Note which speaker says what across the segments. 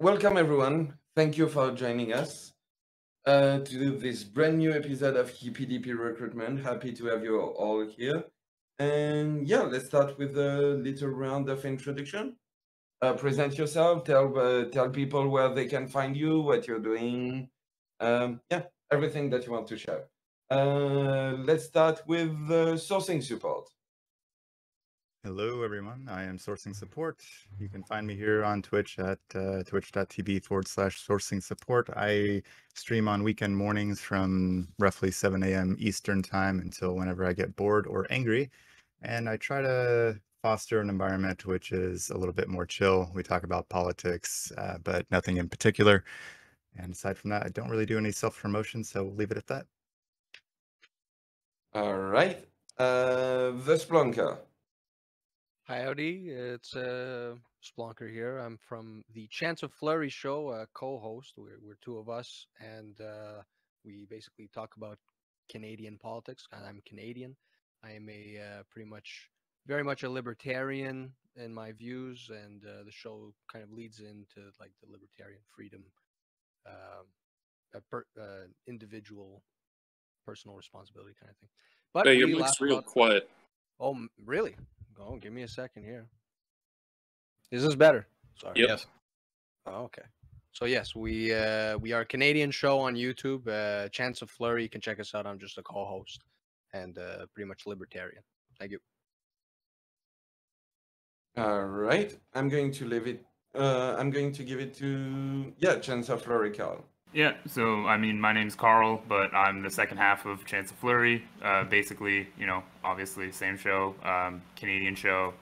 Speaker 1: welcome everyone. Thank you for joining us to do this brand new episode of Hippy Dippy Recruitment. Happy to have you all here. And yeah, let's start with a little round of introduction. Present yourself, tell people where they can find you, what you're doing. Yeah, everything that you want to share. Let's start with sourcing support.
Speaker 2: Hello, everyone. I am Sourcing Support. You can find me here on Twitch at twitch.tv/sourcing support. I stream on weekend mornings from roughly 7 a.m. Eastern time until whenever I get bored or angry. And I try to foster an environment which is a little bit more chill. We talk about politics, but nothing in particular. And aside from that, I don't really do any self-promotion, so we'll leave it at that.
Speaker 1: All right. The Splunker.
Speaker 3: Hi, howdy. It's Splonker here. I'm from the Chance of Flurry show, co-host. We're two of us, and we basically talk about Canadian politics. I'm Canadian. I am very much a libertarian in my views, and the show kind of leads into like the libertarian freedom, individual, personal responsibility kind of thing. But
Speaker 4: Hey, your
Speaker 3: we
Speaker 4: mic's
Speaker 3: laugh
Speaker 4: real
Speaker 3: about.
Speaker 4: quiet.
Speaker 3: Oh, really? Oh, give me a second here. Is this better? Sorry.
Speaker 4: Yep.
Speaker 3: Yes. Oh, okay. So yes, we are a Canadian show on YouTube. Chance of Flurry. You can check us out. I'm just a co-host and pretty much libertarian. Thank you.
Speaker 1: All right. I'm going to leave it. I'm going to give it to Chance of Flurry, Carl.
Speaker 5: Yeah, so I mean, my name's Carl, but I'm the second half of Chance of Flurry. Basically, obviously, same show, Canadian show,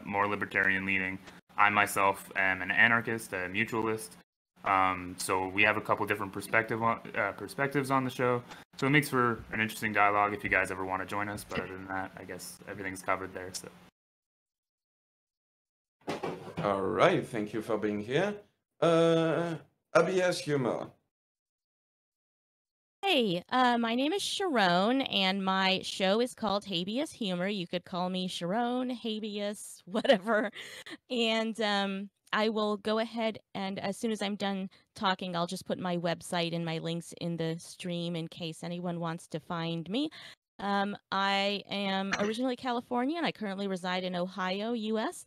Speaker 5: more libertarian leaning. I myself am an anarchist, a mutualist. So we have a couple different perspectives on the show. So it makes for an interesting dialogue if you guys ever want to join us. But other than that, I guess everything's covered there. So.
Speaker 1: All right. Thank you for being here. ABS Humor.
Speaker 6: Hey, my name is Sharon, and my show is called Habeas Humor. You could call me Sharon, Habeas, whatever. And I will go ahead and as soon as I'm done talking, I'll just put my website and my links in the stream in case anyone wants to find me. I am originally Californian. I currently reside in Ohio, U.S.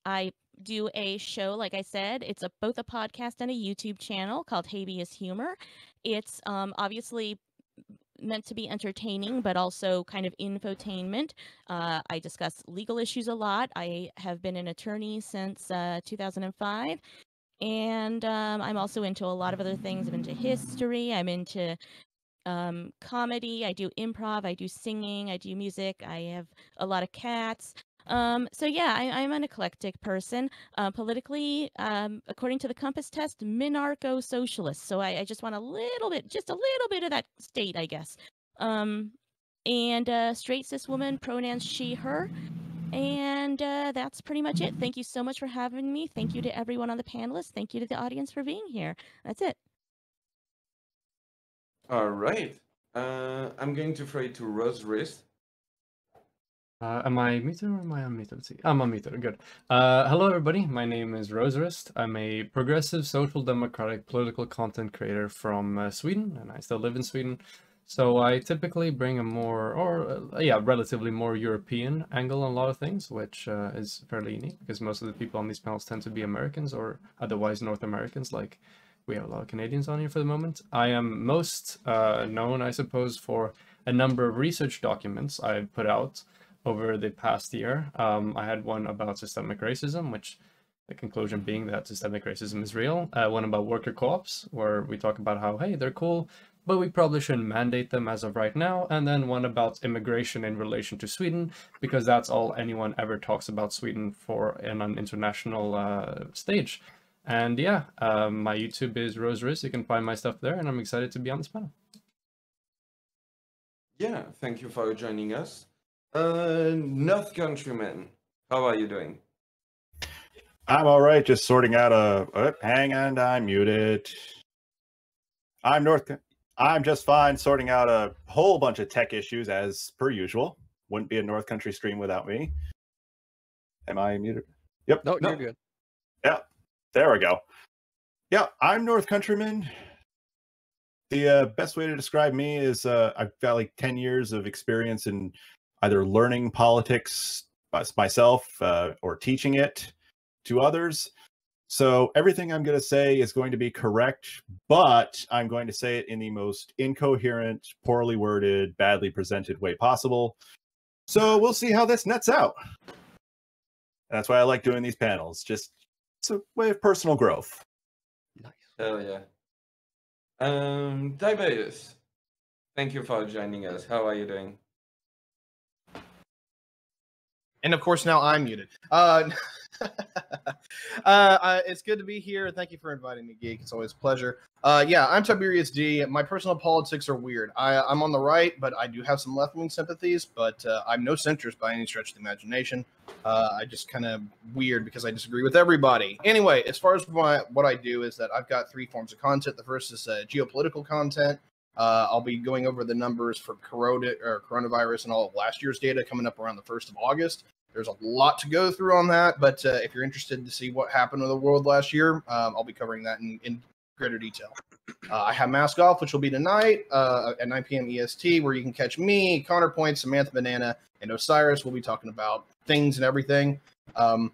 Speaker 6: I do a show, like I said. It's both a podcast and a YouTube channel called Habeas Humor. It's obviously meant to be entertaining, but also kind of infotainment. I discuss legal issues a lot. I have been an attorney since 2005. And I'm also into a lot of other things. I'm into history. I'm into comedy. I do improv. I do singing. I do music. I have a lot of cats. So yeah, I'm an eclectic person. Politically, according to the Compass test, minarcho-socialist. So I just want just a little bit of that state, I guess. And straight cis woman, pronouns she, her. And that's pretty much it. Thank you so much for having me. Thank you to everyone on the panelists. Thank you to the audience for being here. That's it.
Speaker 1: All right. I'm going to throw it to Rose Wrist.
Speaker 7: Am I muted or am I unmuted? Let's see. I'm unmuted. Good. Hello, everybody. My name is Roserist. I'm a progressive social democratic political content creator from Sweden, and I still live in Sweden. So I typically bring a relatively more European angle on a lot of things, which is fairly unique because most of the people on these panels tend to be Americans or otherwise North Americans, like we have a lot of Canadians on here for the moment. I am most known, I suppose, for a number of research documents I've put out over the past year. I had one about systemic racism, which the conclusion being that systemic racism is real. One about worker co-ops, where we talk about how, hey, they're cool, but we probably shouldn't mandate them as of right now. And then one about immigration in relation to Sweden, because that's all anyone ever talks about Sweden for in an international stage. And yeah, my YouTube is Rose Riz. You can find my stuff there, and I'm excited to be on this panel.
Speaker 1: Yeah, thank you for joining us. North Countryman, how are you doing?
Speaker 8: I'm all right, just sorting out hang on, I'm muted. I'm just fine sorting out a whole bunch of tech issues as per usual. Wouldn't be a North Country stream without me. Am I muted? Yep.
Speaker 3: No, you're good.
Speaker 8: Yeah. There we go. Yeah, I'm North Countryman. The best way to describe me is I've got like 10 years of experience in either learning politics myself or teaching it to others. So everything I'm going to say is going to be correct, but I'm going to say it in the most incoherent, poorly worded, badly presented way possible. So we'll see how this nets out. That's why I like doing these panels. Just it's a way of personal growth.
Speaker 3: Nice.
Speaker 1: Hell yeah. Tiberius, thank you for joining us. How are you doing?
Speaker 4: And of course, now I'm muted. It's good to be here. Thank you for inviting me, Geek. It's always a pleasure. Yeah, I'm Tiberius D. My personal politics are weird. I'm on the right, but I do have some left-wing sympathies, but I'm no centrist by any stretch of the imagination. I just kind of weird because I disagree with everybody. Anyway, as far as what I do is that I've got three forms of content. The first is geopolitical content. I'll be going over the numbers for coronavirus and all of last year's data coming up around the 1st of August. There's a lot to go through on that, but if you're interested to see what happened with the world last year, I'll be covering that in greater detail. I have Mask Off, which will be tonight at 9 p.m. EST, where you can catch me, Counterpoint, Samantha Banana, and Osiris. We'll be talking about things and everything. That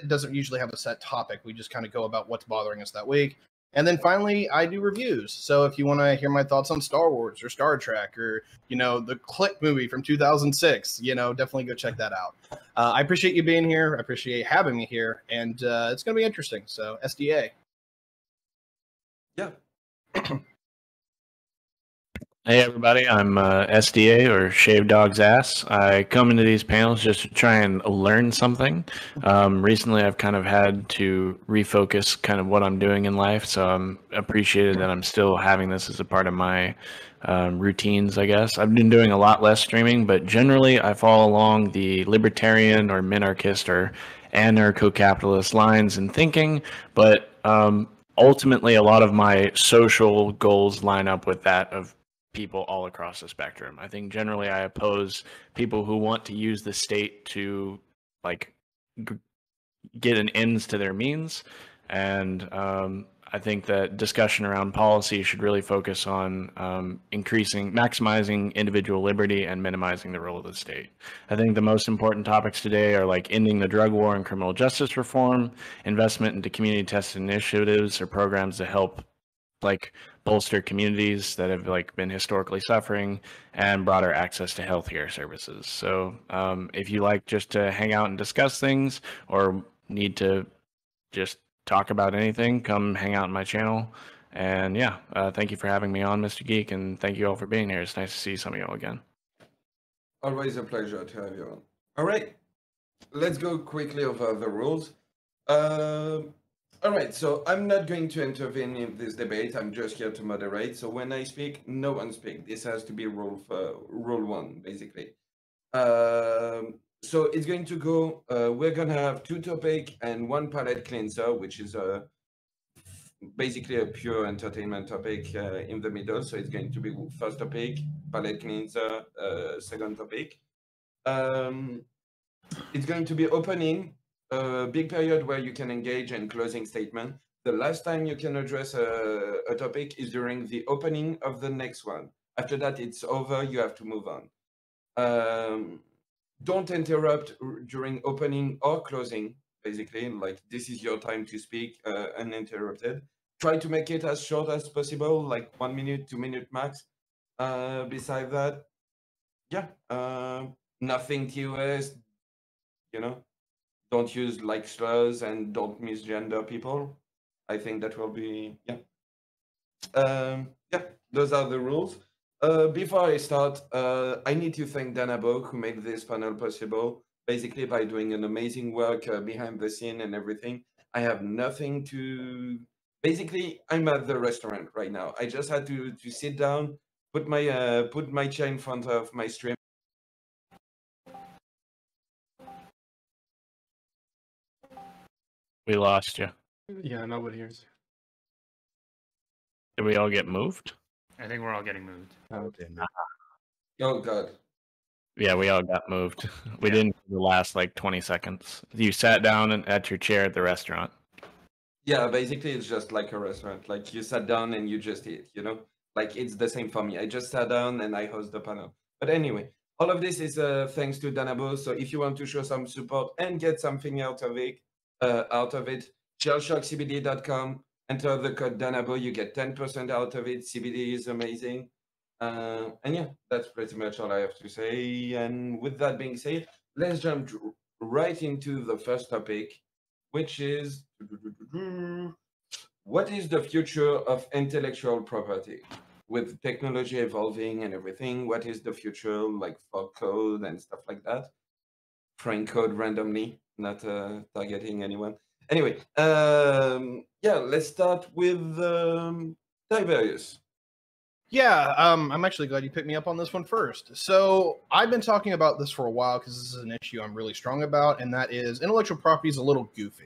Speaker 4: doesn't usually have a set topic. We just kind of go about what's bothering us that week. And then finally, I do reviews. So if you want to hear my thoughts on Star Wars or Star Trek or, the Click movie from 2006, definitely go check that out. I appreciate you being here. I appreciate having me here. And it's going to be interesting. So SDA.
Speaker 1: Yeah.
Speaker 9: Hey everybody, I'm SDA or Shave Dog's Ass. I come into these panels just to try and learn something. Recently I've kind of had to refocus kind of what I'm doing in life, so I'm appreciated that I'm still having this as a part of my routines, I guess. I've been doing a lot less streaming, but generally I fall along the libertarian or minarchist or anarcho-capitalist lines in thinking, but ultimately a lot of my social goals line up with that of people all across the spectrum. I think generally I oppose people who want to use the state to get an ends to their means, and I think that discussion around policy should really focus on maximizing individual liberty and minimizing the role of the state. I think the most important topics today are like ending the drug war and criminal justice reform, investment into community tested initiatives or programs to help bolster communities that have been historically suffering, and broader access to healthcare services. So if you like just to hang out and discuss things or need to just talk about anything, come hang out on my channel. And yeah, thank you for having me on, Mr. Geek, and thank you all for being here. It's nice to see some of y'all again.
Speaker 1: Always a pleasure to have you on. All right, let's go quickly over the rules. All right, so I'm not going to intervene in this debate. I'm just here to moderate. So when I speak, no one speaks. This has to be rule one, basically. So it's going to go, we're going to have two topics and one palette cleanser, which is basically a pure entertainment topic in the middle. So it's going to be first topic, palette cleanser, second topic. It's going to be opening, a big period where you can engage, and closing statement. The last time you can address a topic is during the opening of the next one. After that, it's over. You have to move on. Don't interrupt during opening or closing, basically. This is your time to speak uninterrupted. Try to make it as short as possible, like 1 minute, 2 minute max. Beside that, yeah, nothing TOS, don't use slurs and don't misgender people. I think that will be, yeah. Yeah, those are the rules. Before I start, I need to thank Danabo, who made this panel possible, basically by doing an amazing work behind the scene and everything. I have nothing to... Basically, I'm at the restaurant right now. I just had to sit down, put my chair in front of my stream.
Speaker 9: We lost you.
Speaker 7: Yeah, nobody hears
Speaker 9: Did we all get moved?
Speaker 5: I think we're all getting moved.
Speaker 7: you.
Speaker 1: Oh, God.
Speaker 9: Yeah, we all got moved. We
Speaker 5: Yeah.
Speaker 9: didn't for the last like 20 seconds. You sat down at your chair at the restaurant.
Speaker 1: Yeah, basically it's just like a restaurant. Like you sat down and you just eat, you know? Like it's the same for me. I just sat down and I host the panel. But anyway, all of this is thanks to Danabo. So if you want to show some support and get something out of it, shellshockcbd.com, enter the code Danabo, you get 10% out of it. CBD is amazing. And yeah, that's pretty much all I have to say. And with that being said, let's jump right into the first topic, which is what is the future of intellectual property? With technology evolving and everything, what is the future like for code and stuff like that? Throwing code randomly, not targeting anyone. Anyway, yeah, let's start with Tiberius.
Speaker 4: Yeah, I'm actually glad you picked me up on this one first. So I've been talking about this for a while because this is an issue I'm really strong about, and that is intellectual property is a little goofy.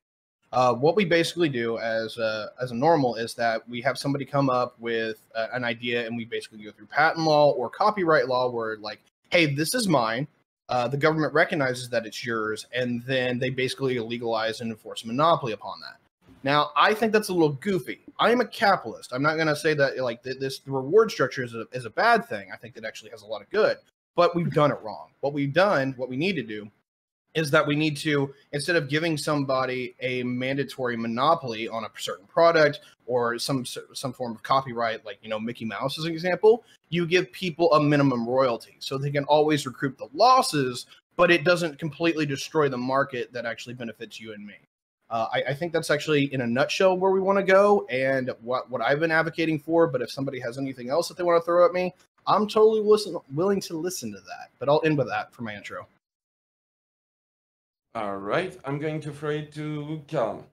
Speaker 4: What we basically do as a normal is that we have somebody come up with an idea, and we basically go through patent law or copyright law, where like, hey, this is mine. The government recognizes that it's yours, and then they basically legalize and enforce a monopoly upon that. Now, I think that's a little goofy. I am a capitalist. I'm not going to say that like this reward structure is a bad thing. I think it actually has a lot of good, but we've done it wrong. What we need to do is that we need to, instead of giving somebody a mandatory monopoly on a certain product or some form of copyright, like, you know, Mickey Mouse as an example, you give people a minimum royalty so they can always recoup the losses, but it doesn't completely destroy the market that actually benefits you and me. I think that's actually, in a nutshell, where we want to go and what I've been advocating for. But if somebody has anything else that they want to throw at me, I'm totally willing to listen to that. But I'll end with that for my intro.
Speaker 1: All right, I'm going to throw it to Carl.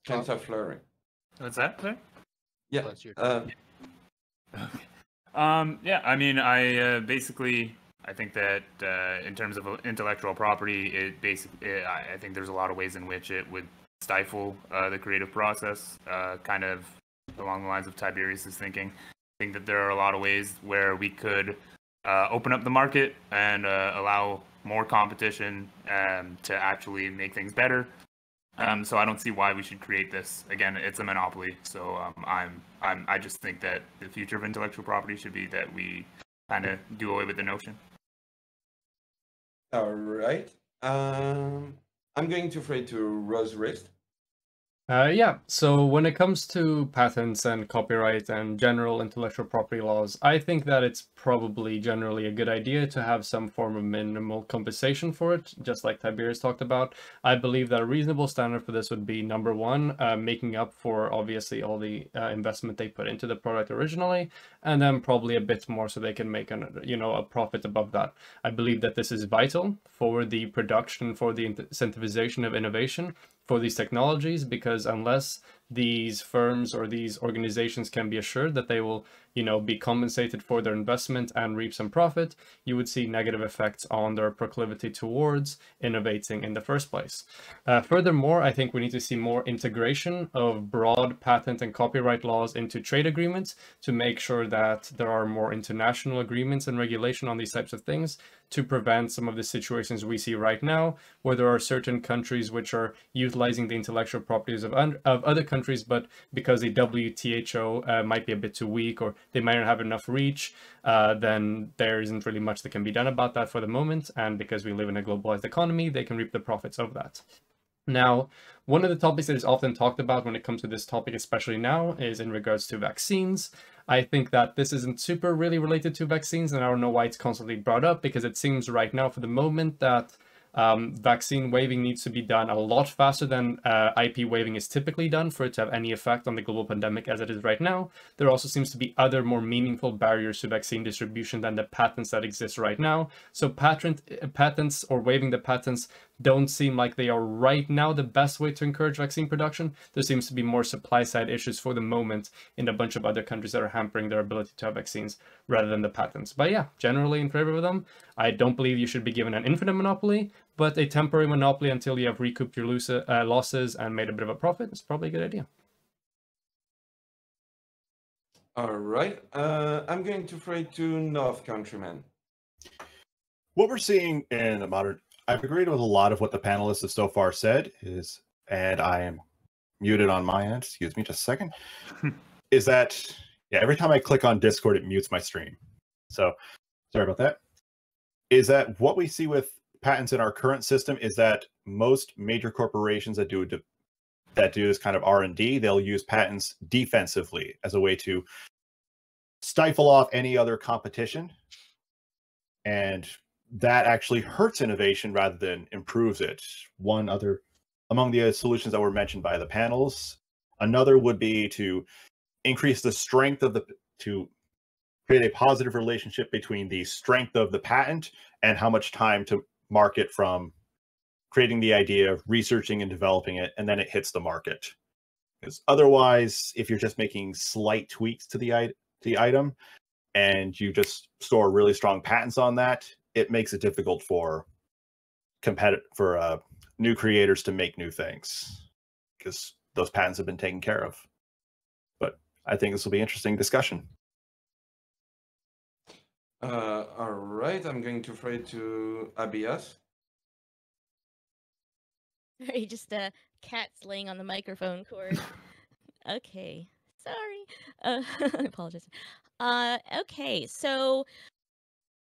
Speaker 1: Chancellor Fleury.
Speaker 5: What's that? Sorry?
Speaker 1: Yeah.
Speaker 3: That's your
Speaker 5: Yeah, I mean, I basically, I think that in terms of intellectual property, I think there's a lot of ways in which it would stifle the creative process, kind of along the lines of Tiberius's thinking. I think that there are a lot of ways where we could open up the market and allow more competition to actually make things better. So I don't see why we should create this. Again, it's a monopoly. So I just think that the future of intellectual property should be that we kind of do away with the notion.
Speaker 1: All right. I'm going to throw it to Rose Wrist.
Speaker 7: Yeah, so when it comes to patents and copyright and general intellectual property laws, I think that it's probably generally a good idea to have some form of minimal compensation for it, just like Tiberius talked about. I believe that a reasonable standard for this would be, number one, making up for obviously all the investment they put into the product originally, and then probably a bit more so they can make a profit above that. I believe that this is vital for the production, for the incentivization of innovation for these technologies, because unless these firms or these organizations can be assured that they will, be compensated for their investment and reap some profit, you would see negative effects on their proclivity towards innovating in the first place. Furthermore, I think we need to see more integration of broad patent and copyright laws into trade agreements to make sure that there are more international agreements and regulation on these types of things to prevent some of the situations we see right now, where there are certain countries which are utilizing the intellectual properties of other countries, but because the WTO might be a bit too weak or they might not have enough reach, then there isn't really much that can be done about that for the moment. And because we live in a globalized economy, they can reap the profits of that. Now, one of the topics that is often talked about when it comes to this topic, especially now, is in regards to vaccines. I think that this isn't super really related to vaccines, and I don't know why it's constantly brought up, because it seems right now for the moment that vaccine waiving needs to be done a lot faster than IP waiving is typically done for it to have any effect on the global pandemic as it is right now. There also seems to be other more meaningful barriers to vaccine distribution than the patents that exist right now. So patents or waiving the patents don't seem like they are right now the best way to encourage vaccine production. There seems to be more supply side issues for the moment in a bunch of other countries that are hampering their ability to have vaccines rather than the patents. But yeah, generally in favor of them. I don't believe you should be given an infinite monopoly, but a temporary monopoly until you have recouped your losses and made a bit of a profit is probably a good idea.
Speaker 1: All right. I'm going to throw it to North Countryman.
Speaker 8: What we're seeing in the modern, I've agreed with a lot of what the panelists have so far said, and I am muted on my end, excuse me just a second, is that, yeah, every time I click on Discord, it mutes my stream. So, sorry about that. Is that what we see with patents in our current system is that most major corporations that do this kind of R&D, they'll use patents defensively as a way to stifle off any other competition. And that actually hurts innovation rather than improves it. One other, among the solutions that were mentioned by the panels, another would be to increase the strength of to create a positive relationship between the strength of the patent and how much time to market from creating the idea, researching and developing it, and then it hits the market. Because otherwise, if you're just making slight tweaks to the item and you just store really strong patents on that, it makes it difficult for new creators to make new things because those patents have been taken care of. But I think this will be an interesting discussion.
Speaker 1: All right, I'm going to throw it to Abias.
Speaker 6: Sorry, just cats laying on the microphone cord. Okay, sorry. I apologize. Okay, so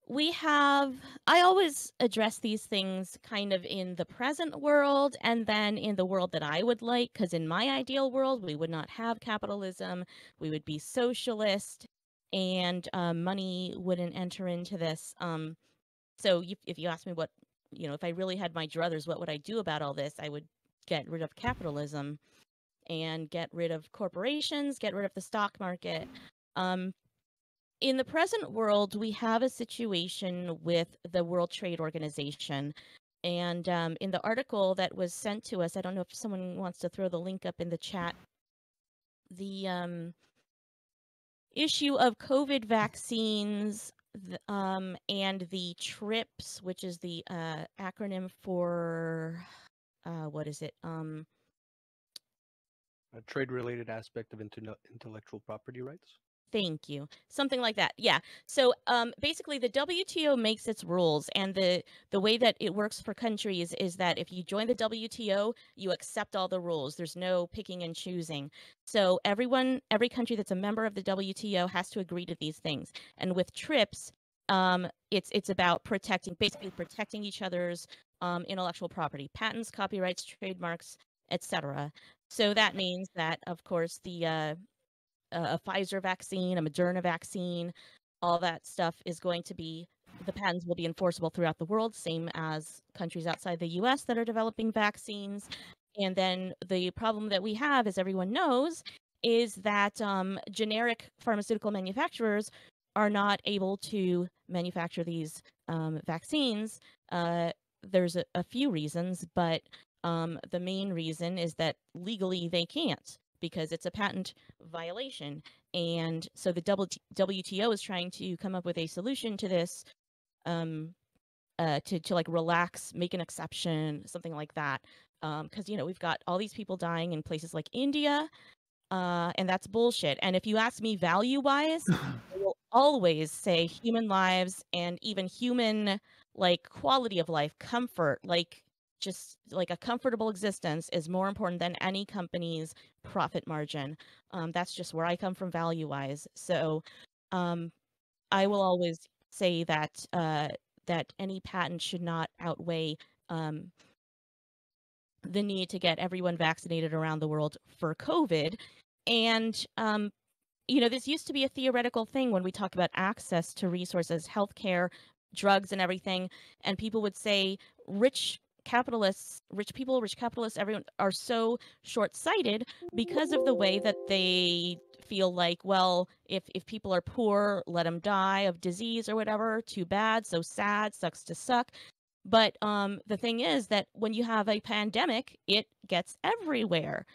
Speaker 6: I always address these things kind of in the present world and then in the world that I would like, because in my ideal world, we would not have capitalism, we would be socialist, and money wouldn't enter into this. So if you ask me what, if I really had my druthers, what would I do about all this? I would get rid of capitalism and get rid of corporations, get rid of the stock market. In the present world, we have a situation with the World Trade Organization. And in the article that was sent to us, I don't know if someone wants to throw the link up in the chat, the issue of COVID vaccines and the TRIPS, which is the acronym for, what is it?
Speaker 3: A trade-related aspect of intellectual property rights.
Speaker 6: Thank you. Something like that. Yeah. So basically, the WTO makes its rules, and the way that it works for countries is that if you join the WTO, you accept all the rules. There's no picking and choosing. So every country that's a member of the WTO has to agree to these things. And with TRIPS, it's about basically protecting each other's intellectual property, patents, copyrights, trademarks, etc. So that means that, of course, a Pfizer vaccine, a Moderna vaccine, all that stuff is going to be, the patents will be enforceable throughout the world, same as countries outside the US that are developing vaccines. And then the problem that we have, as everyone knows, is that generic pharmaceutical manufacturers are not able to manufacture these vaccines. There's a few reasons, but the main reason is that legally they can't, because it's a patent violation. And so the WTO is trying to come up with a solution to this, to like relax, make an exception, something like that. Because, we've got all these people dying in places like India, and that's bullshit. And if you ask me value-wise, I will always say human lives and even human, like, quality of life, comfort, like, just like a comfortable existence is more important than any company's profit margin. That's just where I come from value-wise. So I will always say that that any patent should not outweigh the need to get everyone vaccinated around the world for COVID. And this used to be a theoretical thing when we talk about access to resources, healthcare, drugs, and everything. And people would say rich capitalists, everyone are so short-sighted because of the way that they feel like, well, if people are poor, let them die of disease or whatever, too bad, so sad, sucks to suck. But the thing is that when you have a pandemic, it gets everywhere.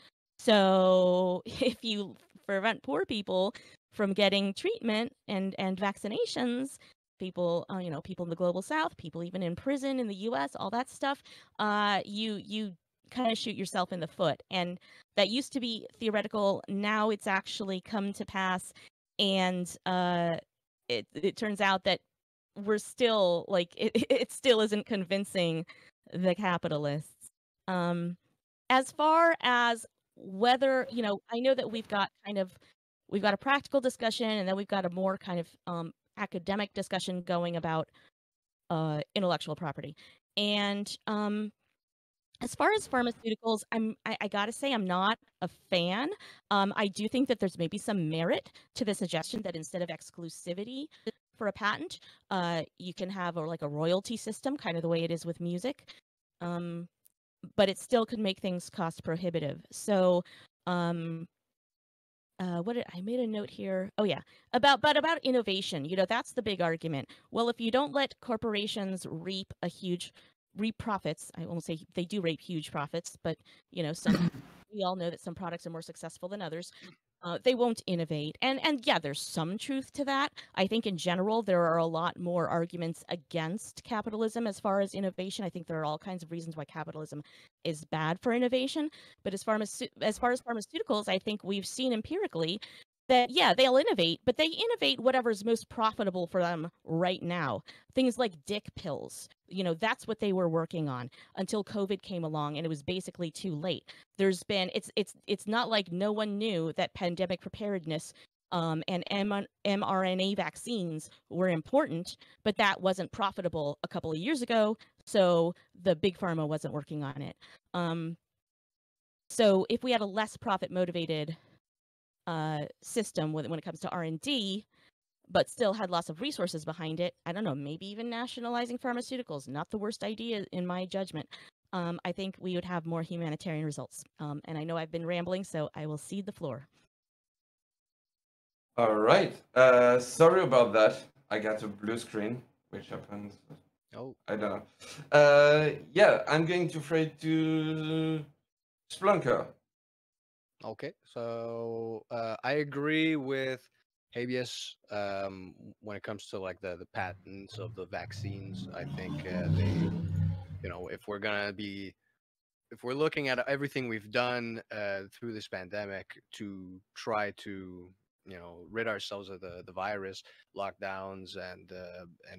Speaker 6: So if you prevent poor people from getting treatment and vaccinations, people, people in the global south, people even in prison in the US, all that stuff, you kind of shoot yourself in the foot. And that used to be theoretical. Now it's actually come to pass. and it turns out that we're still like it still isn't convincing the capitalists. As far as whether, I know that we've got a practical discussion, and then we've got a more kind of academic discussion going about intellectual property. And as far as pharmaceuticals, I gotta say I'm not a fan. I do think that there's maybe some merit to the suggestion that instead of exclusivity for a patent, you can have a royalty system, kind of the way it is with music. But it still could make things cost prohibitive. So, I made a note here. Oh yeah, about innovation. That's the big argument. Well, if you don't let corporations reap profits, I won't say they do reap huge profits, but some we all know that some products are more successful than others. They won't innovate, and yeah, there's some truth to that. I think in general there are a lot more arguments against capitalism as far as innovation. I think there are all kinds of reasons why capitalism is bad for innovation. But as far as pharmaceuticals, I think we've seen empirically that they'll innovate, but they innovate whatever's most profitable for them right now. Things like dick pills, that's what they were working on until COVID came along, and it was basically too late. There's been it's not like no one knew that pandemic preparedness and mRNA vaccines were important, but that wasn't profitable a couple of years ago, so the big pharma wasn't working on it. So if we had a less profit motivated system when it comes to R&D, but still had lots of resources behind it, I don't know, maybe even nationalizing pharmaceuticals, not the worst idea in my judgment. I think we would have more humanitarian results. And I know I've been rambling, so I will cede the floor.
Speaker 1: All right. Sorry about that. I got a blue screen, which happens.
Speaker 3: Oh,
Speaker 1: I don't know. Yeah, I'm going to throw it to Splunker.
Speaker 3: okay. So I agree with habeas when it comes to like the patents of the vaccines. I think they, if we're looking at everything we've done through this pandemic to try to rid ourselves of the virus, lockdowns, and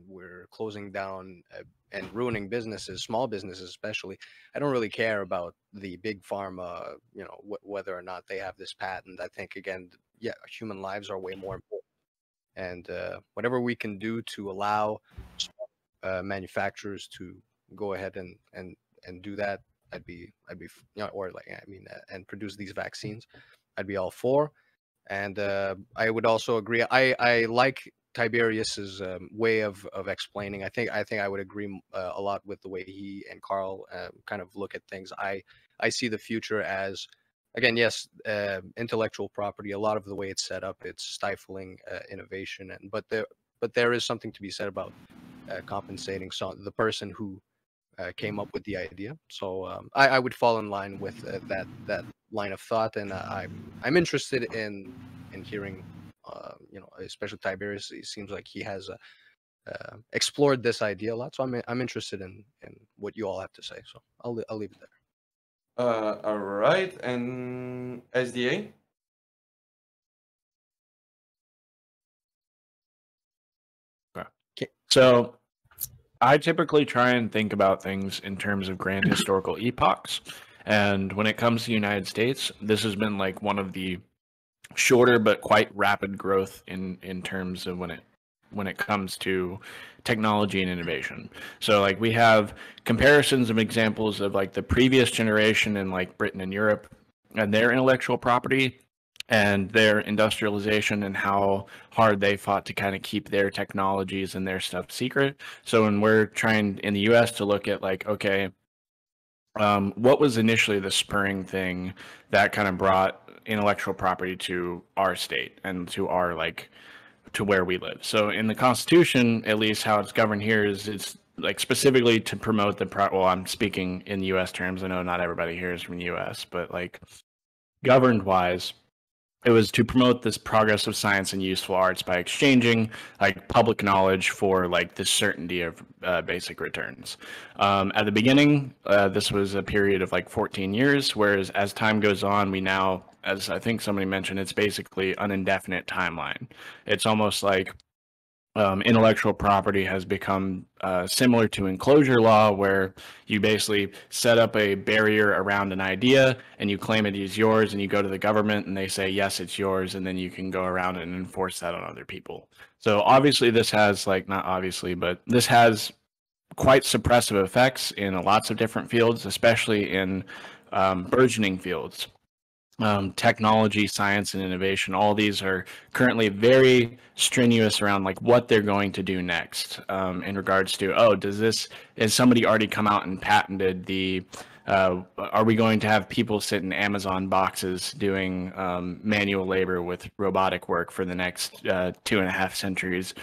Speaker 3: we're closing down and ruining businesses, small businesses especially. I don't really care about the big pharma, whether or not they have this patent. I think again, human lives are way more important, and whatever we can do to allow manufacturers to go ahead and do that, I'd be and produce these vaccines, I'd be all for. And I would also agree. I like Tiberius's way of explaining. I think I would agree a lot with the way he and Carl kind of look at things. I see the future as, again, yes, intellectual property. A lot of the way it's set up, it's stifling innovation, but there is something to be said about compensating the person who came up with the idea. So I would fall in line with that line of thought, and I'm interested in hearing, especially Tiberius. It seems like he has explored this idea a lot. So I'm interested in what you all have to say. So I'll leave it there.
Speaker 1: All right, and SDA.
Speaker 9: Okay. So I typically try and think about things in terms of grand historical epochs. And when it comes to the United States, this has been like one of the shorter but quite rapid growth in terms of when it comes to technology and innovation. So like we have comparisons of examples of like the previous generation in like Britain and Europe and their intellectual property and their industrialization and how hard they fought to kind of keep their technologies and their stuff secret. So when we're trying in the US to look at like, okay, what was initially the spurring thing that kind of brought intellectual property to our state and to our like to where we live? So in the Constitution, at least how it's governed here is it's like specifically to promote well, I'm speaking in US terms. I know not everybody here is from the US, but like governed wise, it was to promote this progress of science and useful arts by exchanging like public knowledge for like the certainty of basic returns. At the beginning, this was a period of like 14 years, whereas as time goes on, we now as I think somebody mentioned, it's basically an indefinite timeline. It's almost like intellectual property has become similar to enclosure law, where you basically set up a barrier around an idea and you claim it is yours, and you go to the government and they say, yes, it's yours, and then you can go around and enforce that on other people. So obviously this has, like, not obviously, but this has quite suppressive effects in lots of different fields, especially in burgeoning fields. Technology, science, and innovation, all these are currently very strenuous around like what they're going to do next, in regards to, oh, has somebody already come out and patented are we going to have people sit in Amazon boxes doing manual labor with robotic work for the next 2.5 centuries?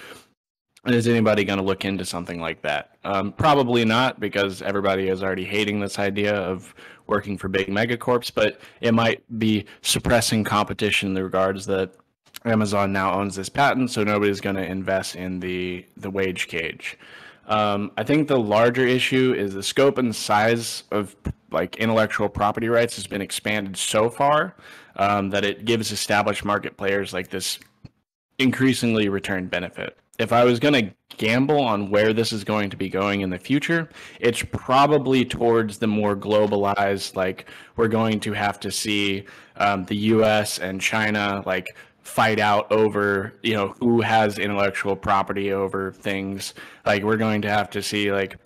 Speaker 9: Is anybody going to look into something like that? Probably not, because everybody is already hating this idea of working for big megacorps, but it might be suppressing competition in the regards that Amazon now owns this patent, so nobody's going to invest in the wage cage. I think the larger issue is the scope and size of like intellectual property rights has been expanded so far that it gives established market players like this increasingly return benefit. If I was going to gamble on where this is going to be going in the future, it's probably towards the more globalized, like we're going to have to see the US and China like fight out over, who has intellectual property over things. Like we're going to have to see like,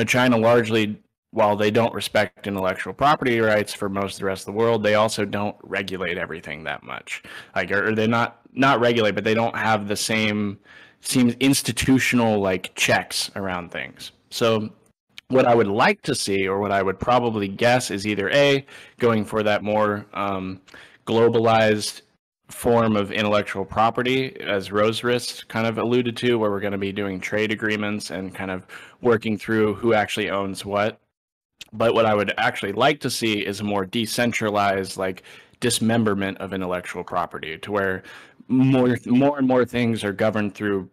Speaker 9: China largely, while they don't respect intellectual property rights for most of the rest of the world, they also don't regulate everything that much. Like, or they're not regulate, but they don't have the same seems institutional like checks around things. So what I would like to see, or what I would probably guess, is either A, going for that more globalized form of intellectual property, as Roserist kind of alluded to, where we're going to be doing trade agreements and kind of working through who actually owns what. But what I would actually like to see is a more decentralized, like dismemberment of intellectual property, to where more and more things are governed through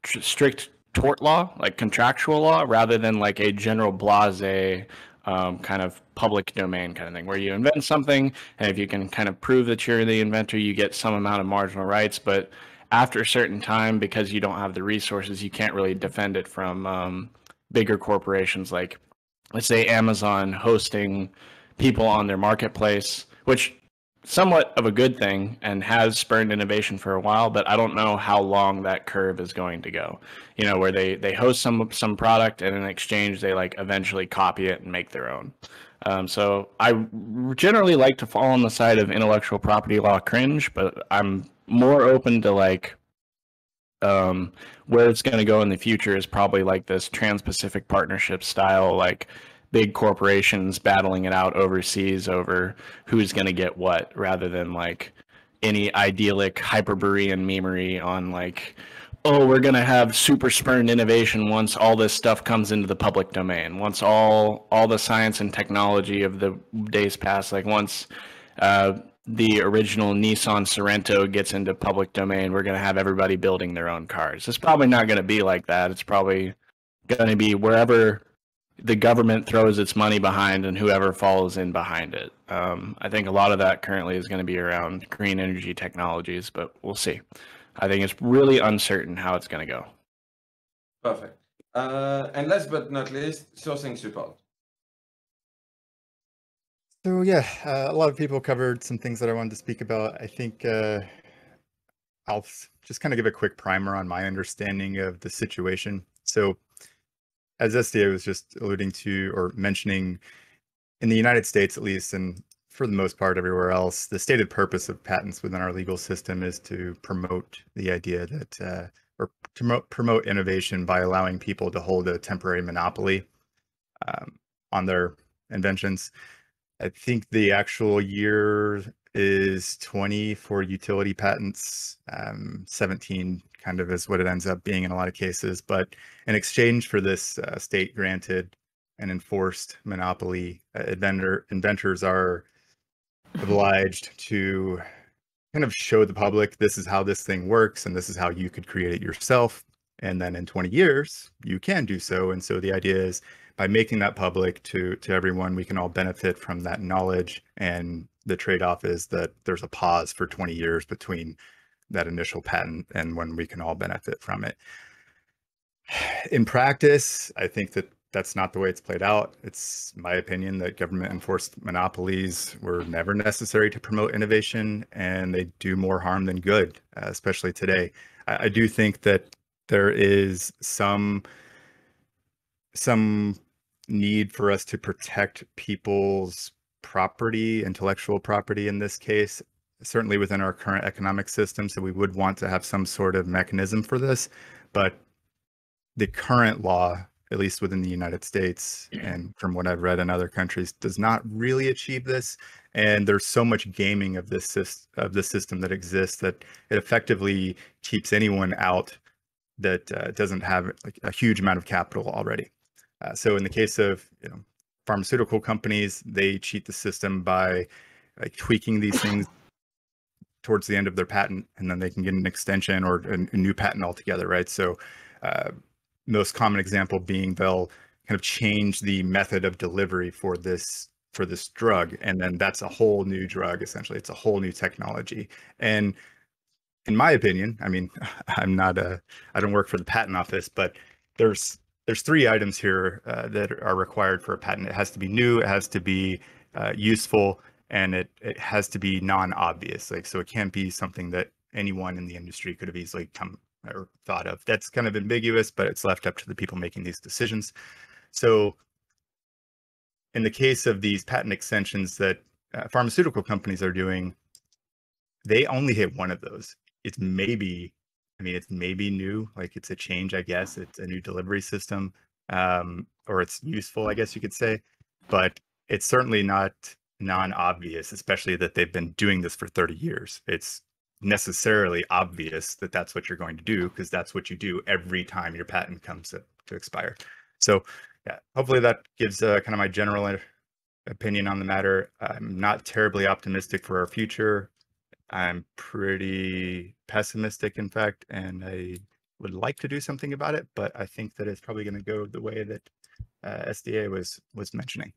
Speaker 9: strict tort law, like contractual law, rather than like a general blase kind of public domain kind of thing, where you invent something, and if you can kind of prove that you're the inventor, you get some amount of marginal rights, but after a certain time, because you don't have the resources, you can't really defend it from bigger corporations, like let's say Amazon hosting people on their marketplace, which somewhat of a good thing and has spurned innovation for a while, but I don't know how long that curve is going to go. Where they host some product, and in exchange they like eventually copy it and make their own. So I generally like to fall on the side of intellectual property law cringe, but I'm more open to like where it's going to go in the future is probably like this Trans-Pacific Partnership style, like big corporations battling it out overseas over who's going to get what, rather than like any idyllic Hyperborean memery on like, oh, we're going to have super spurned innovation once all this stuff comes into the public domain, once all the science and technology of the days past, like once the original Nissan Sorento gets into public domain, we're going to have everybody building their own cars. It's probably not going to be like that. It's probably going to be wherever the government throws its money behind and whoever follows in behind it. I think a lot of that currently is going to be around green energy technologies, but we'll see. I think it's really uncertain how it's going to go.
Speaker 1: Perfect. And last but not least, sourcing support.
Speaker 2: So yeah, a lot of people covered some things that I wanted to speak about. I think I'll just kind of give a quick primer on my understanding of the situation. So as SDA was just alluding to or mentioning, in the United States at least, and for the most part everywhere else, the stated purpose of patents within our legal system is to promote the idea that, or to promote innovation by allowing people to hold a temporary monopoly on their inventions. I think the actual year is 20 for utility patents, 17 kind of is what it ends up being in a lot of cases. But in exchange for this state granted and enforced monopoly, inventors are obliged to kind of show the public, this is how this thing works and this is how you could create it yourself. And then in 20 years, you can do so. And so the idea is by making that public to everyone, we can all benefit from that knowledge. And the trade-off is that there's a pause for 20 years between that initial patent and when we can all benefit from it. In practice, I think that that's not the way it's played out. It's my opinion that government enforced monopolies were never necessary to promote innovation, and they do more harm than good, especially today. I do think that there is some need for us to protect people's property, intellectual property in this case, certainly within our current economic system. So we would want to have some sort of mechanism for this, but the current law, at least within the United States, and from what I've read in other countries, does not really achieve this. And there's so much gaming of this system that exists that it effectively keeps anyone out that doesn't have like a huge amount of capital already. So in the case of pharmaceutical companies, they cheat the system by like tweaking these things towards the end of their patent, and then they can get an extension or a new patent altogether, right? So most common example being they'll kind of change the method of delivery for this drug, and then that's a whole new drug. Essentially, it's a whole new technology. And in my opinion, I mean, I don't work for the patent office, but there's 3 items here that are required for a patent. It has to be new, it has to be useful, and it has to be non-obvious. Like, so it can't be something that anyone in the industry could have easily come or thought of. That's kind of ambiguous, but it's left up to the people making these decisions. So in the case of these patent extensions that pharmaceutical companies are doing, they only hit one of those. It's maybe new, like it's a change, I guess. It's a new delivery system, or it's useful, I guess you could say, but it's certainly not non-obvious, especially that they've been doing this for 30 years. It's necessarily obvious that that's what you're going to do, because that's what you do every time your patent comes to expire. So yeah, hopefully that gives kind of my general opinion on the matter. I'm not terribly optimistic for our future. I'm pretty pessimistic, in fact, and I would like to do something about it, but I think that it's probably going to go the way that SDA was mentioning.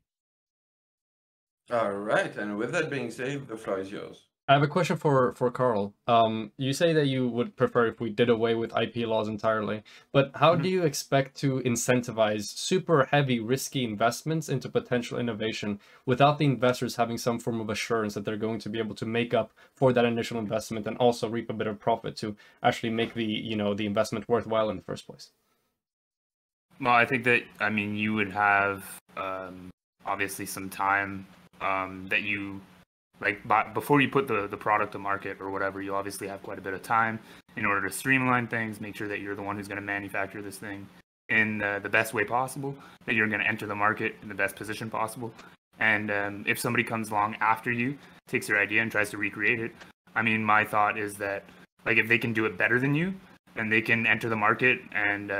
Speaker 1: All right, and with that being said, the floor is yours.
Speaker 7: I have a question for Carl. You say that you would prefer if we did away with IP laws entirely, but how do you expect to incentivize super heavy, risky investments into potential innovation without the investors having some form of assurance that they're going to be able to make up for that initial investment and also reap a bit of profit to actually make the the investment worthwhile in the first place?
Speaker 5: Well, I think that, I mean, you would have obviously some time that you, like, before you put the product to market or whatever, you obviously have quite a bit of time in order to streamline things, make sure that you're the one who's going to manufacture this thing in the best way possible, that you're going to enter the market in the best position possible. And if somebody comes along after you, takes your idea and tries to recreate it, I mean, my thought is that, like, if they can do it better than you and they can enter the market and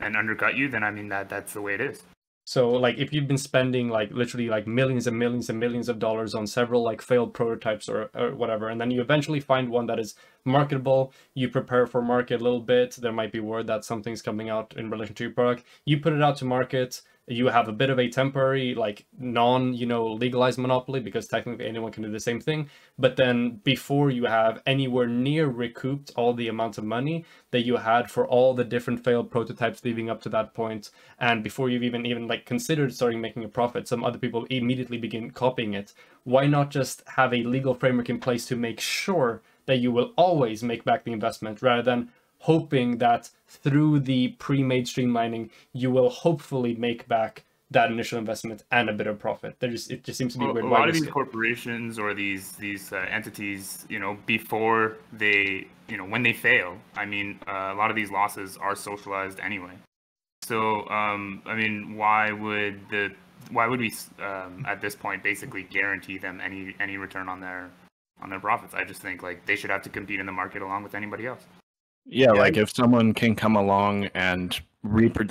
Speaker 5: undercut you, then I mean that's the way it is.
Speaker 7: So, like, if you've been spending, like, literally, like, millions and millions and millions of dollars on several, like, failed prototypes or whatever, and then you eventually find one that is marketable, you prepare for market a little bit, there might be word that something's coming out in relation to your product, you put it out to market, you have a bit of a temporary, like, legalized monopoly, because technically anyone can do the same thing, but then before you have anywhere near recouped all the amount of money that you had for all the different failed prototypes leading up to that point, and before you've even like considered starting making a profit, some other people immediately begin copying it. Why not just have a legal framework in place to make sure that you will always make back the investment, rather than hoping that through the pre-made streamlining you will hopefully make back that initial investment and a bit of profit? It just seems to be weird.
Speaker 5: A lot of these corporations or these entities, before they, when they fail, I mean, a lot of these losses are socialized anyway. So, I mean, why would we at this point basically guarantee them any return on their profits? I just think, like, they should have to compete in the market along with anybody else.
Speaker 9: Yeah, like if someone can come along and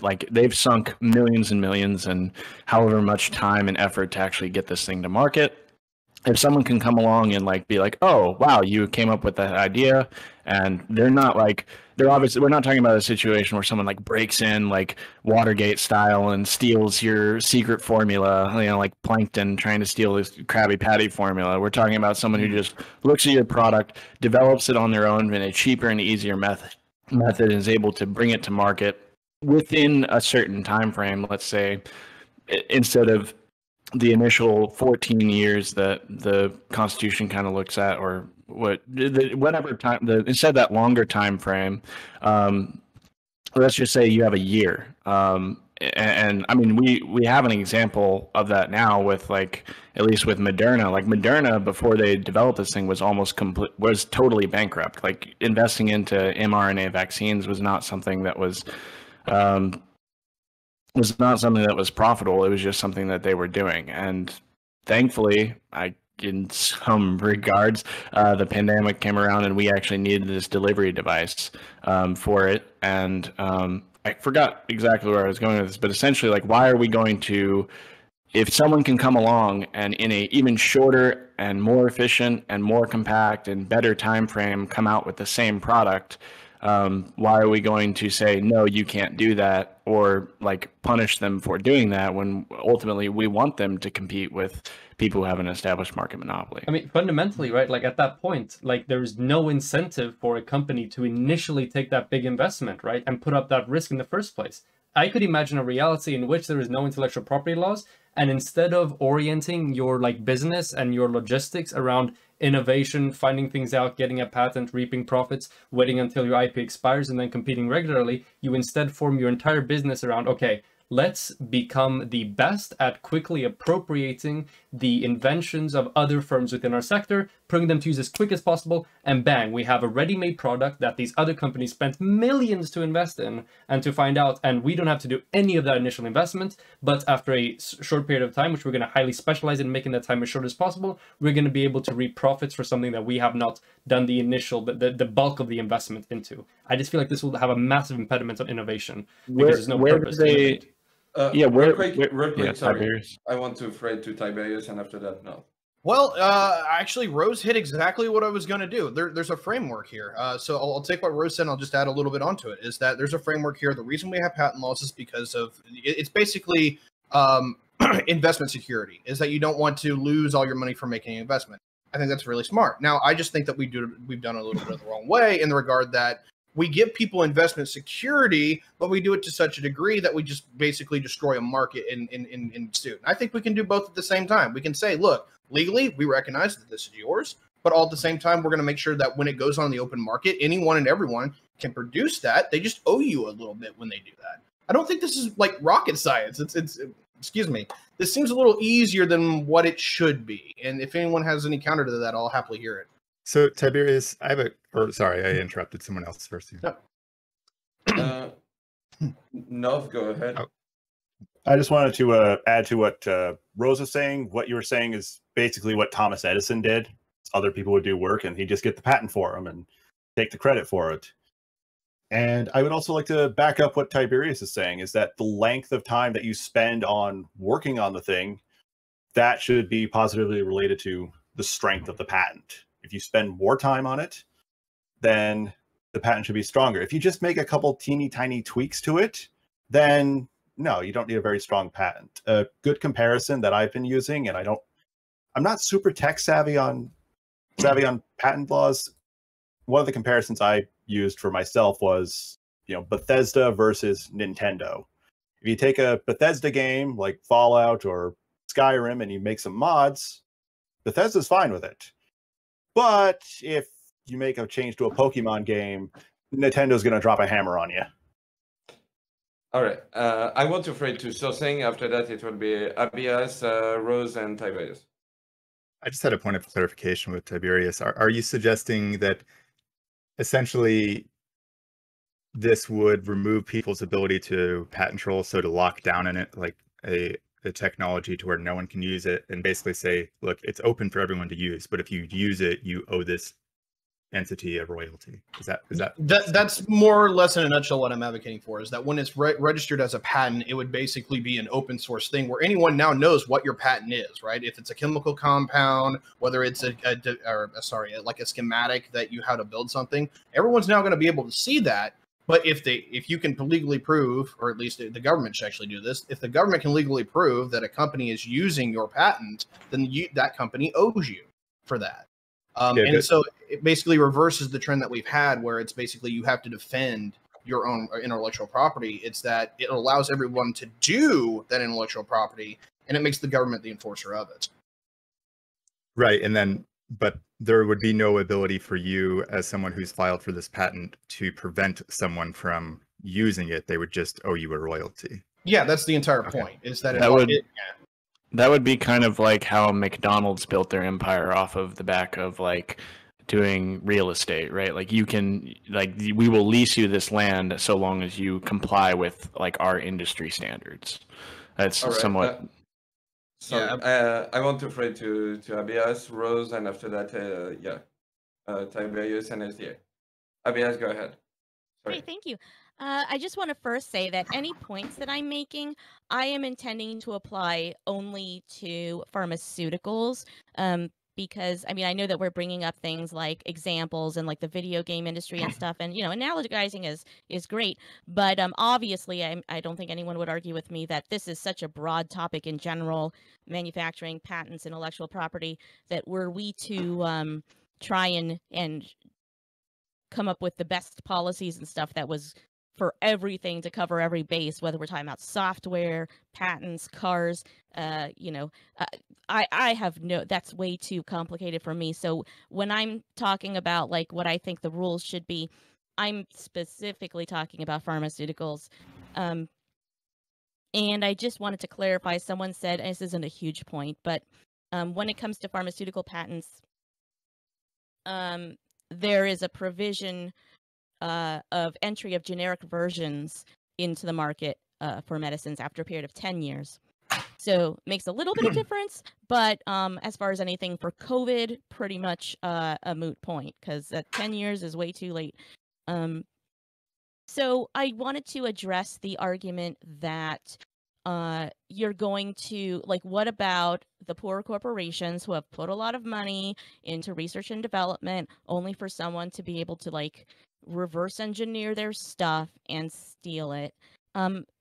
Speaker 9: like they've sunk millions and millions and however much time and effort to actually get this thing to market, if someone can come along and like be like, oh wow, you came up with that idea, and they're obviously, we're not talking about a situation where someone like breaks in like Watergate style and steals your secret formula, like Plankton trying to steal this Krabby Patty formula. We're talking about someone who just looks at your product, develops it on their own in a cheaper and easier method and is able to bring it to market within a certain time frame. Let's say, instead of the initial 14 years that the Constitution kind of looks at, or whatever time, instead of that longer time frame, let's just say you have a year. And I mean, we have an example of that now with, like, at least with Moderna. Like Moderna, before they developed this thing, was was totally bankrupt. Like investing into mRNA vaccines was not something that was profitable. It was just something that they were doing. And thankfully, in some regards, the pandemic came around and we actually needed this delivery device for it. And I forgot exactly where I was going with this, but essentially, like, why are we going to, if someone can come along and in a even shorter and more efficient and more compact and better time frame come out with the same product, why are we going to say, no, you can't do that, or like punish them for doing that, when ultimately we want them to compete with people who have an established market monopoly?
Speaker 7: I mean, fundamentally, right, like at that point, like there's no incentive for a company to initially take that big investment, right, and put up that risk in the first place. I could imagine a reality in which there is no intellectual property laws, and instead of orienting your like business and your logistics around innovation, finding things out, getting a patent, reaping profits, waiting until your IP expires, and then competing regularly, you instead form your entire business around, okay, let's become the best at quickly appropriating the inventions of other firms within our sector, bring them to use as quick as possible, and bang, we have a ready-made product that these other companies spent millions to invest in and to find out, and we don't have to do any of that initial investment, but after a short period of time, which we're going to highly specialize in making that time as short as possible, we're going to be able to reap profits for something that we have not done the initial, the bulk of the investment into. I just feel like this will have a massive impediment on innovation because there's no purpose to innovate.
Speaker 1: Real quick,
Speaker 9: yeah,
Speaker 1: sorry.
Speaker 9: Tiberius.
Speaker 1: I want to thread to Tiberius, and after that, no.
Speaker 4: Well, actually, Rose hit exactly what I was going to do. There's a framework here. So I'll take what Rose said and I'll just add a little bit onto it, is that there's a framework here. The reason we have patent laws is because of, it's basically investment security, is that you don't want to lose all your money from making an investment. I think that's really smart. Now, I just think that we've done a little bit of the wrong way, in the regard that we give people investment security, but we do it to such a degree that we just basically destroy a market in suit. I think we can do both at the same time. We can say, look, legally, we recognize that this is yours, but all at the same time, we're going to make sure that when it goes on the open market, anyone and everyone can produce that. They just owe you a little bit when they do that. I don't think this is like rocket science. It's excuse me. This seems a little easier than what it should be. And if anyone has any counter to that, I'll happily hear it.
Speaker 2: So Tiberius, sorry, I interrupted someone else first.
Speaker 1: Nov, go ahead.
Speaker 2: Oh.
Speaker 8: I just wanted to add to what Rose was saying. What you were saying is basically what Thomas Edison did. Other people would do work, and he'd just get the patent for him and take the credit for it. And I would also like to back up what Tiberius is saying, is that the length of time that you spend on working on the thing, that should be positively related to the strength of the patent. If you spend more time on it, then the patent should be stronger. If you just make a couple teeny tiny tweaks to it, then no, you don't need a very strong patent. A good comparison that I've been using, and I'm not super tech savvy on patent laws. One of the comparisons I used for myself was, Bethesda versus Nintendo. If you take a Bethesda game like Fallout or Skyrim and you make some mods, Bethesda's fine with it. But if you make a change to a Pokemon game, Nintendo's going to drop a hammer on you.
Speaker 1: All right. I want to thread to Sosing. After that, it will be Abias, Rose, and Tiberius.
Speaker 2: I just had a point of clarification with Tiberius. Are you suggesting that essentially this would remove people's ability to patent troll, so to lock down in it like a technology to where no one can use it, and basically say, look, it's open for everyone to use, but if you use it, you owe this entity a royalty. Is that
Speaker 4: That's more or less in a nutshell what I'm advocating for, is that when it's registered as a patent, it would basically be an open source thing where anyone now knows what your patent is, right? If it's a chemical compound, whether it's like a schematic that you how to build something, everyone's now going to be able to see that. But if you can legally prove, or at least the government should actually do this, if the government can legally prove that a company is using your patent, then that company owes you for that. So it basically reverses the trend that we've had, where it's basically you have to defend your own intellectual property. It's that it allows everyone to do that intellectual property, and it makes the government the enforcer of it.
Speaker 2: Right, but there would be no ability for you as someone who's filed for this patent to prevent someone from using it. They would just owe you a royalty.
Speaker 4: Yeah, that's the entire point. Is that
Speaker 9: that would be kind of like how McDonald's built their empire off of the back of like doing real estate, right? Like we will lease you this land so long as you comply with like our industry standards. That's
Speaker 1: All right,
Speaker 9: somewhat.
Speaker 1: Sorry, I want to throw it to Abias, Rose, and after that, Tiberius and SDA. Abias, go ahead. Sorry.
Speaker 6: Great, thank you. I just want to first say that any points that I'm making, I am intending to apply only to pharmaceuticals, because I mean, I know that we're bringing up things like examples and like the video game industry and stuff, and analogizing is great, but obviously I don't think anyone would argue with me that this is such a broad topic in general, manufacturing, patents, intellectual property, that were we to try and come up with the best policies and stuff that was for everything to cover every base, whether we're talking about software, patents, cars, I have that's way too complicated for me. So when I'm talking about like what I think the rules should be, I'm specifically talking about pharmaceuticals. And I just wanted to clarify, someone said, and this isn't a huge point, but when it comes to pharmaceutical patents, there is a provision of entry of generic versions into the market for medicines after a period of 10 years. So makes a little bit of difference, but as far as anything for COVID, pretty much a moot point, because 10 years is way too late. So I wanted to address the argument that you're going to, like, what about the poor corporations who have put a lot of money into research and development only for someone to be able to, like, reverse engineer their stuff and steal it?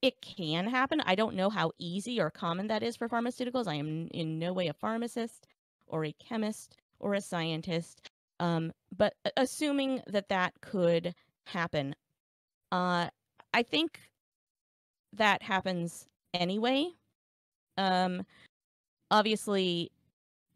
Speaker 6: It can happen. I don't know how easy or common that is for pharmaceuticals. I am in no way a pharmacist or a chemist or a scientist. But assuming that could happen, I think that happens anyway. Obviously,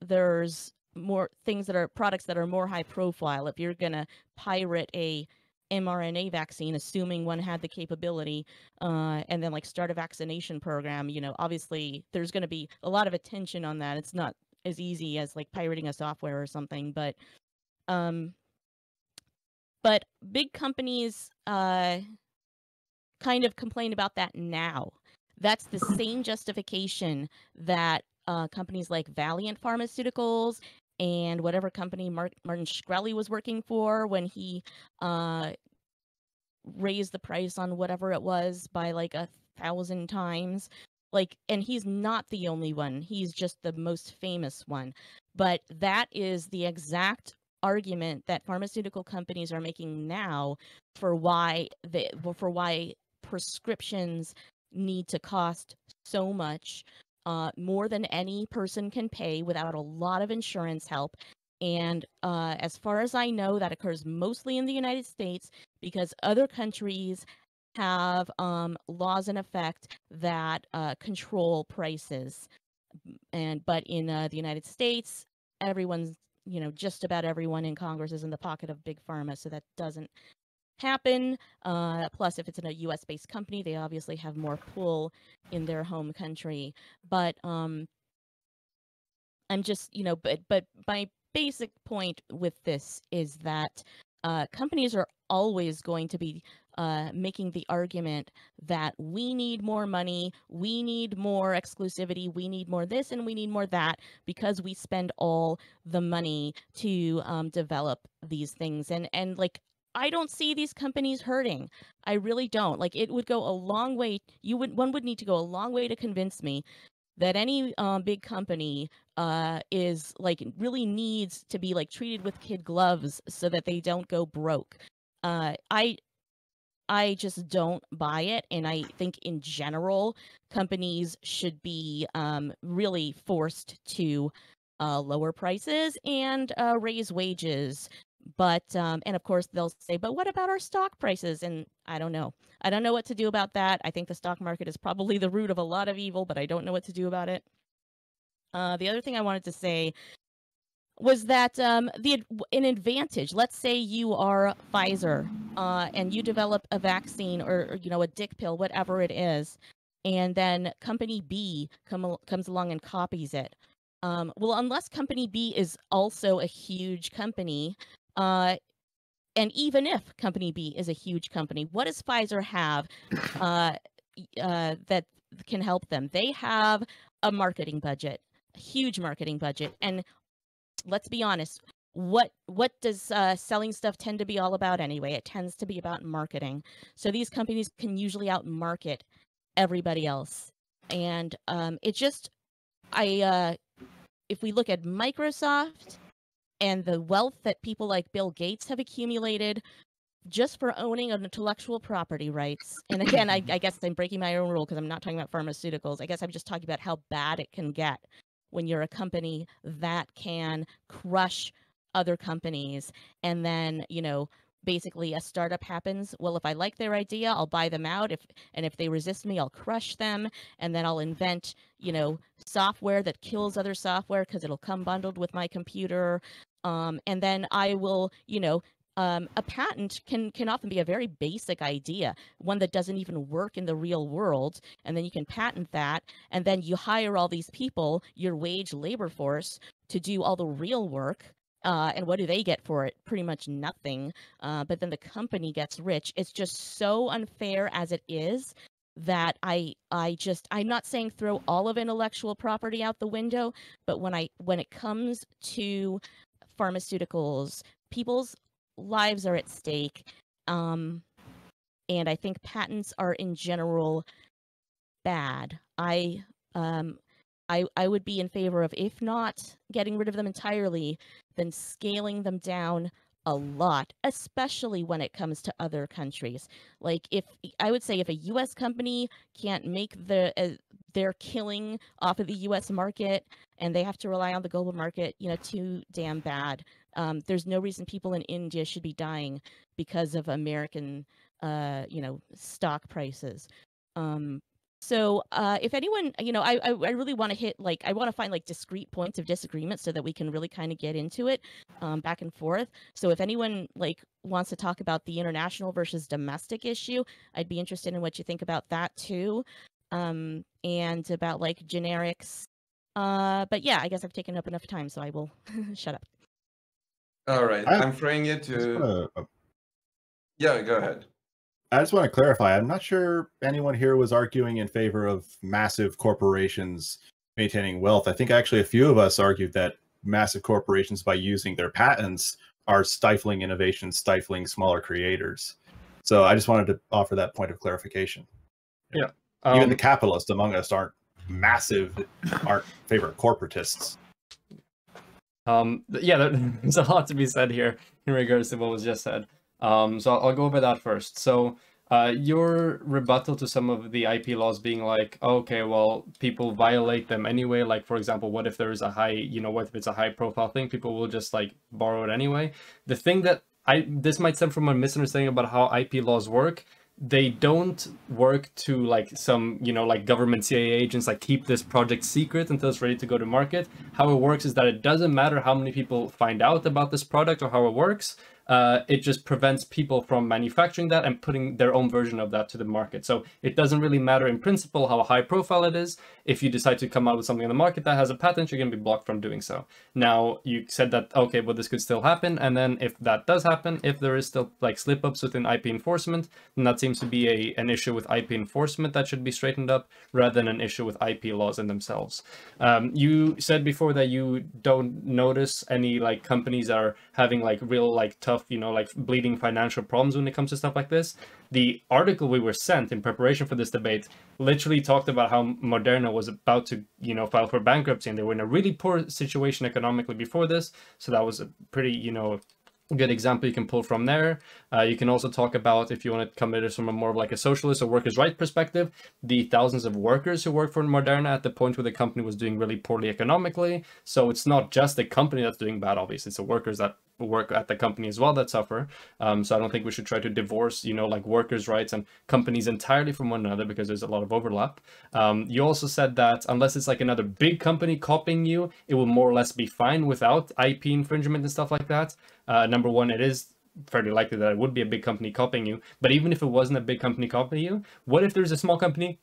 Speaker 6: there's more things that are products that are more high profile. If you're gonna pirate a mRNA vaccine, assuming one had the capability, and then like start a vaccination program, obviously there's going to be a lot of attention on that. It's not as easy as like pirating a software or something, but big companies kind of complain about that now. That's the same justification that companies like Valiant Pharmaceuticals and whatever company Martin Shkreli was working for when he raised the price on whatever it was by like 1,000 times. Like, and he's not the only one. He's just the most famous one. But that is the exact argument that pharmaceutical companies are making now for why prescriptions need to cost so much, more than any person can pay without a lot of insurance help. And as far as I know, that occurs mostly in the United States because other countries have laws in effect that control prices. But in the United States, everyone's, just about everyone in Congress is in the pocket of big pharma, so that doesn't happen. Plus, if it's in a U.S.-based company, they obviously have more pull in their home country. But I'm just, but my basic point with this is that companies are always going to be making the argument that we need more money, we need more exclusivity, we need more this, and we need more that because we spend all the money to develop these things. And like, I don't see these companies hurting. I really don't. Like, it would go a long way. One would need to go a long way to convince me that any big company is like really needs to be like treated with kid gloves so that they don't go broke. I just don't buy it, and I think in general companies should be really forced to lower prices and raise wages. But and of course they'll say, but what about our stock prices? And I don't know. I don't know what to do about that. I think the stock market is probably the root of a lot of evil, but I don't know what to do about it. The other thing I wanted to say was that an advantage. Let's say you are Pfizer and you develop a vaccine or a dick pill, whatever it is, and then company B comes along and copies it. Well, unless company B is also a huge company, and even if company B is a huge company, what does Pfizer have that can help them? They have a marketing budget, a huge marketing budget. And let's be honest, what does selling stuff tend to be all about anyway? It tends to be about marketing. So these companies can usually outmarket everybody else. And it just, if we look at Microsoft and the wealth that people like Bill Gates have accumulated just for owning intellectual property rights. And again, I guess I'm breaking my own rule because I'm not talking about pharmaceuticals. I guess I'm just talking about how bad it can get when you're a company that can crush other companies. And then, basically a startup happens. Well, if I like their idea, I'll buy them out. If they resist me, I'll crush them. And then I'll invent, software that kills other software because it'll come bundled with my computer. And then I will, a patent can often be a very basic idea, one that doesn't even work in the real world. And then you can patent that. And then you hire all these people, your wage labor force, to do all the real work. And what do they get for it? Pretty much nothing. But then the company gets rich. It's just so unfair as it is that I'm not saying throw all of intellectual property out the window, but when it comes to pharmaceuticals, people's lives are at stake. And I think patents are in general bad. I would be in favor of, if not getting rid of them entirely, then scaling them down a lot, especially when it comes to other countries. Like, if a U.S. company can't make their killing off of the U.S. market and they have to rely on the global market, too damn bad. There's no reason people in India should be dying because of American, stock prices. So if anyone, I really want to hit, I want to find discrete points of disagreement so that we can really kind of get into it back and forth. So if anyone wants to talk about the international versus domestic issue, I'd be interested in what you think about that too. And about generics. But yeah, I guess I've taken up enough time, so I will shut up.
Speaker 1: All right, I'm throwing it to... Yeah, go ahead.
Speaker 8: I just want to clarify. I'm not sure anyone here was arguing in favor of massive corporations maintaining wealth. I think actually a few of us argued that massive corporations, by using their patents, are stifling innovation, stifling smaller creators. So I just wanted to offer that point of clarification.
Speaker 7: Yeah.
Speaker 8: Even the capitalists among us aren't favorite corporatists.
Speaker 7: Yeah, there's a lot to be said here in regards to what was just said. So I'll go over that first. So your rebuttal to some of the IP laws being okay, well, people violate them anyway. Like, for example, what if there is a high, what if it's a high profile thing? People will just borrow it anyway. The thing that this might stem from a misunderstanding about how IP laws work. They don't work to some, government CIA agents, keep this project secret until it's ready to go to market. How it works is that it doesn't matter how many people find out about this product or how it works. it just prevents people from manufacturing that and putting their own version of that to the market. So it doesn't really matter in principle how high profile it is. If you decide to come out with something on the market that has a patent, you're going to be blocked from doing so. Now, you said that, okay, well, this could still happen. And then if that does happen, if there is still like slip-ups within IP enforcement, then that seems to be an issue with IP enforcement that should be straightened up rather than an issue with IP laws in themselves. You said before that you don't notice any like companies that are having like real like tough, you know, like bleeding financial problems when it comes to stuff like this. The article we were sent in preparation for this debate literally talked about how Moderna was about to, you know, file for bankruptcy, and they were in a really poor situation economically before this. So that was a pretty, you know, good example you can pull from there. You can also talk about, if you want to come at it from a more of like a socialist or workers' rights perspective, the thousands of workers who work for Moderna at the point where the company was doing really poorly economically. So it's not just the company that's doing bad, obviously. It's the workers that work at the company as well that suffer. So I don't think we should try to divorce, you know, like workers' rights and companies entirely from one another, because there's a lot of overlap. You also said that unless it's like another big company copying you, it will more or less be fine without IP infringement and stuff like that. Number one, it is fairly likely that it would be a big company copying you. But even if it wasn't a big company copying you, what if there's a small company,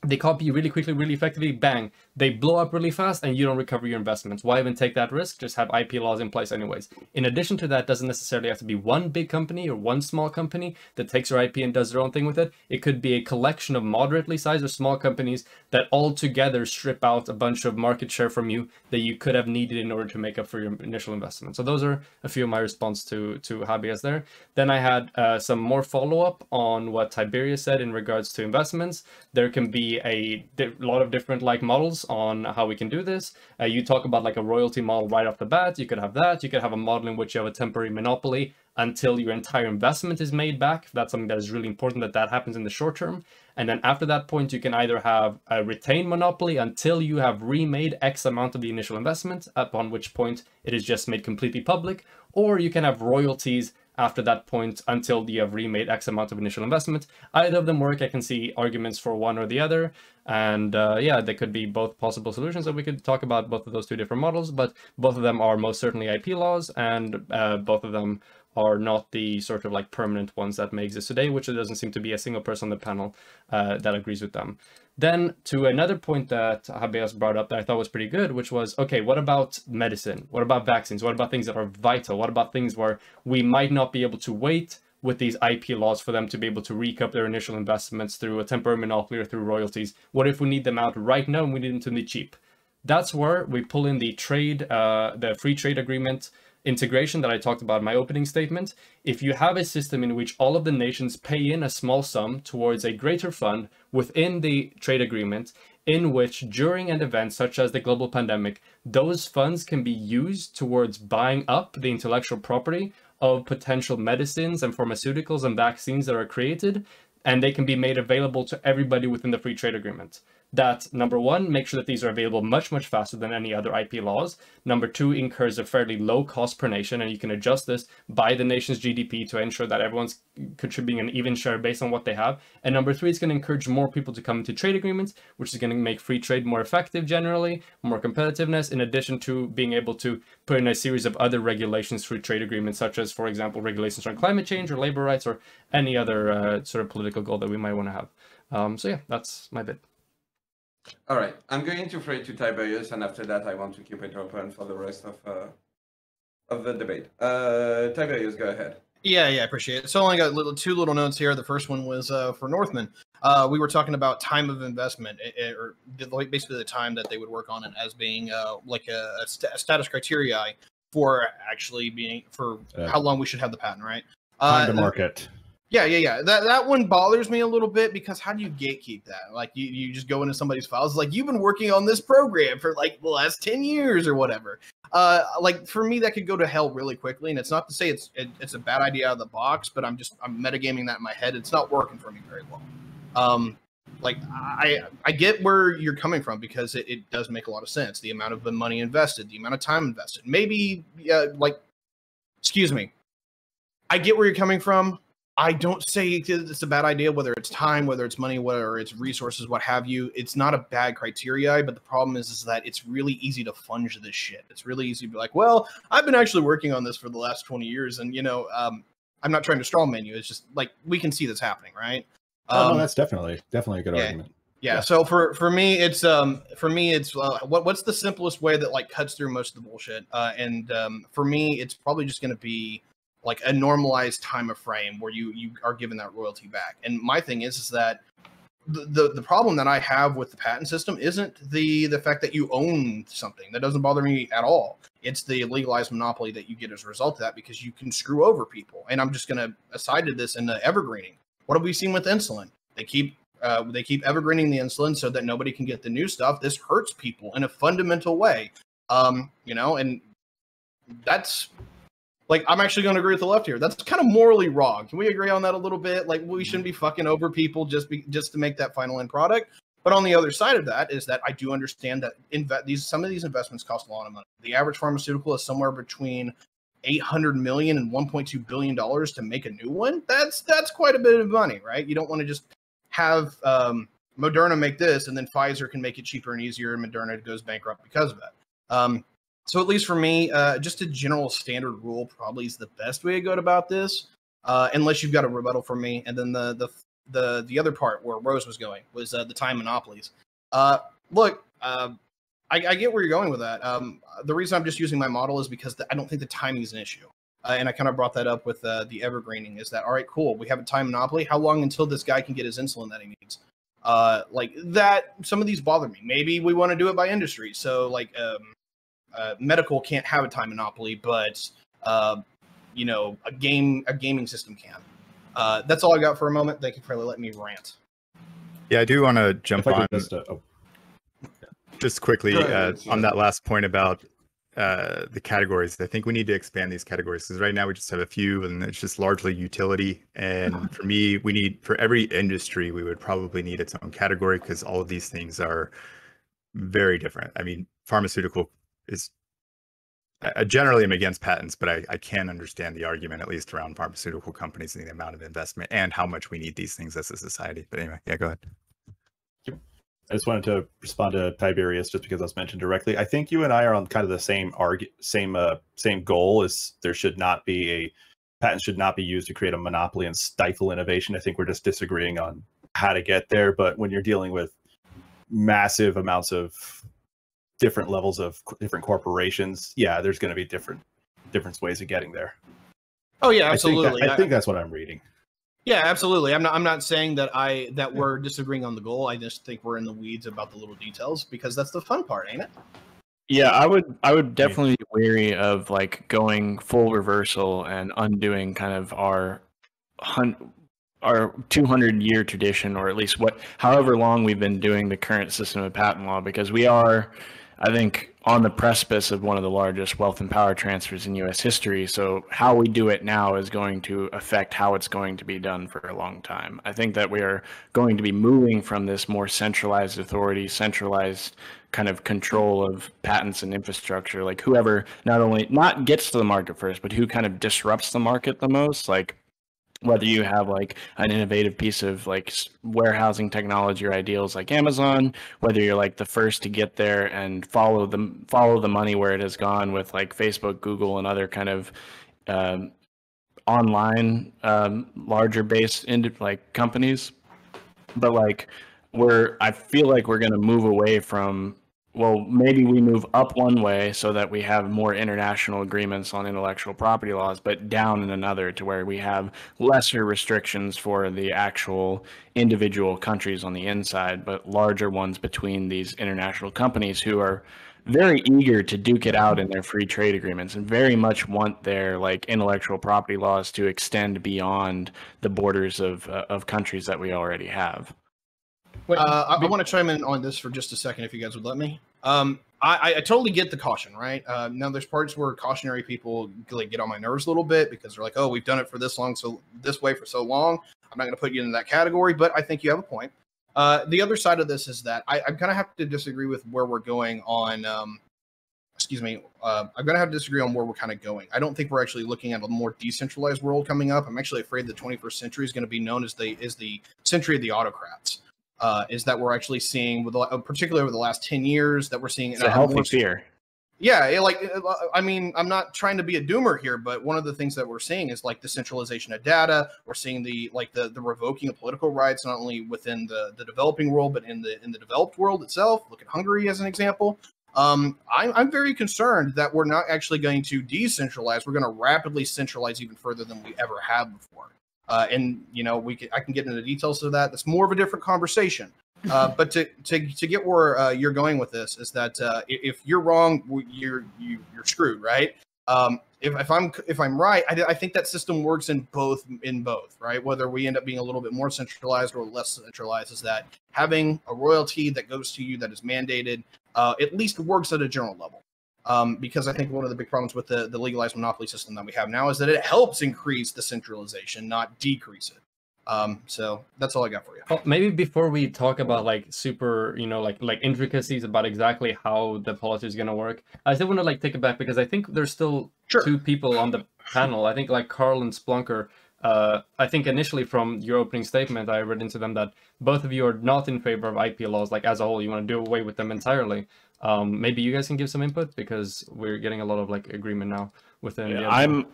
Speaker 7: they copy you really quickly, really effectively, bang, they blow up really fast and you don't recover your investments? Why even take that risk? Just have IP laws in place anyways. In addition to that, doesn't necessarily have to be one big company or one small company that takes your IP and does their own thing with it. It could be a collection of moderately sized or small companies that all together strip out a bunch of market share from you that you could have needed in order to make up for your initial investment. So those are a few of my response to Habias there. Then I had some more follow-up on what Tiberius said in regards to investments. There can be a lot of different like models on how we can do this. You talk about like a royalty model right off the bat. You could have that. You could have a model in which you have a temporary monopoly until your entire investment is made back. If that's something that is really important, that happens in the short term. And then after that point, you can either have a retained monopoly until you have remade X amount of the initial investment, upon which point it is just made completely public, or you can have royalties after that point until you have remade X amount of initial investment. Either of them work. I can see arguments for one or the other. And yeah, they could be both possible solutions, so we could talk about both of those two different models, but both of them are most certainly IP laws, and both of them are not the sort of like permanent ones that may exist today, which there doesn't seem to be a single person on the panel that agrees with them. Then to another point that Habeas brought up that I thought was pretty good, which was, okay, what about medicine? What about vaccines? What about things that are vital? What about things where we might not be able to wait with these IP laws for them to be able to recoup their initial investments through a temporary monopoly or through royalties? What if we need them out right now and we need them to be cheap? That's where we pull in the trade, the free trade agreement integration that I talked about in my opening statement. If you have a system in which all of the nations pay in a small sum towards a greater fund within the trade agreement, in which during an event such as the global pandemic, those funds can be used towards buying up the intellectual property of potential medicines and pharmaceuticals and vaccines that are created, and they can be made available to everybody within the free trade agreement. That, number one, make sure that these are available much, much faster than any other IP laws. Number two, incurs a fairly low cost per nation, and you can adjust this by the nation's GDP to ensure that everyone's contributing an even share based on what they have. And number three, it's going to encourage more people to come into trade agreements, which is going to make free trade more effective generally, more competitiveness, in addition to being able to put in a series of other regulations through trade agreements, such as, for example, regulations on climate change or labor rights or any other sort of political goal that we might want to have. So yeah, that's my bit.
Speaker 1: All right, I'm going to throw it to Tiberius, and after that, I want to keep it open for the rest of the debate. Tiberius, go ahead.
Speaker 4: Yeah, I appreciate it. So I only got two little notes here. The first one was for Northman. We were talking about time of investment, or basically the time that they would work on it as being like a status criteria for actually being for how long we should have the patent, right?
Speaker 8: Time to market.
Speaker 4: Yeah. That one bothers me a little bit, because how do you gatekeep that? Like you just go into somebody's files, like, you've been working on this program for like the last 10 years or whatever. Like for me, that could go to hell really quickly. And it's not to say it's a bad idea out of the box, but I'm metagaming that in my head. It's not working for me very well. Like I get where you're coming from, because it does make a lot of sense. The amount of the money invested, the amount of time invested, maybe excuse me. I get where you're coming from. I don't say it's a bad idea, whether it's time, whether it's money, whether it's resources, what have you. It's not a bad criteria, but the problem is that it's really easy to funge this shit. It's really easy to be like, well, I've been actually working on this for the last 20 years, and I'm not trying to strawman you. It's just like we can see this happening, right?
Speaker 8: No, that's definitely a good argument.
Speaker 4: Yeah. So for me, it's what's the simplest way that like cuts through most of the bullshit? For me, it's probably just going to be like a normalized time of frame where you are given that royalty back. And my thing is that the problem that I have with the patent system isn't the fact that you own something. That doesn't bother me at all. It's the legalized monopoly that you get as a result of that, because you can screw over people. And I'm just going to aside to this in the evergreening. What have we seen with insulin? They keep evergreening the insulin so that nobody can get the new stuff. This hurts people in a fundamental way. And that's like, I'm actually going to agree with the left here. That's kind of morally wrong. Can we agree on that a little bit? Like, we shouldn't be fucking over people just to make that final end product. But on the other side of that is that I do understand that some of these investments cost a lot of money. The average pharmaceutical is somewhere between $800 million and $1.2 billion to make a new one. That's quite a bit of money, right? You don't want to just have Moderna make this and then Pfizer can make it cheaper and easier, and Moderna goes bankrupt because of that. So at least for me, just a general standard rule probably is the best way to go about this, unless you've got a rebuttal from me. And then the other part where Rose was going was the time monopolies. Look, I get where you're going with that. The reason I'm just using my model is because I don't think the timing is an issue. And I kind of brought that up with the evergreening, is that, all right, cool, we have a time monopoly. How long until this guy can get his insulin that he needs? Like that, some of these bother me. Maybe we want to do it by industry. So like medical can't have a time monopoly, but a gaming system can. That's all I got for a moment. Thank you for letting me rant.
Speaker 2: Yeah, I do want to jump on just quickly on that last point about the categories. I think we need to expand these categories, because right now we just have a few and it's just largely utility. And for me, for every industry, we would probably need its own category, because all of these things are very different. I mean, pharmaceutical is, I generally am against patents, but I can understand the argument, at least around pharmaceutical companies and the amount of investment and how much we need these things as a society. But anyway, yeah, go ahead.
Speaker 8: I just wanted to respond to Tiberius just because I was mentioned directly. I think you and I are on kind of the same goal. Is patents should not be used to create a monopoly and stifle innovation. I think we're just disagreeing on how to get there. But when you're dealing with massive amounts of different levels of different corporations, yeah, there's going to be different ways of getting there.
Speaker 4: Oh yeah, absolutely.
Speaker 8: I think that's what I'm reading.
Speaker 4: Yeah, absolutely. I'm not saying that we're disagreeing on the goal. I just think we're in the weeds about the little details, because that's the fun part, ain't it?
Speaker 9: Yeah, I would definitely be wary of like going full reversal and undoing kind of our 200-year tradition, or at least however long we've been doing the current system of patent law, because we are, I think, on the precipice of one of the largest wealth and power transfers in U.S. history. So how we do it now is going to affect how it's going to be done for a long time. I think that we are going to be moving from this more centralized authority, centralized kind of control of patents and infrastructure, like whoever not gets to the market first, but who kind of disrupts the market the most, like whether you have like an innovative piece of like warehousing technology or ideals like Amazon, whether you're like the first to get there and follow the money where it has gone with like Facebook, Google, and other kind of online larger based into like companies. But like I feel like we're going to move away from, well, maybe we move up one way so that we have more international agreements on intellectual property laws, but down in another to where we have lesser restrictions for the actual individual countries on the inside, but larger ones between these international companies who are very eager to duke it out in their free trade agreements and very much want their like intellectual property laws to extend beyond the borders of countries that we already have.
Speaker 4: I want to chime in on this for just a second, if you guys would let me. I totally get the caution, right? Now, there's parts where cautionary people like get on my nerves a little bit, because they're like, "Oh, we've done it for this way for so long. I'm not going to put you in that category." But I think you have a point. The other side of this is that I kind of have to disagree with where we're going on excuse me, I'm going to have to disagree on where we're kind of going. I don't think we're actually looking at a more decentralized world coming up. I'm actually afraid the 21st century is going to be known as the century of the autocrats. Is that we're actually seeing, particularly over the last 10 years, that we're seeing
Speaker 9: It's a healthy fear.
Speaker 4: Yeah, I mean, I'm not trying to be a doomer here, but one of the things that we're seeing is like the centralization of data. We're seeing the revoking of political rights, not only within the developing world, but in the developed world itself. Look at Hungary as an example. I'm very concerned that we're not actually going to decentralize. We're going to rapidly centralize even further than we ever have before. And I can get into the details of that. That's more of a different conversation. But to get where you're going with this is that if you're wrong, you're screwed, right? If I'm right, I think that system works in both, right? Whether we end up being a little bit more centralized or less centralized, is that having a royalty that goes to you that is mandated at least works at a general level. Because I think one of the big problems with the legalized monopoly system that we have now is that it helps increase the centralization, not decrease it. So that's all I got for you.
Speaker 7: Well, maybe before we talk about like super, like intricacies about exactly how the policy is going to work, I still want to like take it back because I think there's still two people on the panel. I think like Carl and Splunker. I think initially from your opening statement, I read into them that both of you are not in favor of IP laws, like as a whole. You want to do away with them entirely. Maybe you guys can give some input because we're getting a lot of like agreement now within.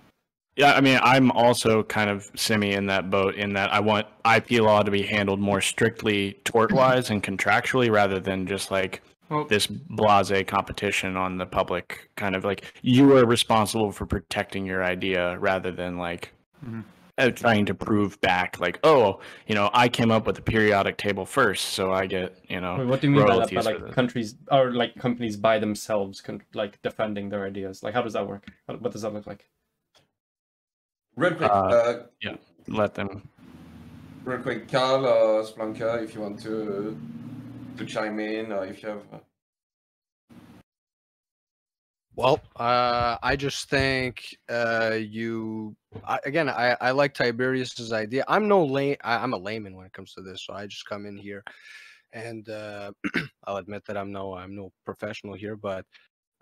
Speaker 9: Yeah, I mean, I'm also kind of semi in that boat in that I want IP law to be handled more strictly tort-wise and contractually rather than just like this blasé competition on the public kind of like you are responsible for protecting your idea rather than like trying to prove back like, I came up with the periodic table first, so I get,
Speaker 7: What do you mean by that? By like
Speaker 9: this.
Speaker 7: countries or like companies by themselves like defending their ideas? Like how does that work? What does that look like?
Speaker 1: Real quick,
Speaker 9: yeah, let them.
Speaker 1: Real quick, Carl or Splunker, if you want to chime in, or if you have.
Speaker 3: Well, I just think I like Tiberius's idea. I'm a layman when it comes to this, so I just come in here, and I'll admit that I'm no professional here, but.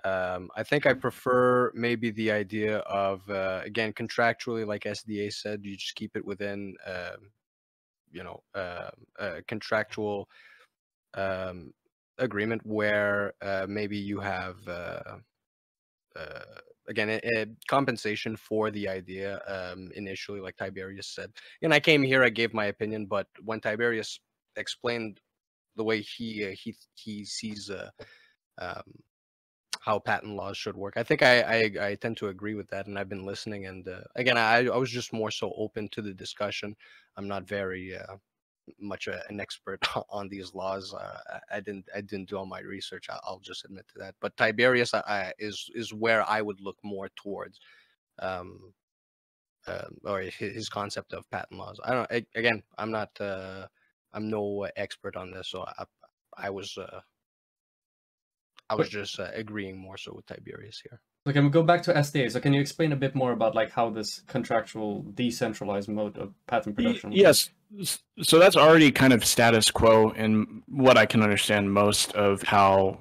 Speaker 3: I think I prefer maybe the idea of again contractually, like SDA said, you just keep it within contractual agreement where maybe you have compensation for the idea initially, like Tiberius said. And I came here, I gave my opinion, but when Tiberius explained the way he sees how patent laws should work, I think I tend to agree with that, and I've been listening. And again, I was just more so open to the discussion. I'm not very much an expert on these laws. I didn't do all my research. I'll just admit to that. But Tiberius is where I would look more towards, or his concept of patent laws. I don't. Again, I'm not. I'm no expert on this, so I was just agreeing more so with Tiberius here.
Speaker 7: So can we go back to SDA? So can you explain a bit more about like how this contractual decentralized mode of patent production?
Speaker 9: Yes. So that's already kind of status quo in what I can understand most of how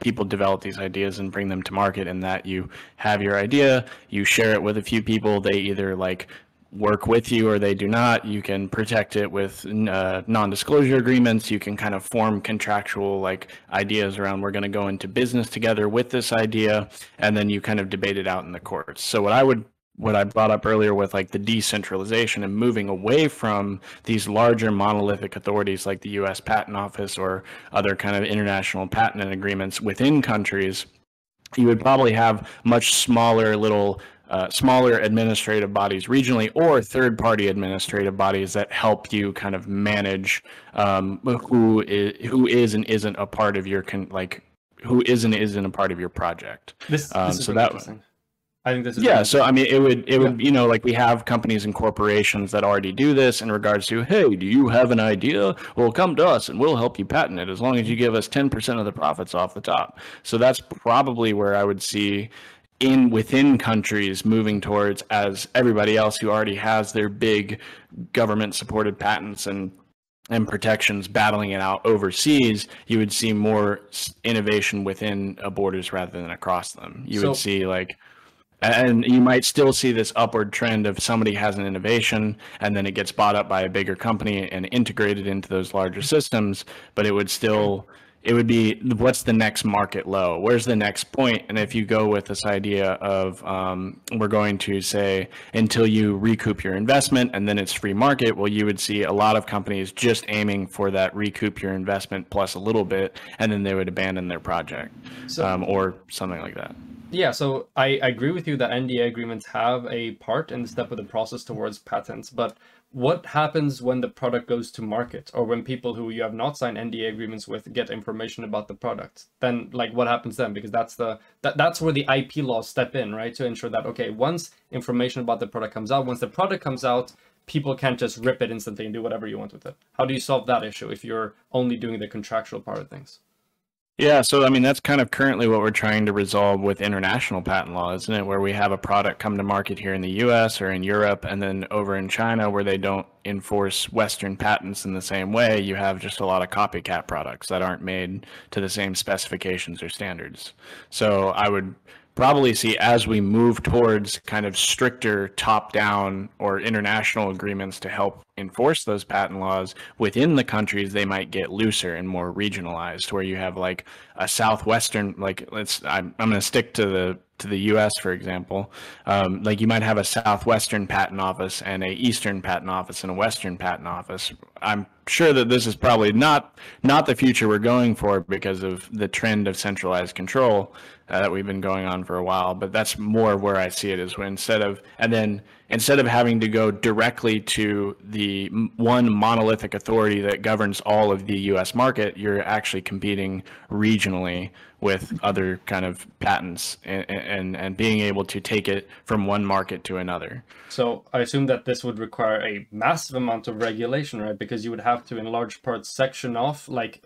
Speaker 9: people develop these ideas and bring them to market, in that you have your idea, you share it with a few people, they either like work with you or they do not. You can protect it with non-disclosure agreements. You can kind of form contractual like ideas around, we're going to go into business together with this idea, and then you kind of debate it out in the courts. So what I brought up earlier with like the decentralization and moving away from these larger monolithic authorities like the US Patent Office or other kind of international patent agreements within countries, you would probably have much smaller little smaller administrative bodies regionally, or third-party administrative bodies that help you kind of manage who is and isn't a part of your who is and isn't a part of your project.
Speaker 7: This is
Speaker 9: so
Speaker 7: really interesting. I think this is
Speaker 9: really so I mean it would like we have companies and corporations that already do this in regards to, hey, do you have an idea? Well, come to us and we'll help you patent it as long as you give us 10% of the profits off the top. So that's probably where I would see within countries moving towards, as everybody else who already has their big government supported patents and protections battling it out overseas, you would see more innovation within borders rather than across them. You would see like, and you might still see this upward trend of somebody has an innovation and then it gets bought up by a bigger company and integrated into those larger systems, but it would still, it would be, what's the next market low? Where's the next point? And if you go with this idea of we're going to say until you recoup your investment and then it's free market, well, you would see a lot of companies just aiming for that recoup your investment plus a little bit, and then they would abandon their project or something like that.
Speaker 7: Yeah, so I agree with you that NDA agreements have a part in the step of the process towards patents, but what happens when the product goes to market, or when people who you have not signed NDA agreements with get information about the product? Then, like, what happens then? Because that's where the IP laws step in, right? To ensure that, okay, once information about the product comes out, once the product comes out, people can't just rip it instantly and do whatever you want with it. How do you solve that issue if you're only doing the contractual part of things?
Speaker 9: Yeah, so I mean, that's kind of currently what we're trying to resolve with international patent law, isn't it? Where we have a product come to market here in the US or in Europe, and then over in China, where they don't enforce Western patents in the same way, you have just a lot of copycat products that aren't made to the same specifications or standards. So I would probably see, as we move towards kind of stricter top-down or international agreements to help enforce those patent laws within the countries, they might get looser and more regionalized, where you have like a southwestern, like I'm going to stick to the US, for example. Like you might have a southwestern patent office and a eastern patent office and a western patent office. I'm sure that this is probably not the future we're going for because of the trend of centralized control that we've been going on for a while, but that's more where I see it, is when instead of having to go directly to the one monolithic authority that governs all of the US market, you're actually competing regionally with other kind of patents and being able to take it from one market to another.
Speaker 7: So I assume that this would require a massive amount of regulation, right? Because you would have to, in large part, section off like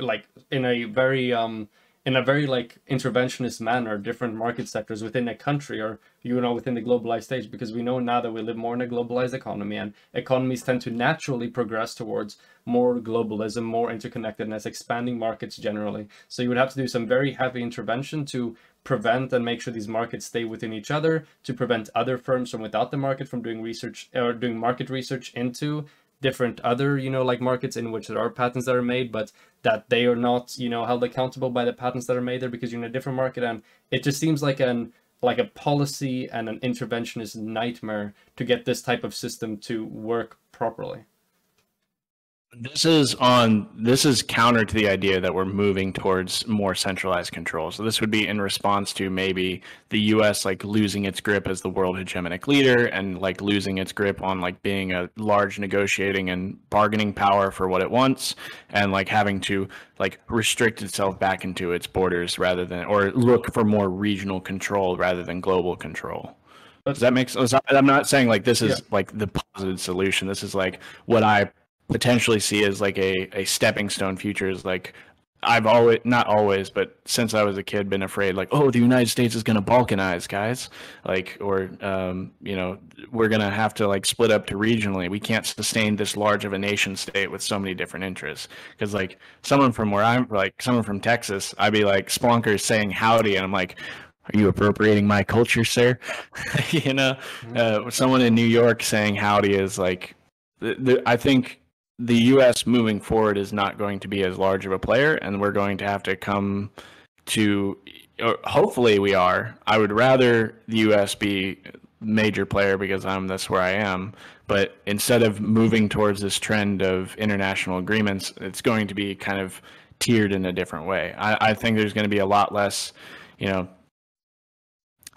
Speaker 7: in a very like interventionist manner different market sectors within a country, or within the globalized stage, because we know now that we live more in a globalized economy, and economies tend to naturally progress towards more globalism, more interconnectedness, expanding markets generally. So you would have to do some very heavy intervention to prevent and make sure these markets stay within each other, to prevent other firms from without the market from doing research or doing market research into different other like markets in which there are patents that are made, but that they are not held accountable by the patents that are made there because you're in a different market. And it just seems like a policy and an interventionist nightmare to get this type of system to work properly.
Speaker 9: This is counter to the idea that we're moving towards more centralized control. So this would be in response to maybe the US like losing its grip as the world hegemonic leader and like losing its grip on like being a large negotiating and bargaining power for what it wants, and like having to like restrict itself back into its borders rather than, or look for more regional control rather than global control. Does that make sense? I'm not saying like this is like the positive solution. This is like what I potentially see as like a stepping stone future. Is like, I've always, not always, but since I was a kid, been afraid like, oh, the United States is going to balkanize, guys, like, or we're going to have to like split up to regionally. We can't sustain this large of a nation state with so many different interests. Because like someone from where I'm, like someone from Texas, I'd be like splunkers saying howdy, and I'm like, are you appropriating my culture, sir? Someone in New York saying howdy is like, I think the U.S. moving forward is not going to be as large of a player, and we're going to have to come to, or hopefully we are. I would rather the U.S. be major player because that's where I am. But instead of moving towards this trend of international agreements, it's going to be kind of tiered in a different way. I think there's going to be a lot less,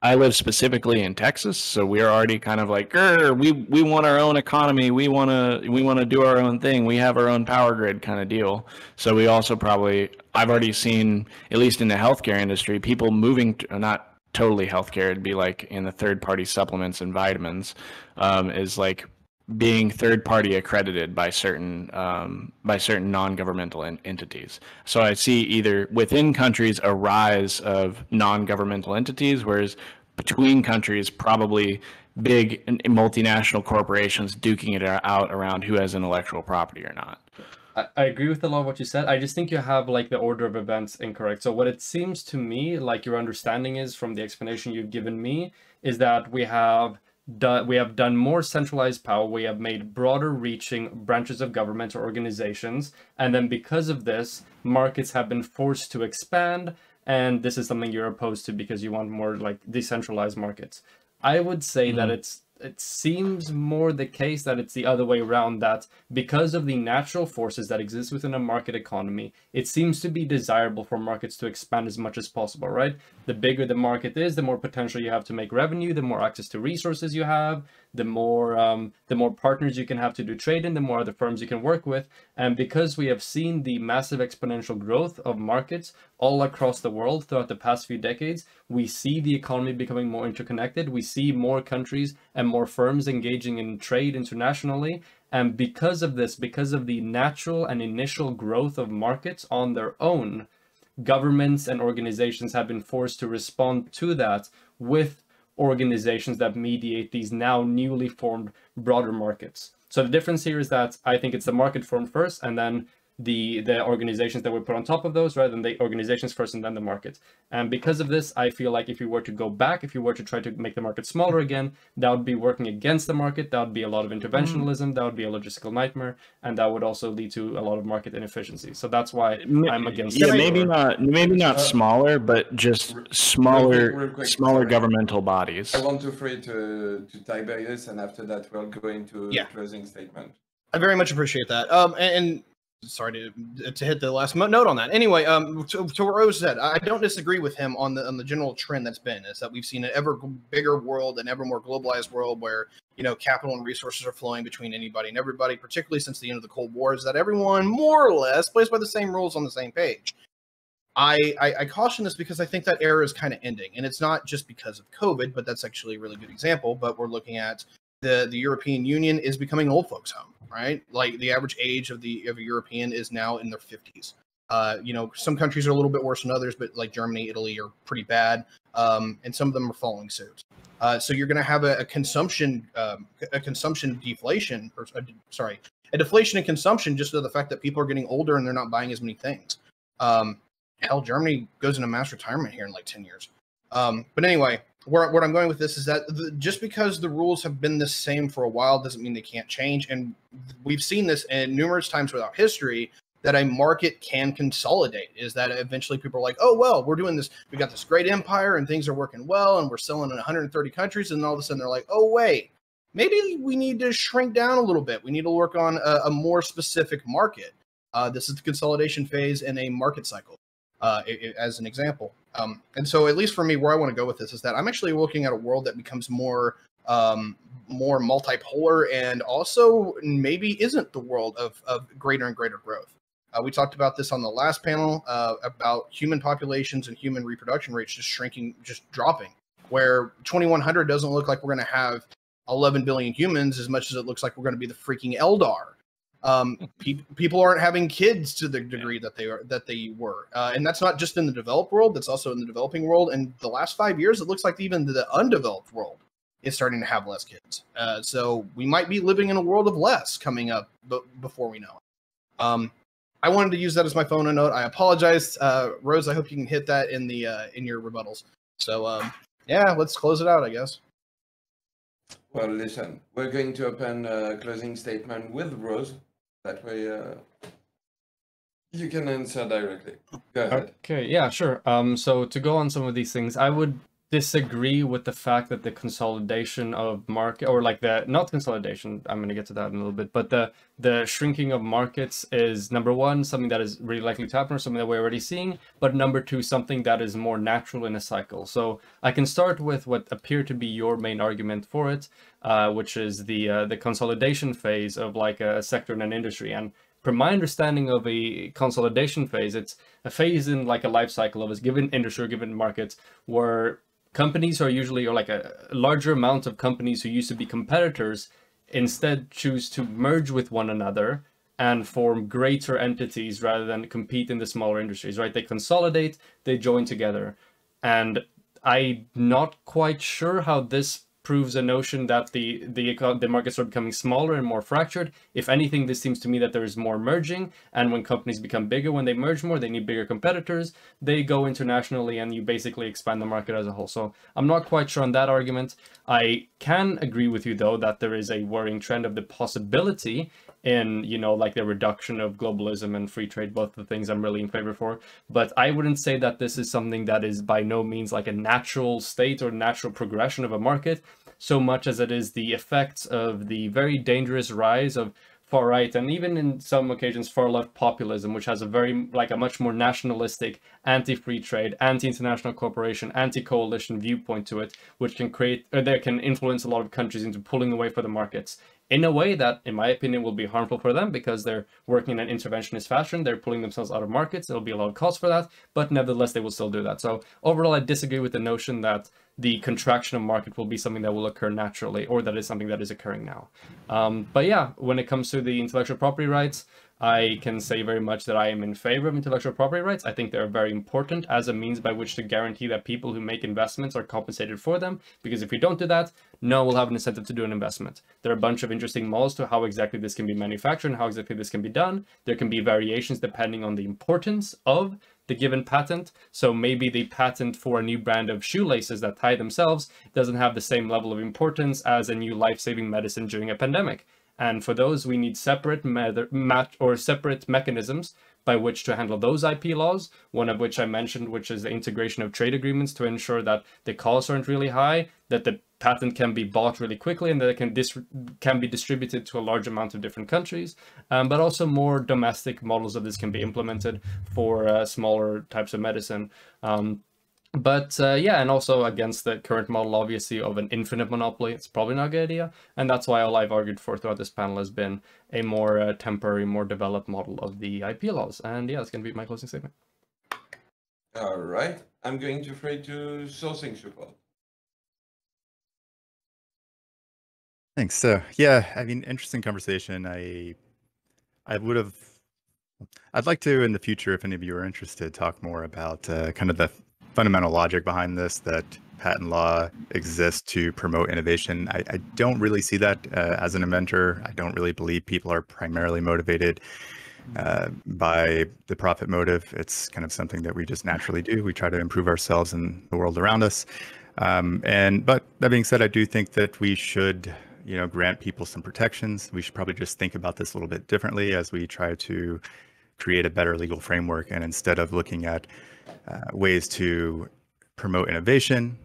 Speaker 9: I live specifically in Texas, so we're already kind of like, we want our own economy, we want to do our own thing, we have our own power grid kind of deal. So we also probably, I've already seen, at least in the healthcare industry, people moving to, not totally healthcare, it'd be like in the third-party supplements and vitamins, is like being third-party accredited by certain non-governmental entities. So I see either within countries a rise of non-governmental entities, whereas between countries probably big multinational corporations duking it out around who has intellectual property or not.
Speaker 7: I agree with a lot of what you said. I just think you have like the order of events incorrect. So what it seems to me like your understanding is from the explanation you've given me is that we have done more centralized power. We have made broader reaching branches of government or organizations, and then because of this, markets have been forced to expand. And this is something you're opposed to because you want more like decentralized markets. I would say that it seems more the case that it's the other way around, that because of the natural forces that exist within a market economy, it seems to be desirable for markets to expand as much as possible, right? The bigger the market is, the more potential you have to make revenue, the more access to resources you have, the more partners you can have to do trade in, the more other firms you can work with. And because we have seen the massive exponential growth of markets all across the world throughout the past few decades, we see the economy becoming more interconnected. We see more countries and more firms engaging in trade internationally. And because of this, because of the natural and initial growth of markets on their own, governments and organizations have been forced to respond to that with organizations that mediate these now newly formed broader markets. So the difference here is that I think it's the market formed first, and then the organizations that were put on top of those, rather than the organizations first and then the market. And because of this, I feel like if you were to go back, if you were to try to make the market smaller again, that would be working against the market. That would be a lot of interventionism. That would be a logistical nightmare, and that would also lead to a lot of market inefficiency. So that's why I'm against.
Speaker 9: Yeah, maybe not smaller, but just smaller,
Speaker 1: real quick,
Speaker 9: smaller
Speaker 1: sorry.
Speaker 9: governmental bodies.
Speaker 1: I want to throw it to Tiberius, and after that we'll go into
Speaker 4: Yeah.
Speaker 1: closing statement.
Speaker 4: I very much appreciate that. And sorry to hit the last note on that. Anyway, to what Rose said, I don't disagree with him on the general trend that's been, is that we've seen an ever bigger world and ever more globalized world where, you know, capital and resources are flowing between anybody and everybody, particularly since the end of the Cold War, is that everyone more or less plays by the same rules on the same page. I caution this because I think that era is kind of ending, and it's not just because of COVID, but that's actually a really good example. But we're looking at the European Union is becoming an old folks' home, right? Like the average age of a European is now in their 50s. You know, some countries are a little bit worse than others, but like Germany, Italy are pretty bad, and some of them are following suit. So you're going to have a consumption deflation, a deflation in consumption, just to the fact that people are getting older and they're not buying as many things. Hell, Germany goes into mass retirement here in like 10 years. But anyway, where I'm going with this is that just because the rules have been the same for a while doesn't mean they can't change. And we've seen this in numerous times throughout history, that a market can consolidate, is that eventually people are like, oh, well, we're doing this. We got this great empire and things are working well and we're selling in 130 countries. And all of a sudden they're like, oh, wait, maybe we need to shrink down a little bit. We need to work on a more specific market. This is the consolidation phase in a market cycle. As an example. And so at least for me, where I want to go with this is that I'm actually looking at a world that becomes more multipolar, and also maybe isn't the world of greater and greater growth. We talked about this on the last panel about human populations and human reproduction rates just shrinking, just dropping, where 2100 doesn't look like we're going to have 11 billion humans as much as it looks like we're going to be the freaking Eldar. People aren't having kids to the degree that they were, and that's not just in the developed world, that's also in the developing world. And the last 5 years, it looks like even the undeveloped world is starting to have less kids. So we might be living in a world of less coming up before we know it. I wanted to use that as my phone note. I apologize, Rose. I hope you can hit that in your rebuttals. So yeah, let's close it out, I guess.
Speaker 1: Well, listen, we're going to open a closing statement with Rose. That way you can answer directly. Go ahead.
Speaker 7: Okay, yeah, sure. So to go on some of these things, I would disagree with the fact that the consolidation of market, or like the, not consolidation, I'm going to get to that in a little bit, but the shrinking of markets is, number one, something that is really likely to happen, or something that we're already seeing, but number two, something that is more natural in a cycle. So I can start with what appear to be your main argument for it, which is the consolidation phase of like a sector in an industry. And from my understanding of a consolidation phase, it's a phase in like a life cycle of a given industry or given market where companies are usually, or like a larger amount of companies who used to be competitors instead choose to merge with one another and form greater entities rather than compete in the smaller industries, right? They consolidate, they join together. And I'm not quite sure how this proves a notion that the markets are becoming smaller and more fractured. If anything, this seems to me that there is more merging, and when companies become bigger, when they merge more, they need bigger competitors, they go internationally, and you basically expand the market as a whole. So I'm not quite sure on that argument. I can agree with you, though, that there is a worrying trend of the possibility in, you know, like the reduction of globalism and free trade, both the things I'm really in favor for. But I wouldn't say that this is something that is by no means like a natural state or natural progression of a market, so much as it is the effects of the very dangerous rise of far right and even in some occasions far left populism, which has a very like a much more nationalistic, anti-free trade, anti-international cooperation, anti-coalition viewpoint to it, which can create or that can influence a lot of countries into pulling away from the markets in a way that, in my opinion, will be harmful for them because they're working in an interventionist fashion. They're pulling themselves out of markets. There'll be a lot of cost for that, but nevertheless, they will still do that. So overall, I disagree with the notion that the contraction of market will be something that will occur naturally, or that is something that is occurring now. But yeah, when it comes to the intellectual property rights, I can say very much that I am in favor of intellectual property rights. I think they're very important as a means by which to guarantee that people who make investments are compensated for them. Because if we don't do that, no one will have an incentive to do an investment. There are a bunch of interesting models to how exactly this can be manufactured and how exactly this can be done. There can be variations depending on the importance of the given patent. So maybe the patent for a new brand of shoelaces that tie themselves doesn't have the same level of importance as a new life-saving medicine during a pandemic. And for those, we need separate separate mechanisms by which to handle those IP laws, one of which I mentioned, which is the integration of trade agreements to ensure that the costs aren't really high, that the patent can be bought really quickly, and that it can be distributed to a large amount of different countries. But also more domestic models of this can be implemented for smaller types of medicine. Yeah, and also against the current model, obviously, of an infinite monopoly. It's probably not a good idea. And that's why all I've argued for throughout this panel has been a more temporary, more developed model of the IP laws. And yeah, that's going to be my closing statement.
Speaker 1: All right. I'm going to throw it to sourcing support.
Speaker 2: Thanks. So yeah, I mean, interesting conversation. I'd like to in the future, if any of you are interested, talk more about kind of the fundamental logic behind this, that patent law exists to promote innovation. I don't really see that as an inventor. I don't really believe people are primarily motivated by the profit motive. It's kind of something that we just naturally do. We try to improve ourselves and the world around us. But that being said, I do think that we should, grant people some protections. We should probably just think about this a little bit differently as we try to create a better legal framework. And instead of looking at ways to promote innovation,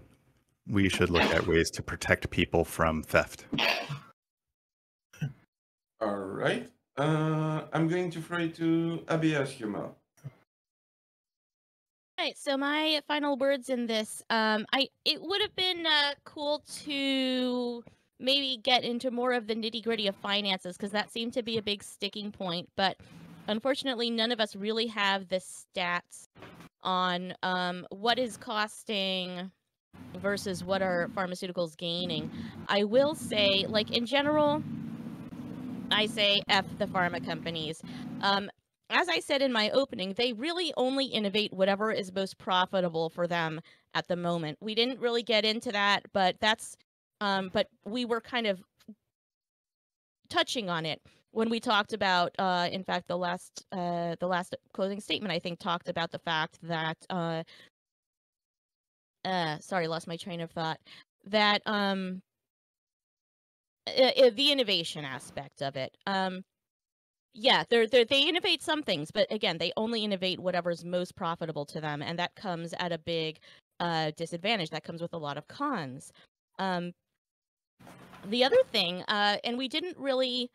Speaker 2: we should look at ways to protect people from theft.
Speaker 1: All right. I'm going to throw it to Abiya's humor.
Speaker 6: Right, so my final words in this, it would have been cool to maybe get into more of the nitty-gritty of finances, because that seemed to be a big sticking point, but unfortunately none of us really have the stats on what is costing versus what are pharmaceuticals gaining. I will say, like, in general, I say F the pharma companies. As I said in my opening, they really only innovate whatever is most profitable for them at the moment. We didn't really get into that, but that's but we were kind of touching on it when we talked about in fact the last closing statement, I think, talked about the fact that sorry, lost my train of thought, that the innovation aspect of it. Yeah, they innovate some things, but again, they only innovate whatever's most profitable to them, and that comes at a big disadvantage. That comes with a lot of cons. The other thing, and we didn't really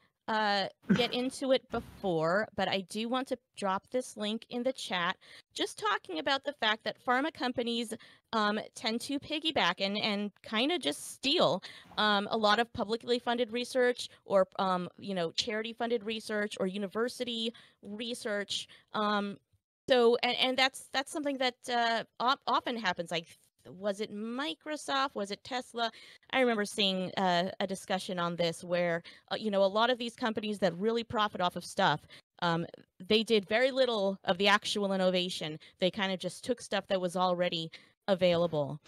Speaker 6: get into it before, but I do want to drop this link in the chat, just talking about the fact that pharma companies tend to piggyback and kind of just steal a lot of publicly funded research, or charity funded research, or university research. So that's something that often happens. Like, was it Microsoft? Was it Tesla? I remember seeing a discussion on this where, a lot of these companies that really profit off of stuff, they did very little of the actual innovation. They kind of just took stuff that was already available.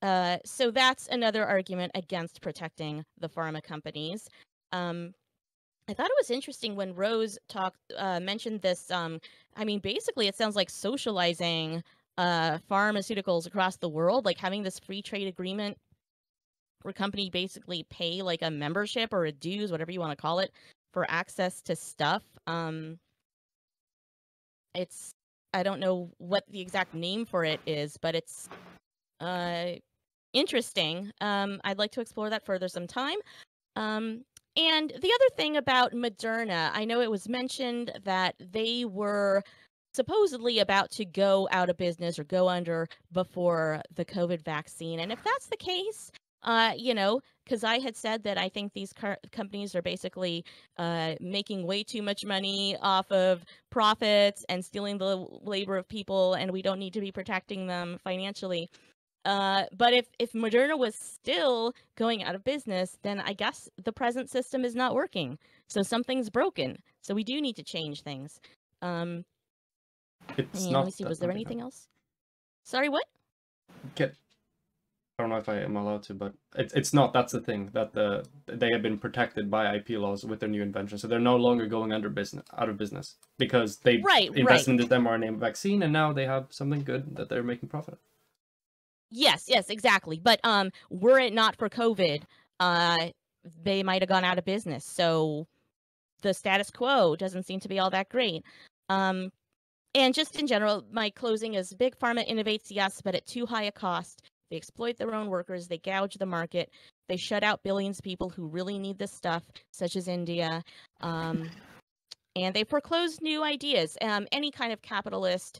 Speaker 6: So that's another argument against protecting the pharma companies. I thought it was interesting when Rose mentioned this. I mean, basically, it sounds like socializing pharmaceuticals across the world, like having this free trade agreement where company basically pay like a membership or a dues, whatever you want to call it, for access to stuff. It's I don't know what the exact name for it is, but it's interesting. I'd like to explore that further sometime. And the other thing about Moderna, I know it was mentioned that they were supposedly about to go out of business or go under before the COVID vaccine. And if that's the case, because I had said that I think these companies are basically making way too much money off of profits and stealing the labor of people, and we don't need to be protecting them financially. But if Moderna was still going out of business, then I guess the present system is not working. So something's broken. So we do need to change things.
Speaker 7: It's
Speaker 6: Let
Speaker 7: not
Speaker 6: me see.
Speaker 7: that
Speaker 6: Was there
Speaker 7: something
Speaker 6: anything else? Sorry, what?
Speaker 7: I don't know if I am allowed to, but it's not. That's the thing, that they have been protected by IP laws with their new invention, so they're no longer going out of business because they invested in the mRNA vaccine, and now they have something good that they're making profit of.
Speaker 6: Yes, exactly. But were it not for COVID, they might have gone out of business. So the status quo doesn't seem to be all that great. And just in general, my closing is big pharma innovates, yes, but at too high a cost. They exploit their own workers. They gouge the market. They shut out billions of people who really need this stuff, such as India. And they foreclose new ideas. Any kind of capitalist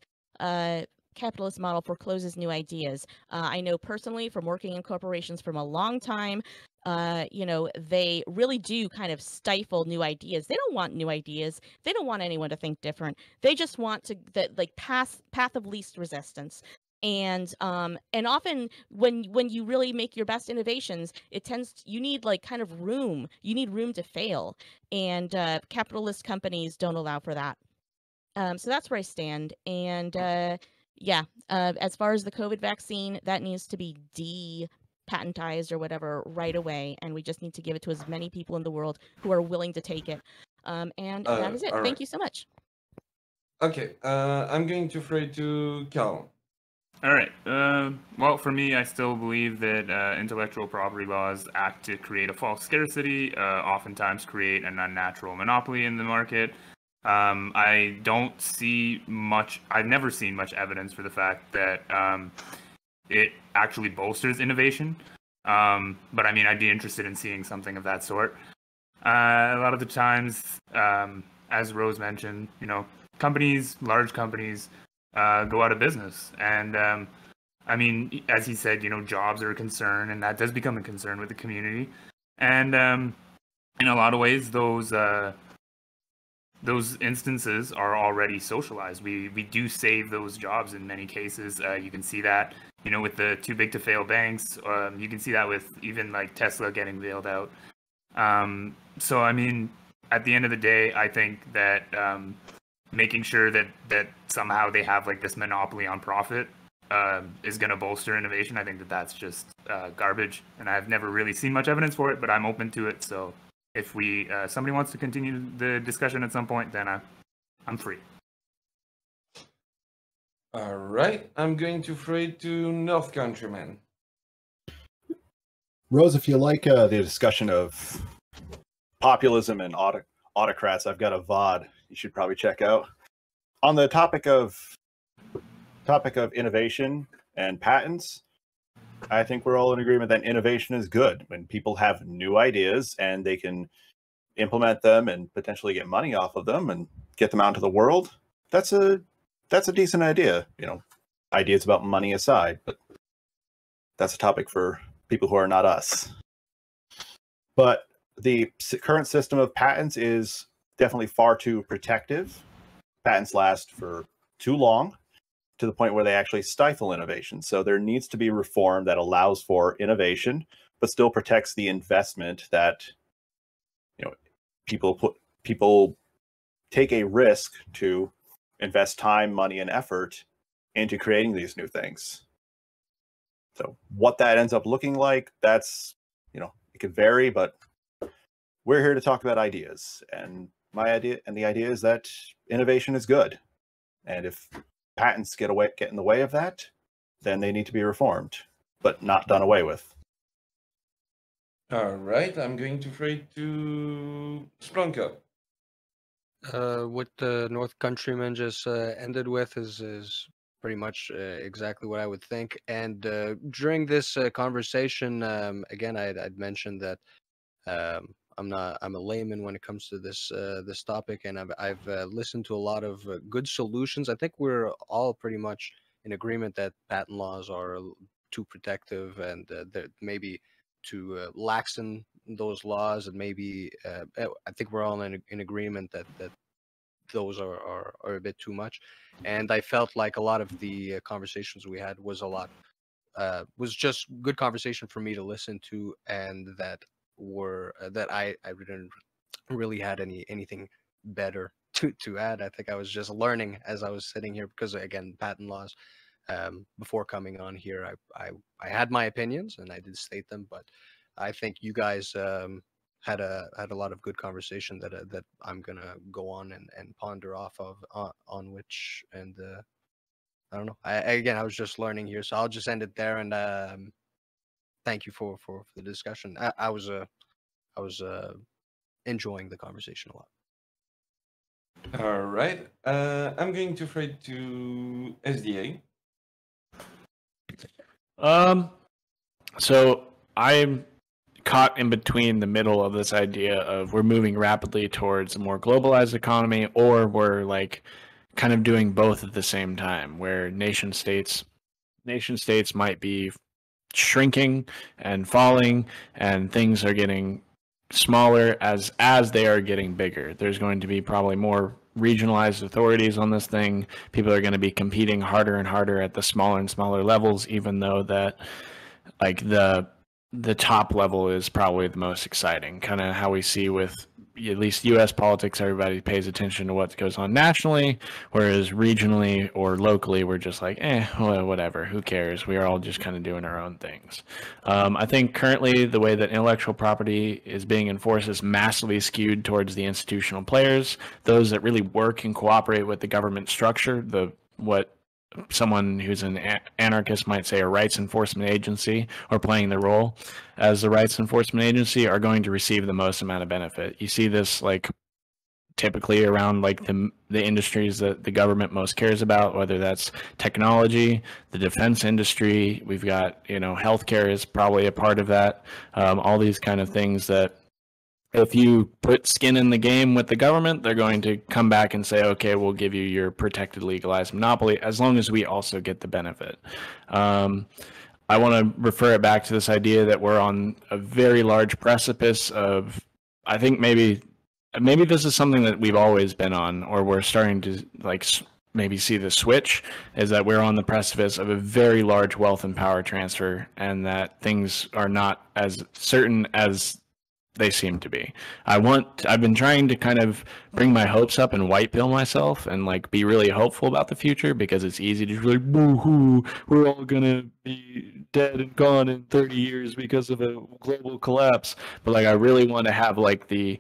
Speaker 6: model forecloses new ideas. I know personally from working in corporations from a long time, they really do kind of stifle new ideas. They don't want new ideas. They don't want anyone to think different. They just want the path of least resistance. And often when you really make your best innovations, you need like kind of room. You need room to fail, and capitalist companies don't allow for that. So that's where I stand. And as far as the COVID vaccine, that needs to be patentized or whatever right away, and we just need to give it to as many people in the world who are willing to take it. And that is it. Thank you so much.
Speaker 1: Okay, I'm going to throw it to Carl.
Speaker 5: All right. Well, for me, I still believe that intellectual property laws act to create a false scarcity, oftentimes create an unnatural monopoly in the market. I don't see much, I've never seen much evidence for the fact that it actually bolsters innovation. But I mean, I'd be interested in seeing something of that sort. A lot of the times, as Rose mentioned, large companies, go out of business. And I mean, as he said, jobs are a concern, and that does become a concern with the community. And in a lot of ways, those instances are already socialized. We do save those jobs in many cases. You can see that, with the too big to fail banks. You can see that with even like Tesla getting bailed out. So, I mean, at the end of the day, I think that making sure that somehow they have like this monopoly on profit is going to bolster innovation. I think that's just garbage, and I've never really seen much evidence for it, but I'm open to it. So if somebody wants to continue the discussion at some point, then I'm free.
Speaker 1: All right, I'm going to throw it to North Countryman.
Speaker 8: Rose, if you like the discussion of populism and autocrats, I've got a VOD you should probably check out. On the topic of innovation and patents, I think we're all in agreement that innovation is good. When people have new ideas and they can implement them and potentially get money off of them and get them out into the world, that's a decent idea. Ideas about money aside, but that's a topic for people who are not us. But the current system of patents is definitely far too protective. Patents last for too long, to the point where they actually stifle innovation. So there needs to be reform that allows for innovation, but still protects the investment that people take a risk to invest time, money, and effort into creating these new things. So what that ends up looking like, that's, you know, it could vary, but we're here to talk about ideas. And my idea, and the idea is that innovation is good. And if patents get in the way of that, then they need to be reformed, but not done away with.
Speaker 1: All right, I'm going to throw it to Splunker.
Speaker 3: What the North Countryman just ended with is pretty much exactly what I would think. And during this conversation, again, I'd mentioned that I'm a layman when it comes to this topic, and I've listened to a lot of good solutions. I think we're all pretty much in agreement that patent laws are too protective, and that maybe to laxen those laws, and maybe I think we're all in agreement that those are a bit too much. And I felt like a lot of the conversations we had was just good conversation for me to listen to, and that were that I didn't really had anything better to add. I think I was just learning as I was sitting here, because again, patent laws. Before coming on here, I had my opinions and I did state them, but I think you guys had a lot of good conversation that I'm gonna go on and ponder off of on which. And I don't know. Again, I was just learning here, so I'll just end it there. And thank you for the discussion. I was enjoying the conversation a lot.
Speaker 1: All right, I'm going to throw it to SDA.
Speaker 9: So I'm caught in between the middle of this idea of we're moving rapidly towards a more globalized economy, or we're like kind of doing both at the same time, where nation states might be shrinking and falling, and things are getting smaller as they are getting bigger. There's going to be probably more regionalized authorities on this thing. People are going to be competing harder and harder at the smaller and smaller levels, even though that like the top level is probably the most exciting. Kind of how we see with at least U.S. politics, everybody pays attention to what goes on nationally, whereas regionally or locally, we're just like, well, whatever, who cares? We are all just kind of doing our own things. I think currently the way that intellectual property is being enforced is massively skewed towards the institutional players, those that really work and cooperate with the government structure, what someone who's an anarchist might say a rights enforcement agency, or playing the role as the rights enforcement agency, are going to receive the most amount of benefit. You see this like typically around like the industries that the government most cares about, whether that's technology, the defense industry. We've got, healthcare is probably a part of that. All these kind of things that if you put skin in the game with the government, they're going to come back and say, okay, we'll give you your protected legalized monopoly as long as we also get the benefit. I want to refer it back to this idea that we're on a very large precipice of, I think maybe this is something that we've always been on, or we're starting to like maybe see the switch, is that we're on the precipice of a very large wealth and power transfer, and that things are not as certain as they seem to be. I've been trying to kind of bring my hopes up and white pill myself and like be really hopeful about the future, because it's easy to just be like, boo-hoo, we're all gonna be dead and gone in 30 years because of a global collapse. But like I really want to have like the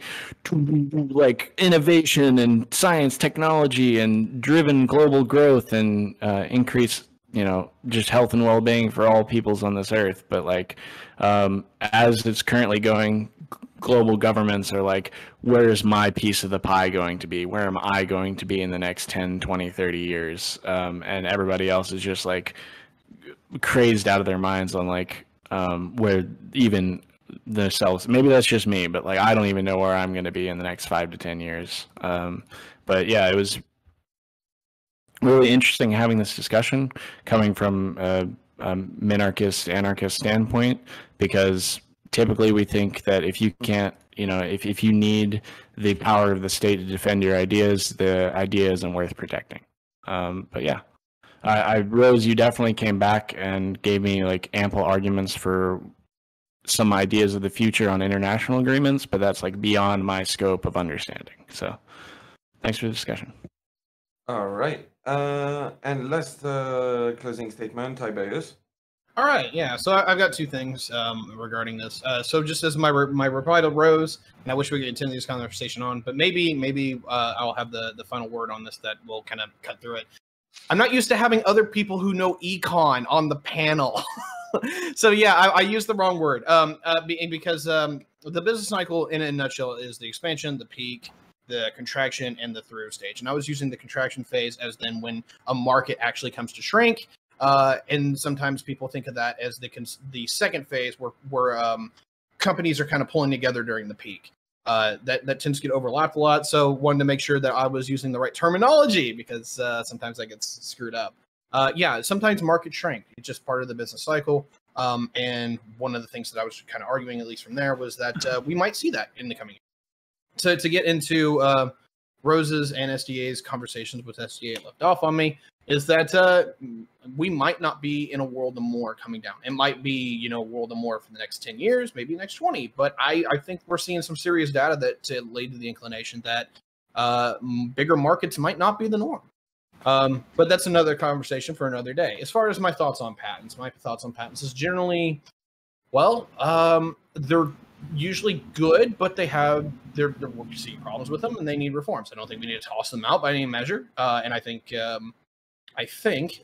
Speaker 9: like innovation and science, technology and driven global growth and increase just health and well-being for all peoples on this earth. But like as it's currently going, global governments are like, where's my piece of the pie going to be? Where am I going to be in the next 10, 20, 30 years? And everybody else is just like crazed out of their minds on like where even themselves, maybe that's just me, but like I don't even know where I'm going to be in the next 5 to 10 years. But yeah, it was really interesting having this discussion coming from a minarchist, anarchist standpoint, because typically we think that if you can't, if you need the power of the state to defend your ideas, the idea isn't worth protecting. But yeah, Rose, you definitely came back and gave me like ample arguments for some ideas of the future on international agreements, but that's like beyond my scope of understanding. So thanks for the discussion.
Speaker 1: All right. And last closing statement, Tiberius.
Speaker 4: All right, yeah. So I've got two things regarding this. So just as my reply to Rose, and I wish we could continue this conversation on, but maybe I'll have the final word on this that will kind of cut through it. I'm not used to having other people who know econ on the panel. So yeah, I used the wrong word. Because the business cycle in a nutshell is the expansion, the peak, the contraction, and the through stage. And I was using the contraction phase as then when a market actually comes to shrink. And sometimes people think of that as the second phase where companies are kind of pulling together during the peak. That tends to get overlapped a lot. So wanted to make sure that I was using the right terminology because sometimes that gets screwed up. Yeah, sometimes markets shrink. It's just part of the business cycle. And one of the things that I was kind of arguing, at least from there, was that we might see that in the coming year. So to get into Rose's and SDA's conversations with SDA left off on me is that we might not be in a world of more coming down. It might be, a world of more for the next 10 years, maybe next 20. But I think we're seeing some serious data that lead to the inclination that bigger markets might not be the norm. But that's another conversation for another day. As far as my thoughts on patents is generally, well, they're usually good, but they have their see problems with them, and they need reforms. I don't think we need to toss them out by any measure. And I think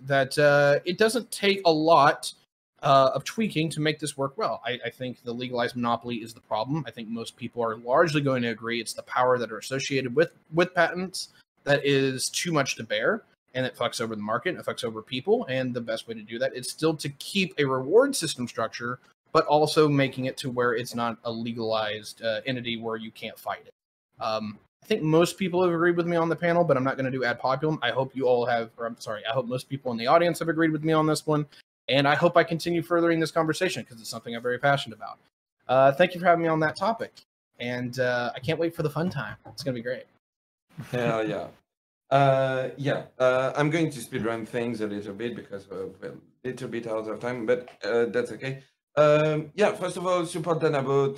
Speaker 4: that it doesn't take a lot of tweaking to make this work well. I think the legalized monopoly is the problem. I think most people are largely going to agree it's the power that are associated with patents that is too much to bear, and it fucks over the market, and it fucks over people. And the best way to do that is still to keep a reward system structure, but also making it to where it's not a legalized entity where you can't fight it. I think most people have agreed with me on the panel, but I'm not going to do ad populum. I hope you all have, or I'm sorry, I hope most people in the audience have agreed with me on this one. And I hope I continue furthering this conversation because it's something I'm very passionate about. Thank you for having me on that topic. And I can't wait for the fun time. It's going to be great.
Speaker 1: Hell yeah. I'm going to speedrun things a little bit because we're a little bit out of time, but that's okay. First of all, support Danabo, !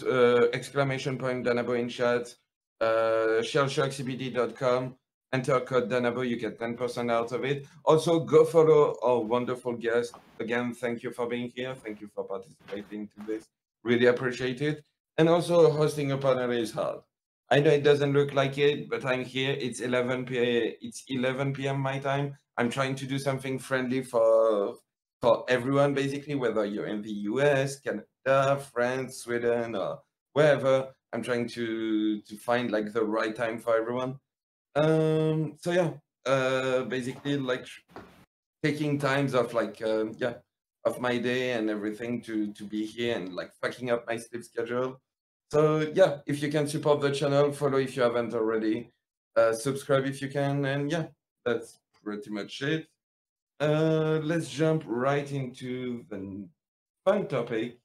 Speaker 1: Danabo in chat, shellshockcbd.com, enter code Danabo, you get 10% out of it. Also, go follow our wonderful guest. Again, thank you for being here. Thank you for participating to this. Really appreciate it. And also, hosting a panel is hard. I know it doesn't look like it, but I'm here. It's 11 p.m. my time. I'm trying to do something friendly for everyone, basically, whether you're in the US, Canada, France, Sweden, or wherever. I'm trying to find like the right time for everyone. Basically, like taking times of like of my day and everything to be here and like fucking up my sleep schedule. So yeah, if you can support the channel, follow if you haven't already, subscribe if you can, and yeah, that's pretty much it. Let's jump right into the fun topic,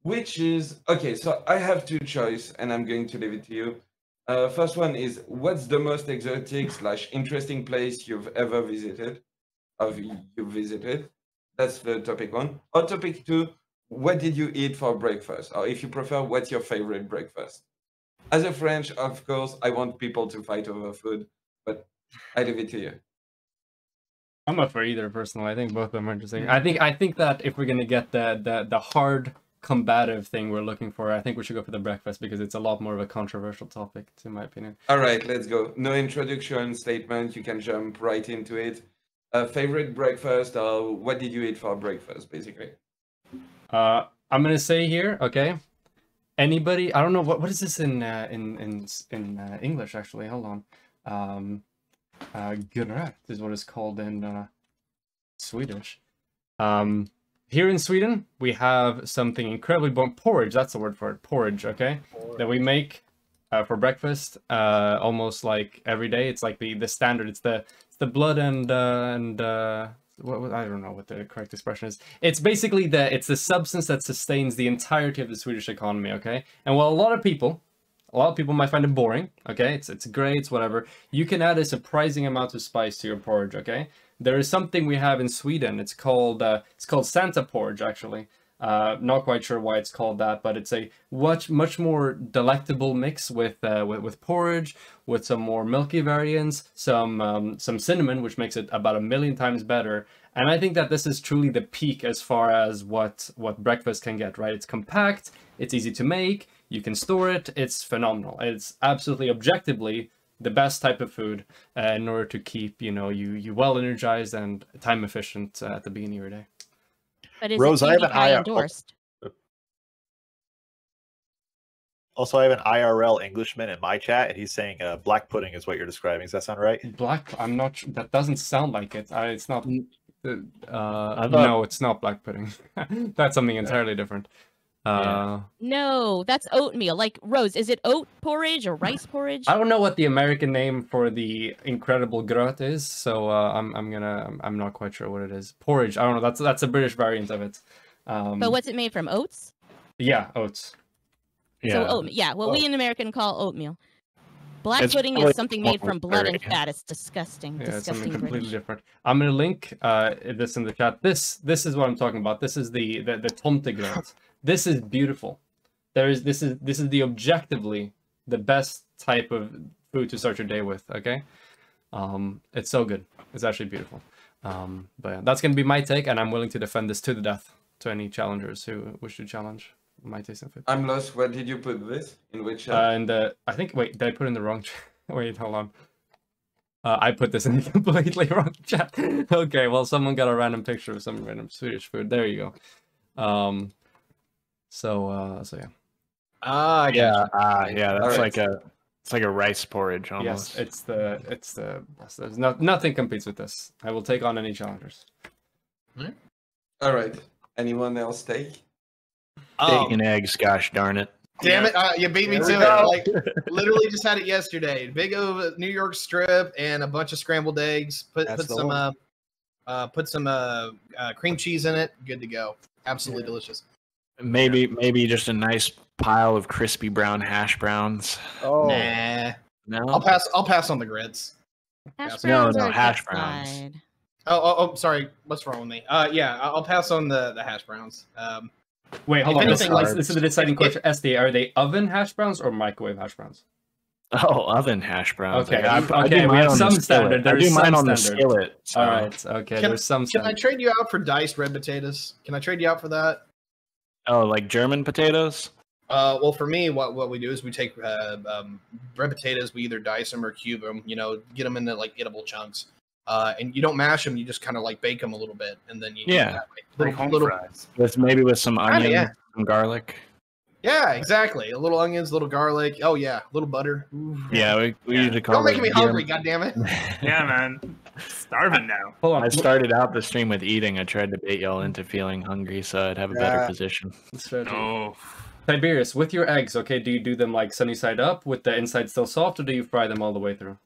Speaker 1: which is, okay, so I have two choices, and I'm going to leave it to you. First one is, what's the most exotic / interesting place you've ever visited, That's the topic one. Or topic two, what did you eat for breakfast? Or if you prefer, what's your favorite breakfast? As a French, of course, I want people to fight over food, but I leave it to you.
Speaker 7: I'm up for either personally. I think both of them are interesting. I think that if we're gonna get the hard combative thing we're looking for, I think we should go for the breakfast because it's a lot more of a controversial topic, in my opinion.
Speaker 1: All right, let's go. No introduction statement. You can jump right into it. Favorite breakfast, or what did you eat for breakfast, basically?
Speaker 7: I'm gonna say here, okay. Anybody? I don't know what is this in English actually. Hold on. Gröt is what it's called in Swedish. Here in Sweden, we have something incredibly bon porridge. That's the word for it, porridge. Okay, that we make for breakfast, almost like every day. It's like the standard. It's the blood and what I don't know what the correct expression is. It's basically it's the substance that sustains the entirety of the Swedish economy. Okay, and while a lot of people might find it boring, okay, it's great, it's whatever, you can add a surprising amount of spice to your porridge, okay? There is something we have in Sweden, it's called Santa porridge, actually. Not quite sure why it's called that, but it's a much more delectable mix with porridge, with some more milky variants, some cinnamon, which makes it about 1,000,000 times better, And I think that this is truly the peak as far as what breakfast can get, right? It's compact, it's easy to make, you can store it, it's phenomenal. It's absolutely objectively the best type of food in order to keep, you know, you well energized and time efficient at the beginning of your day.
Speaker 6: But is
Speaker 8: Rose,
Speaker 6: it
Speaker 8: I have an
Speaker 6: PewDiePie
Speaker 8: IR
Speaker 6: endorsed?
Speaker 8: Also, I have an IRL Englishman in my chat, and he's saying black pudding is what you're describing. Does that sound right?
Speaker 7: Black, I'm not sure, that doesn't sound like it. It's not,
Speaker 9: thought-
Speaker 7: no, it's not black pudding. That's something entirely different.
Speaker 6: No, that's oatmeal. Like, Rose, is it oat porridge or rice porridge?
Speaker 7: I don't know what the American name for the incredible gröt is, so I'm not quite sure what it is. Porridge, I don't know. That's a British variant of it.
Speaker 6: But what's it made from? Oats?
Speaker 7: Yeah, oats.
Speaker 6: So oatmeal. Yeah, what we in American call oatmeal. Black
Speaker 9: It's
Speaker 6: pudding
Speaker 9: probably
Speaker 6: is something made from blood and
Speaker 9: very-
Speaker 6: fat. It's disgusting.
Speaker 7: Yeah, it's something
Speaker 6: Disgusting
Speaker 7: completely
Speaker 6: British.
Speaker 7: different. I'm gonna link this in the chat. This is what I'm talking about. This is the tomtegröt. This is beautiful. This is the objectively the best type of food to start your day with. Okay, it's so good. It's actually beautiful. But yeah, that's gonna be my take, and I'm willing to defend this to the death to any challengers who wish to challenge my taste in food.
Speaker 1: I'm lost. Where did you put this? In which?
Speaker 7: And I think, wait, did I put in the wrong chat? Wait, hold on. I put this in the completely wrong chat. Okay, well, someone got a random picture of some random Swedish food. There you go. So yeah.
Speaker 4: I
Speaker 9: Yeah,
Speaker 4: gotcha.
Speaker 9: yeah, that's
Speaker 1: Alright.
Speaker 9: it's like a rice porridge almost.
Speaker 7: Yes, it's the best. There's nothing competes with this. I will take on any challengers.
Speaker 1: All right. Anyone else take?
Speaker 9: Bacon, eggs, gosh darn it.
Speaker 4: Damn it! You beat me
Speaker 8: There
Speaker 4: to
Speaker 8: we
Speaker 4: it.
Speaker 8: go.
Speaker 4: Like, literally just had it yesterday. Big old New York strip and a bunch of scrambled eggs. Put some cream cheese in it. Good to go. Absolutely delicious.
Speaker 9: Maybe just a nice pile of crispy brown hash browns.
Speaker 8: Oh,
Speaker 4: Nah.
Speaker 9: No,
Speaker 4: I'll pass on the grits.
Speaker 6: Hash
Speaker 9: No,
Speaker 6: browns
Speaker 9: no,
Speaker 6: are a
Speaker 9: hash
Speaker 6: good
Speaker 9: browns.
Speaker 6: side.
Speaker 4: Oh, sorry. What's wrong with me? Yeah, I'll pass on the hash browns.
Speaker 7: Wait, hold
Speaker 4: If
Speaker 7: on.
Speaker 4: anything,
Speaker 7: This is the deciding question. SD, are they oven hash browns or microwave hash browns?
Speaker 9: Oh, oven hash browns.
Speaker 7: Okay,
Speaker 9: I
Speaker 7: okay,
Speaker 9: do
Speaker 7: we
Speaker 9: mine
Speaker 7: have
Speaker 9: on
Speaker 7: some
Speaker 9: the
Speaker 7: standard.
Speaker 9: skillet. I
Speaker 7: There's
Speaker 9: do mine
Speaker 7: some
Speaker 9: on the
Speaker 7: standard.
Speaker 9: skillet. So.
Speaker 7: All right, okay, there's some
Speaker 4: Can I
Speaker 7: standard.
Speaker 4: trade you out for diced red potatoes? Can I trade you out for that?
Speaker 9: Oh, like German potatoes?
Speaker 4: Well, for me, what we do is we take red potatoes, we either dice them or cube them. You know, get them into like eatable chunks. And you don't mash them; you just kind of like bake them a little bit, and then you eat
Speaker 9: Yeah.
Speaker 4: them that
Speaker 5: Like
Speaker 4: way.
Speaker 5: home
Speaker 4: little,
Speaker 5: fries.
Speaker 9: With some onion,
Speaker 4: yeah.
Speaker 9: some garlic.
Speaker 4: yeah, exactly. A little onions, a little garlic. Oh yeah, a little butter. Ooh.
Speaker 9: Yeah, we
Speaker 5: Yeah.
Speaker 9: usually call
Speaker 4: Don't make
Speaker 9: it
Speaker 4: me
Speaker 9: GM.
Speaker 4: hungry, goddammit.
Speaker 5: Yeah, man. Starving now.
Speaker 7: Hold on.
Speaker 9: I started out the stream with eating. I tried to bait y'all into feeling hungry so I'd have a better
Speaker 4: Yeah.
Speaker 9: position.
Speaker 7: Strategy.
Speaker 5: Oh,
Speaker 7: Tiberius, with your eggs, okay, do you do them like sunny side up with the inside still soft, or do you fry them all the way through?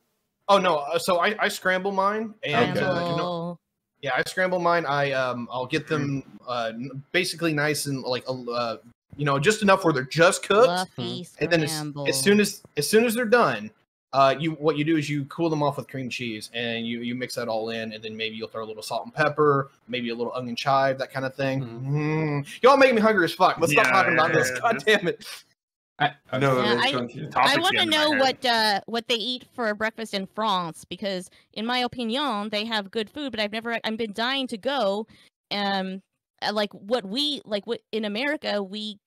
Speaker 4: Oh no, so I scramble mine, and
Speaker 7: Okay.
Speaker 6: Scramble.
Speaker 4: yeah, I scramble mine. I'll get them basically nice and like just enough where they're just cooked.
Speaker 6: Fluffy
Speaker 4: And then
Speaker 6: scramble.
Speaker 4: as soon as they're done, what you do is you cool them off with cream cheese, and you mix that all in, and then maybe you'll throw a little salt and pepper, maybe a little onion chive, that kind of thing. Y'all making me hungry as fuck. Let's stop
Speaker 5: Yeah,
Speaker 4: talking about
Speaker 5: yeah,
Speaker 4: this.
Speaker 5: yeah.
Speaker 4: God damn it.
Speaker 1: No,
Speaker 6: Yeah,
Speaker 1: let's
Speaker 6: I-
Speaker 1: continue.
Speaker 6: I
Speaker 5: topics
Speaker 6: want to
Speaker 5: in my
Speaker 6: know
Speaker 5: head.
Speaker 6: what they eat for breakfast in France, because in my opinion they have good food, but I've been dying to go. Like what in America we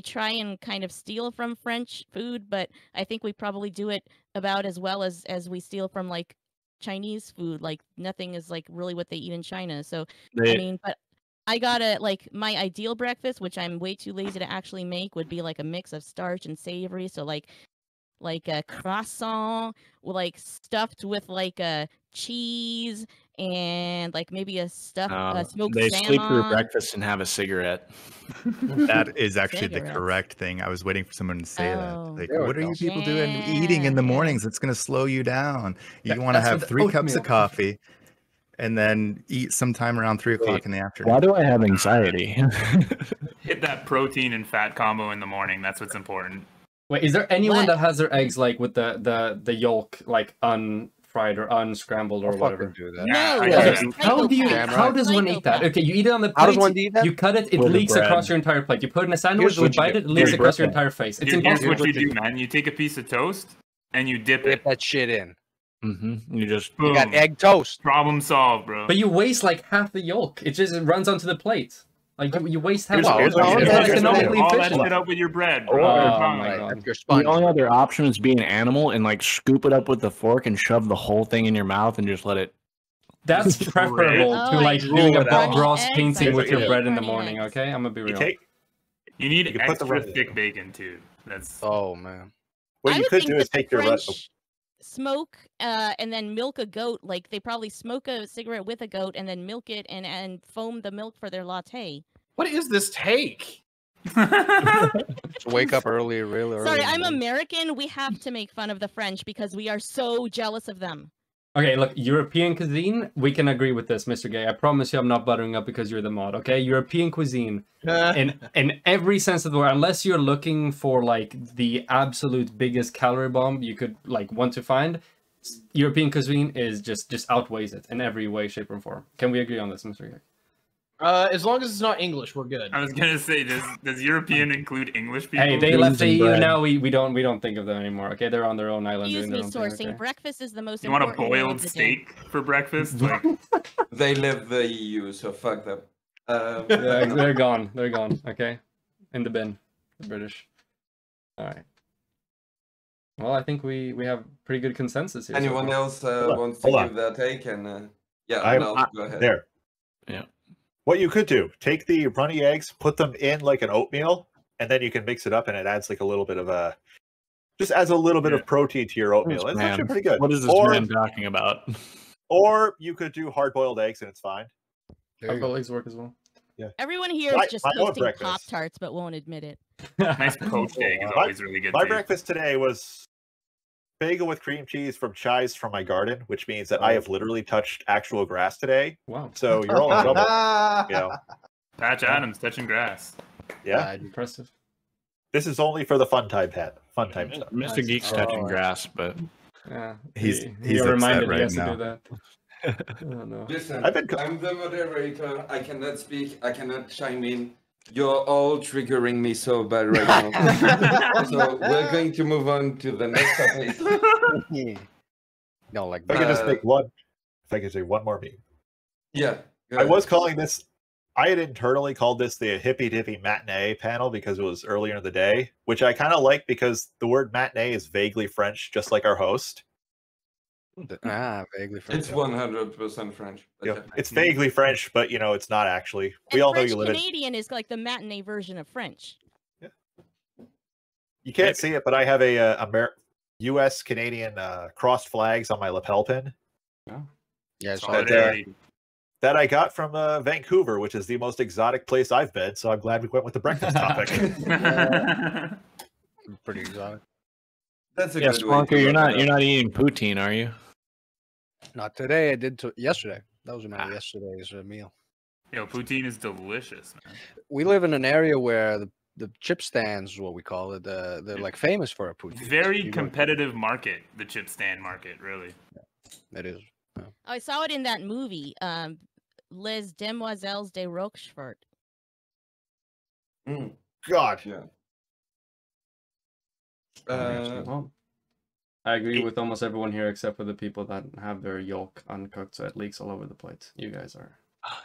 Speaker 6: try and kind of steal from French food, but I think we probably do it about as well as we steal from like Chinese food. Like nothing is like really what they eat in China. So I mean, but I gotta like my ideal breakfast, which I'm way too lazy to actually make, would be like a mix of starch and savory. So like a croissant, like stuffed with like a cheese and like maybe a smoked
Speaker 9: they
Speaker 6: salmon.
Speaker 9: sleep through breakfast and have a cigarette.
Speaker 2: That is actually the
Speaker 6: Cigarettes.
Speaker 2: correct thing. I was waiting for someone to say
Speaker 6: Oh.
Speaker 2: that. Like,
Speaker 4: There we
Speaker 2: what are
Speaker 4: go.
Speaker 2: you people doing
Speaker 6: Yeah,
Speaker 2: eating in the
Speaker 6: yeah.
Speaker 2: mornings? It's going to slow you down. You
Speaker 7: That-
Speaker 2: want to
Speaker 7: that's
Speaker 2: have
Speaker 7: with
Speaker 2: 3 cups
Speaker 7: oatmeal.
Speaker 2: of coffee and then eat sometime around 3 o'clock
Speaker 9: Wait,
Speaker 2: in the afternoon.
Speaker 9: Why do I have anxiety?
Speaker 5: hit that protein and fat combo in the morning. That's what's important.
Speaker 7: Wait, is there anyone
Speaker 6: What?
Speaker 7: that has their eggs like with the yolk like unfried or unscrambled or
Speaker 10: I'll
Speaker 7: whatever?
Speaker 10: fucking do that.
Speaker 6: No,
Speaker 5: I
Speaker 6: you're
Speaker 5: do.
Speaker 6: a
Speaker 7: How do you?
Speaker 6: psychopath.
Speaker 7: How does one eat that?
Speaker 6: Psychopath.
Speaker 7: Okay, you eat it on the plate.
Speaker 10: How does one eat that?
Speaker 7: You cut it. It
Speaker 9: With the
Speaker 7: leaks across
Speaker 9: bread.
Speaker 7: your entire plate. You put it in a sandwich.
Speaker 10: Here's
Speaker 7: You
Speaker 10: what you
Speaker 7: bite
Speaker 10: do.
Speaker 7: it. It leaks
Speaker 9: Here's
Speaker 7: across your
Speaker 9: bread.
Speaker 7: entire face. It's
Speaker 5: Here's
Speaker 7: impossible.
Speaker 5: what you
Speaker 10: Here's what
Speaker 5: do,
Speaker 10: you-
Speaker 5: man. You take a piece of toast and you dip it.
Speaker 10: Dip that shit in.
Speaker 9: You just
Speaker 3: You got
Speaker 5: Boom.
Speaker 3: egg toast.
Speaker 5: Problem solved, bro.
Speaker 7: But you waste like half the yolk. It just runs onto the plate. Like you waste half
Speaker 9: Here's-
Speaker 7: the
Speaker 9: here's
Speaker 7: yolk.
Speaker 9: what you
Speaker 7: It's
Speaker 9: do.
Speaker 7: not
Speaker 9: Here's what you
Speaker 7: economically
Speaker 9: do.
Speaker 5: all that
Speaker 7: efficient.
Speaker 5: shit up with your bread, bro.
Speaker 9: Oh
Speaker 5: You're
Speaker 7: my
Speaker 5: fine.
Speaker 7: God.
Speaker 3: That's your
Speaker 9: the
Speaker 3: sponge.
Speaker 9: only other option is be an animal and like scoop it up with the fork and shove the whole thing in your mouth and just let it.
Speaker 7: That's
Speaker 5: Bread?
Speaker 7: preferable
Speaker 6: Oh,
Speaker 7: to
Speaker 6: I
Speaker 7: like
Speaker 6: hate
Speaker 7: doing a
Speaker 3: it
Speaker 7: Bob
Speaker 3: out.
Speaker 7: Ross
Speaker 6: Eggs,
Speaker 7: painting
Speaker 6: I
Speaker 7: with your
Speaker 8: hate
Speaker 7: bread in the
Speaker 6: runny
Speaker 7: morning.
Speaker 6: eggs.
Speaker 7: Okay, I'm gonna be
Speaker 8: You
Speaker 7: real.
Speaker 8: take
Speaker 5: You need
Speaker 8: You can put the
Speaker 5: extra
Speaker 8: bread in.
Speaker 5: thick bacon too. That's
Speaker 3: Oh man.
Speaker 8: what
Speaker 6: I
Speaker 8: you
Speaker 6: would
Speaker 8: could
Speaker 6: think
Speaker 8: do
Speaker 6: that
Speaker 8: is
Speaker 6: the
Speaker 8: take your
Speaker 6: French smoke and then milk a goat. Like they probably smoke a cigarette with a goat and then milk it and foam the milk for their latte.
Speaker 4: What is this take?
Speaker 3: Just wake up early, really early.
Speaker 6: Sorry,
Speaker 3: in the
Speaker 6: I'm
Speaker 3: morning.
Speaker 6: American. We have to make fun of the French because we are so jealous of them.
Speaker 7: Okay, look, European cuisine, we can agree with this, Mr. Gay. I promise you I'm not buttering up because you're the mod, okay? European cuisine, in every sense of the word, unless you're looking for, like, the absolute biggest calorie bomb you could, like, want to find, European cuisine is just outweighs it in every way, shape, or form. Can we agree on this, Mr. Gay?
Speaker 4: As long as it's not English, we're good.
Speaker 5: I was gonna say, does European include English people?
Speaker 7: Hey, they
Speaker 9: Beans
Speaker 7: left the
Speaker 9: and
Speaker 7: EU
Speaker 9: bread.
Speaker 7: now, we don't think of them anymore, okay? They're on their own island
Speaker 6: Excuse
Speaker 7: doing
Speaker 6: me,
Speaker 7: their own
Speaker 6: sourcing.
Speaker 7: thing, okay?
Speaker 6: Breakfast is the most
Speaker 5: You want a
Speaker 6: important meal
Speaker 5: boiled
Speaker 6: of the day.
Speaker 5: steak for breakfast? Like,
Speaker 1: They left the EU, so fuck them.
Speaker 7: Yeah, they're gone. They're gone. Okay, in the bin. The British. All right. Well, I think we have pretty good consensus here. so
Speaker 1: Anyone
Speaker 7: far.
Speaker 1: else
Speaker 8: Hold on,
Speaker 1: wants to
Speaker 8: hold
Speaker 1: give their take? And yeah,
Speaker 8: I'm-
Speaker 1: Nels, go ahead.
Speaker 8: there.
Speaker 9: Yeah.
Speaker 8: What you could do, take the runny eggs, put them in like an oatmeal, and then you can mix it up and it adds like a little bit of just adds a little bit
Speaker 5: Yeah.
Speaker 8: of protein to your oatmeal.
Speaker 9: This
Speaker 8: It's
Speaker 9: man.
Speaker 8: actually pretty good.
Speaker 9: What is this
Speaker 8: or,
Speaker 9: man talking about?
Speaker 8: or you could do hard-boiled eggs and it's fine.
Speaker 3: There you go.
Speaker 7: Hard-boiled eggs work as well.
Speaker 6: Everyone here
Speaker 8: My-
Speaker 6: is just
Speaker 8: my own
Speaker 6: posting
Speaker 8: breakfast.
Speaker 6: Pop-Tarts but won't admit it.
Speaker 5: nice poached egg is
Speaker 8: My-
Speaker 5: always really good
Speaker 8: My
Speaker 5: too.
Speaker 8: breakfast today was bagel with cream cheese from chives from my garden, which means that I have literally touched actual grass today.
Speaker 7: Wow.
Speaker 8: So you're all in trouble. You know,
Speaker 5: Patch Adams touching grass.
Speaker 8: yeah.
Speaker 7: Impressive.
Speaker 8: This is only for the fun time stuff.
Speaker 9: Mr. Geek's touching grass, but
Speaker 7: Yeah.
Speaker 2: He's
Speaker 7: you're
Speaker 2: upset
Speaker 7: reminded he
Speaker 2: right
Speaker 7: has to
Speaker 2: now.
Speaker 7: do that. Oh, no.
Speaker 1: Listen,
Speaker 8: I've been
Speaker 1: I'm the moderator. I cannot speak. I cannot chime in. You're all triggering me so bad right now. So we're going to move on to the next topic.
Speaker 3: No, like
Speaker 8: If I could just
Speaker 1: Uh,
Speaker 8: make one, if I could say one more meme.
Speaker 1: Yeah. go
Speaker 8: I
Speaker 1: ahead.
Speaker 8: was calling this, I had internally called this the Hippy Dippy Matinee panel because it was earlier in the day, which I kind of like because the word matinee is vaguely French, just like our host.
Speaker 3: vaguely.
Speaker 1: It's 100% French. but
Speaker 8: Yep.
Speaker 1: yeah.
Speaker 8: It's vaguely French, but you know, it's not actually. We
Speaker 6: And
Speaker 8: all know
Speaker 6: French
Speaker 8: you live in.
Speaker 6: Canadian is like the matinee version of French.
Speaker 8: You can't see it, but I have a U.S. Canadian crossed flags on my lapel pin
Speaker 3: Yeah, so
Speaker 5: Solidarity.
Speaker 8: that I got from Vancouver, which is the most exotic place I've been. So I'm glad we went with the breakfast topic.
Speaker 3: pretty exotic.
Speaker 1: That's a
Speaker 9: yeah,
Speaker 1: good way to
Speaker 9: Splunker, you're
Speaker 1: wrap it
Speaker 9: not
Speaker 1: up.
Speaker 9: eating poutine, are you?
Speaker 3: Not today. I did yesterday. That was my yesterday's meal.
Speaker 5: Yo, poutine is delicious, man.
Speaker 3: We live in an area where the chip stands is what we call it. They're like famous for a poutine.
Speaker 5: Very
Speaker 3: You go-
Speaker 5: competitive market, the chip stand market, really.
Speaker 3: It is.
Speaker 6: I saw it in that movie, Les Demoiselles de Rochefort.
Speaker 1: Mm,
Speaker 8: God.
Speaker 1: yeah.
Speaker 7: Well, I agree with almost everyone here except for the people that have their yolk uncooked, so it leaks all over the plate. You guys are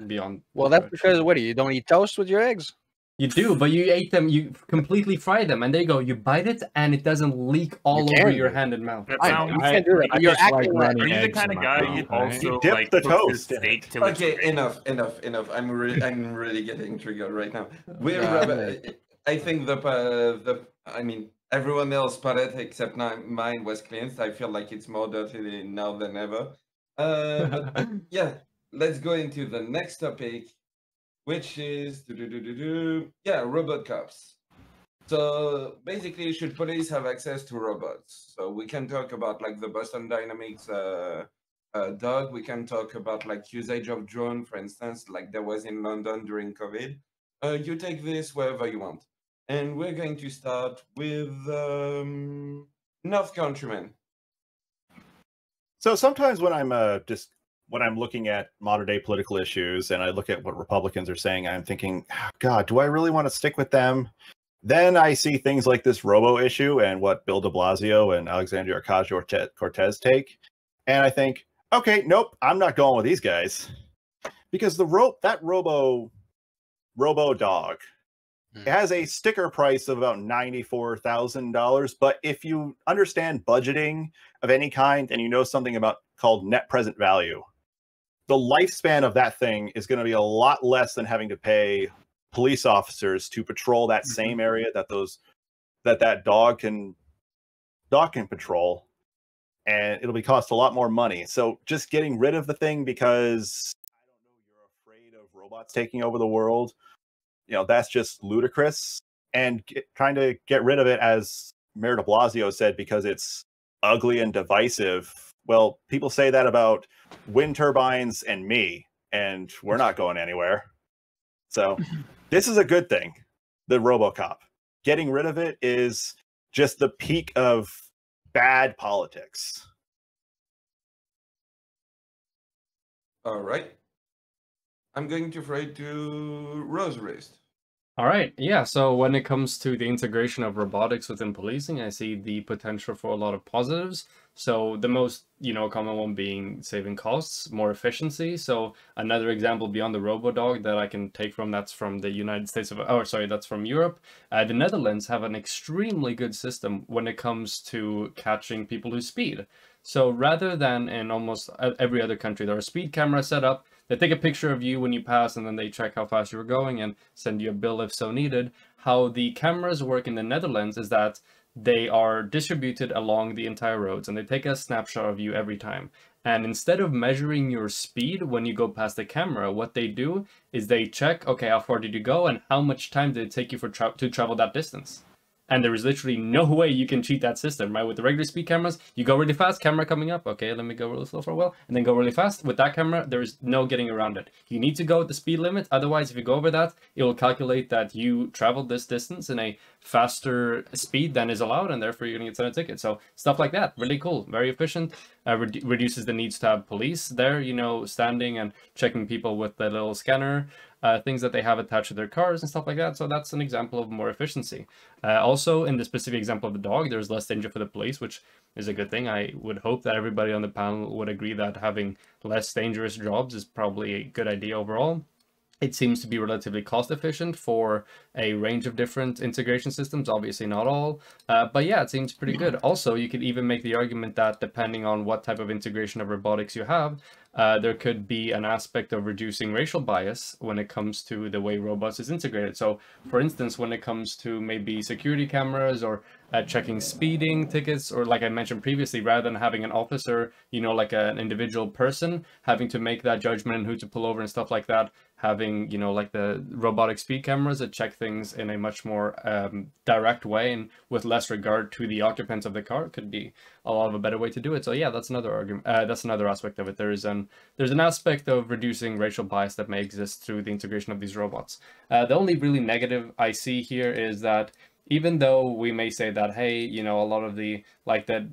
Speaker 7: beyond.
Speaker 3: Well, that's
Speaker 7: reproach.
Speaker 3: because what do you don't eat toast with your eggs?
Speaker 7: You do, but you ate them, you completely fry them, and there you go. You bite it, and it doesn't leak all
Speaker 3: You
Speaker 7: over
Speaker 3: can
Speaker 7: your
Speaker 3: do.
Speaker 7: hand and mouth.
Speaker 5: That
Speaker 3: I know,
Speaker 5: sounds.
Speaker 3: you can't do that.
Speaker 9: I
Speaker 3: You're
Speaker 9: just like
Speaker 3: acting like
Speaker 9: running
Speaker 5: Are you the
Speaker 9: eggs
Speaker 5: kind
Speaker 9: in
Speaker 5: of
Speaker 9: my
Speaker 5: guy
Speaker 9: mouth,
Speaker 5: who
Speaker 9: right?
Speaker 5: also
Speaker 8: dip
Speaker 5: like
Speaker 8: the
Speaker 5: cooks his
Speaker 8: toast in it.
Speaker 5: steak till it's
Speaker 1: Okay,
Speaker 5: great?
Speaker 1: enough. I'm really getting triggered right now. We're
Speaker 3: Yeah.
Speaker 1: I think I mean everyone else palate except mine was cleansed. I feel like it's more dirty now than ever. But yeah, let's go into the next topic, which is robot cops. So basically, should police have access to robots? So we can talk about like the Boston Dynamics dog. We can talk about like usage of drone, for instance, like there was in London during COVID. You take this wherever you want. And we're going to start with North Countryman.
Speaker 8: So sometimes when I'm when I'm looking at modern day political issues and I look at what Republicans are saying, I'm thinking, "Oh, God, do I really want to stick with them? Then I see things like this Robo issue and what Bill de Blasio and Alexandria Ocasio-Cortez take. And I think, okay, nope, I'm not going with these guys. Because that Robo dog, it has a sticker price of about $94,000. But if you understand budgeting of any kind and you know something about called net present value, the lifespan of that thing is going to be a lot less than having to pay police officers to patrol that same area that dog can patrol, and it'll be cost a lot more money. So just getting rid of the thing because I don't know, you're afraid of robots taking over the world, that's just ludicrous. And trying to get rid of it, as Mayor de Blasio said, because it's ugly and divisive. Well, people say that about wind turbines and me, and we're not going anywhere. So this is a good thing, the RoboCop. Getting rid of it is just the peak of bad politics.
Speaker 1: All right. I'm going to throw it to Roserist.
Speaker 7: All right, yeah, so when it comes to the integration of robotics within policing, I see the potential for a lot of positives. So the most, common one being saving costs, more efficiency. So another example beyond the RoboDog that I can take from, that's from the United States that's from Europe. The Netherlands have an extremely good system when it comes to catching people who speed. So rather than in almost every other country, there are speed cameras set up. They take a picture of you when you pass, and then they check how fast you were going and send you a bill if so needed. How the cameras work in the Netherlands is that they are distributed along the entire roads, and they take a snapshot of you every time. And instead of measuring your speed when you go past the camera, what they do is they check, okay, how far did you go and how much time did it take you to travel that distance? And there is literally no way you can cheat that system, right? With the regular speed cameras, you go really fast, camera coming up. Okay, let me go really slow for a while, and then go really fast. With that camera, there is no getting around it. You need to go at the speed limit. Otherwise, if you go over that, it will calculate that you traveled this distance in a faster speed than is allowed, and therefore you're going to get sent a ticket. So stuff like that, really cool, very efficient. Reduces the needs to have police there, standing and checking people with the little scanner. Things that they have attached to their cars and stuff like that. So that's an example of more efficiency. Also, in the specific example of the dog, there's less danger for the police, which is a good thing. I would hope that everybody on the panel would agree that having less dangerous jobs is probably a good idea overall. It seems to be relatively cost efficient for a range of different integration systems, obviously not all, but yeah, it seems pretty good. Also, you could even make the argument that depending on what type of integration of robotics you have, there could be an aspect of reducing racial bias when it comes to the way robots is integrated. So, for instance, when it comes to maybe security cameras or checking speeding tickets, or like I mentioned previously, rather than having an officer, like an individual person having to make that judgment and who to pull over and stuff like that, having, like the robotic speed cameras that check things in a much more direct way and with less regard to the occupants of the car could be a lot of a better way to do it. So yeah, that's another argument. That's another aspect of it. There's an aspect of reducing racial bias that may exist through the integration of these robots. The only really negative I see here is that even though we may say that, hey, a lot of the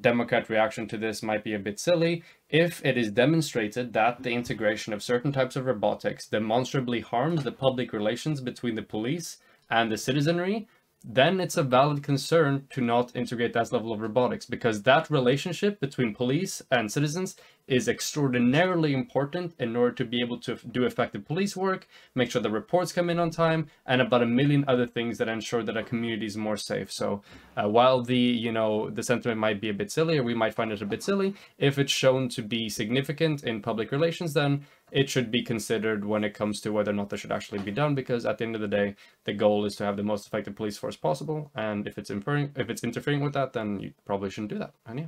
Speaker 7: Democrat reaction to this might be a bit silly, if it is demonstrated that the integration of certain types of robotics demonstrably harms the public relations between the police and the citizenry, then it's a valid concern to not integrate that level of robotics, because that relationship between police and citizens is extraordinarily important in order to be able to do effective police work, make sure the reports come in on time, and about a million other things that ensure that a community is more safe. So while the sentiment might be a bit silly, or we might find it a bit silly, if it's shown to be significant in public relations, then it should be considered when it comes to whether or not this should actually be done, because at the end of the day, the goal is to have the most effective police force possible, and if it's interfering with that, then you probably shouldn't do that. And yeah.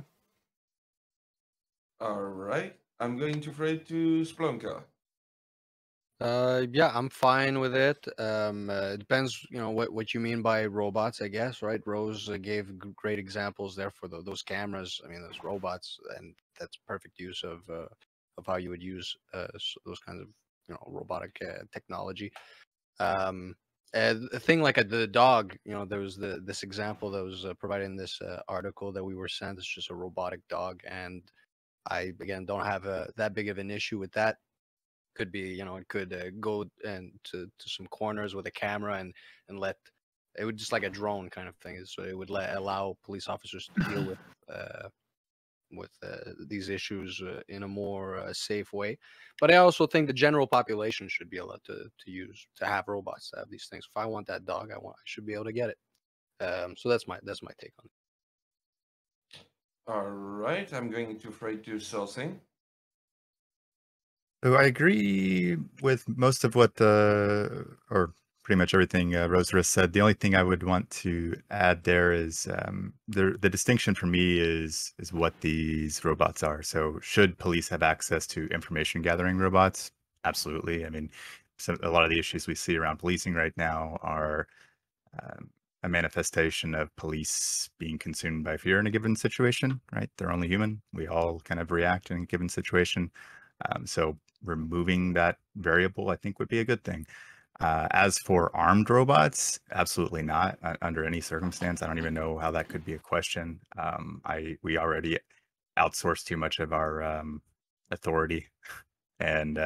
Speaker 1: All right. I'm going to throw it to Splunker.
Speaker 3: Yeah, I'm fine with it. It depends, what you mean by robots, I guess, right? Rose gave great examples there for those cameras. I mean, those robots, and that's perfect use of how you would use those kinds of, robotic technology. A thing like the dog, there was this example that was provided in this article that we were sent. It's just a robotic dog, and I again don't have that big of an issue with that. Could be, it could go and to some corners with a camera and let it would just like a drone kind of thing. So it would allow police officers to deal with with these issues in a more safe way. But I also think the general population should be allowed to have robots, to have these things. If I want that dog, I should be able to get it. So that's my take on it.
Speaker 1: All right, I'm going to throw it to sourcing.
Speaker 2: So I agree with most of what or pretty much everything Rosaris said. The only thing I would want to add there is the distinction for me is what these robots are. So should police have access to information gathering robots? Absolutely. I mean, a lot of the issues we see around policing right now are a manifestation of police being consumed by fear in a given situation, right? They're only human. We all kind of react in a given situation. So removing that variable, I think, would be a good thing. As for armed robots, absolutely not under any circumstance. I don't even know how that could be a question. We already outsource too much of our authority and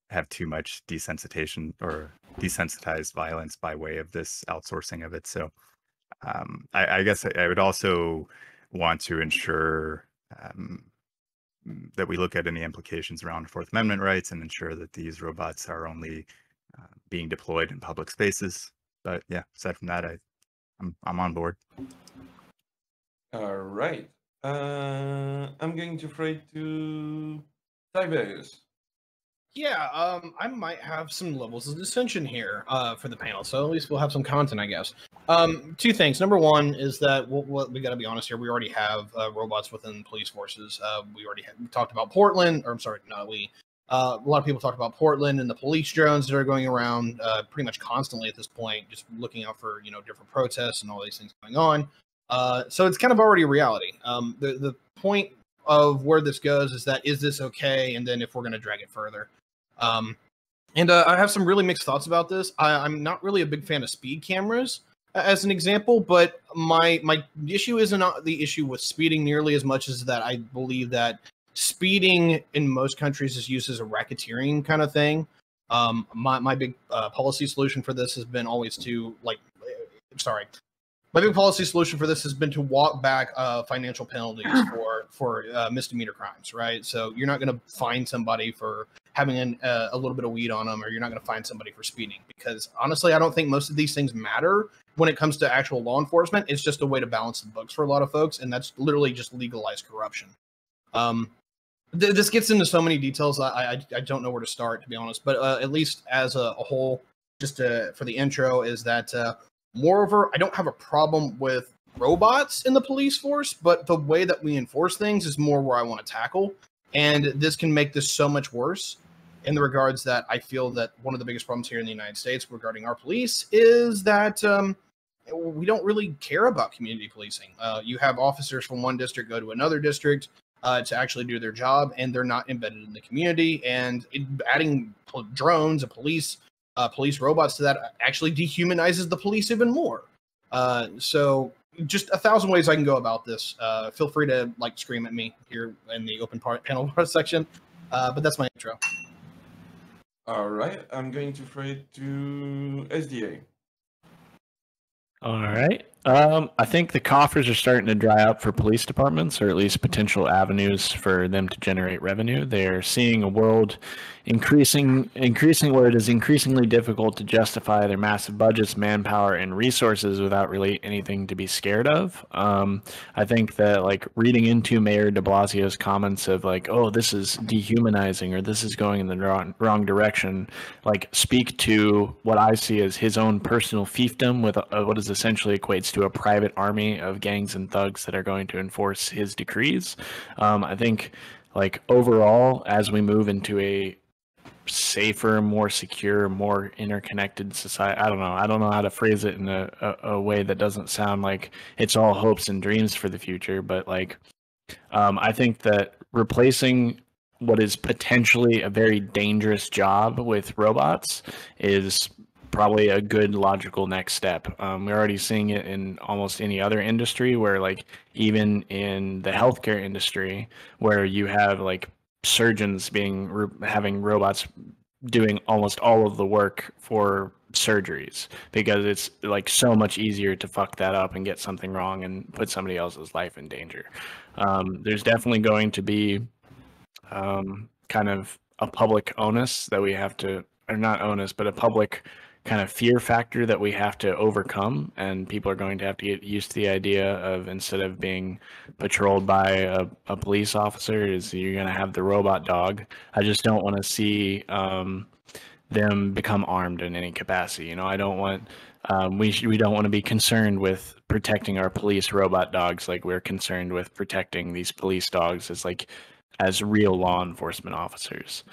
Speaker 2: have too much desensitization or desensitized violence by way of this outsourcing of it. So I guess I would also want to ensure that we look at any implications around Fourth Amendment rights and ensure that these robots are only being deployed in public spaces. But yeah, aside from that, I'm on board.
Speaker 1: All right. I'm going to throw it to Tiberius.
Speaker 4: Yeah, I might have some levels of dissension here for the panel, so at least we'll have some content, I guess. Two things. Number one is that we got to be honest here. We already have robots within police forces. We talked about Portland, or I'm sorry, no, a lot of people talked about Portland and the police drones that are going around pretty much constantly at this point, just looking out for different protests and all these things going on. So it's kind of already a reality. The point of where this goes is this okay, and then if we're going to drag it further. I have some really mixed thoughts about this. I'm not really a big fan of speed cameras as an example, but my issue isn't the issue with speeding nearly as much as that I believe that speeding in most countries is used as a racketeering kind of thing. My big policy solution for this has been always to my big policy solution for this has been to walk back financial penalties for misdemeanor crimes, right? So you're not going to fine somebody for having a little bit of weed on them, or you're not going to fine somebody for speeding, because honestly, I don't think most of these things matter when it comes to actual law enforcement. It's just a way to balance the books for a lot of folks, and that's literally just legalized corruption. This gets into so many details. I don't know where to start, to be honest, but at least as a whole, just for the intro, is that moreover, I don't have a problem with robots in the police force, but the way that we enforce things is more where I want to tackle. And this can make this so much worse in the regards that I feel that one of the biggest problems here in the United States regarding our police is that we don't really care about community policing. You have officers from one district go to another district to actually do their job, and they're not embedded in the community. And adding drones and police robots to that actually dehumanizes the police even more. So just 1,000 ways I can go about this. Feel free to scream at me here in the open panel section. But that's my intro.
Speaker 1: All right, I'm going to throw it to SDA.
Speaker 9: All right. I think the coffers are starting to dry up for police departments, or at least potential avenues for them to generate revenue. They're seeing a world increasing where it is increasingly difficult to justify their massive budgets, manpower, and resources without really anything to be scared of. I think that reading into Mayor de Blasio's comments of oh, this is dehumanizing, or this is going in the wrong direction, speak to what I see as his own personal fiefdom with what is essentially equates to a private army of gangs and thugs that are going to enforce his decrees. I think overall, as we move into a safer, more secure, more interconnected society, I don't know how to phrase it in a way that doesn't sound like it's all hopes and dreams for the future, but I think that replacing what is potentially a very dangerous job with robots is probably a good logical next step. We're already seeing it in almost any other industry, where even in the healthcare industry, where you have surgeons having robots doing almost all of the work for surgeries, because it's like so much easier to fuck that up and get something wrong and put somebody else's life in danger. There's definitely going to be kind of a public onus that we have to, or not onus, but a public kind of fear factor that we have to overcome. And people are going to have to get used to the idea of, instead of being patrolled by a police officer, is you're going to have the robot dog. I just don't want to see them become armed in any capacity. You know, I don't want, we don't want to be concerned with protecting our police robot dogs like we're concerned with protecting these police dogs as real law enforcement officers.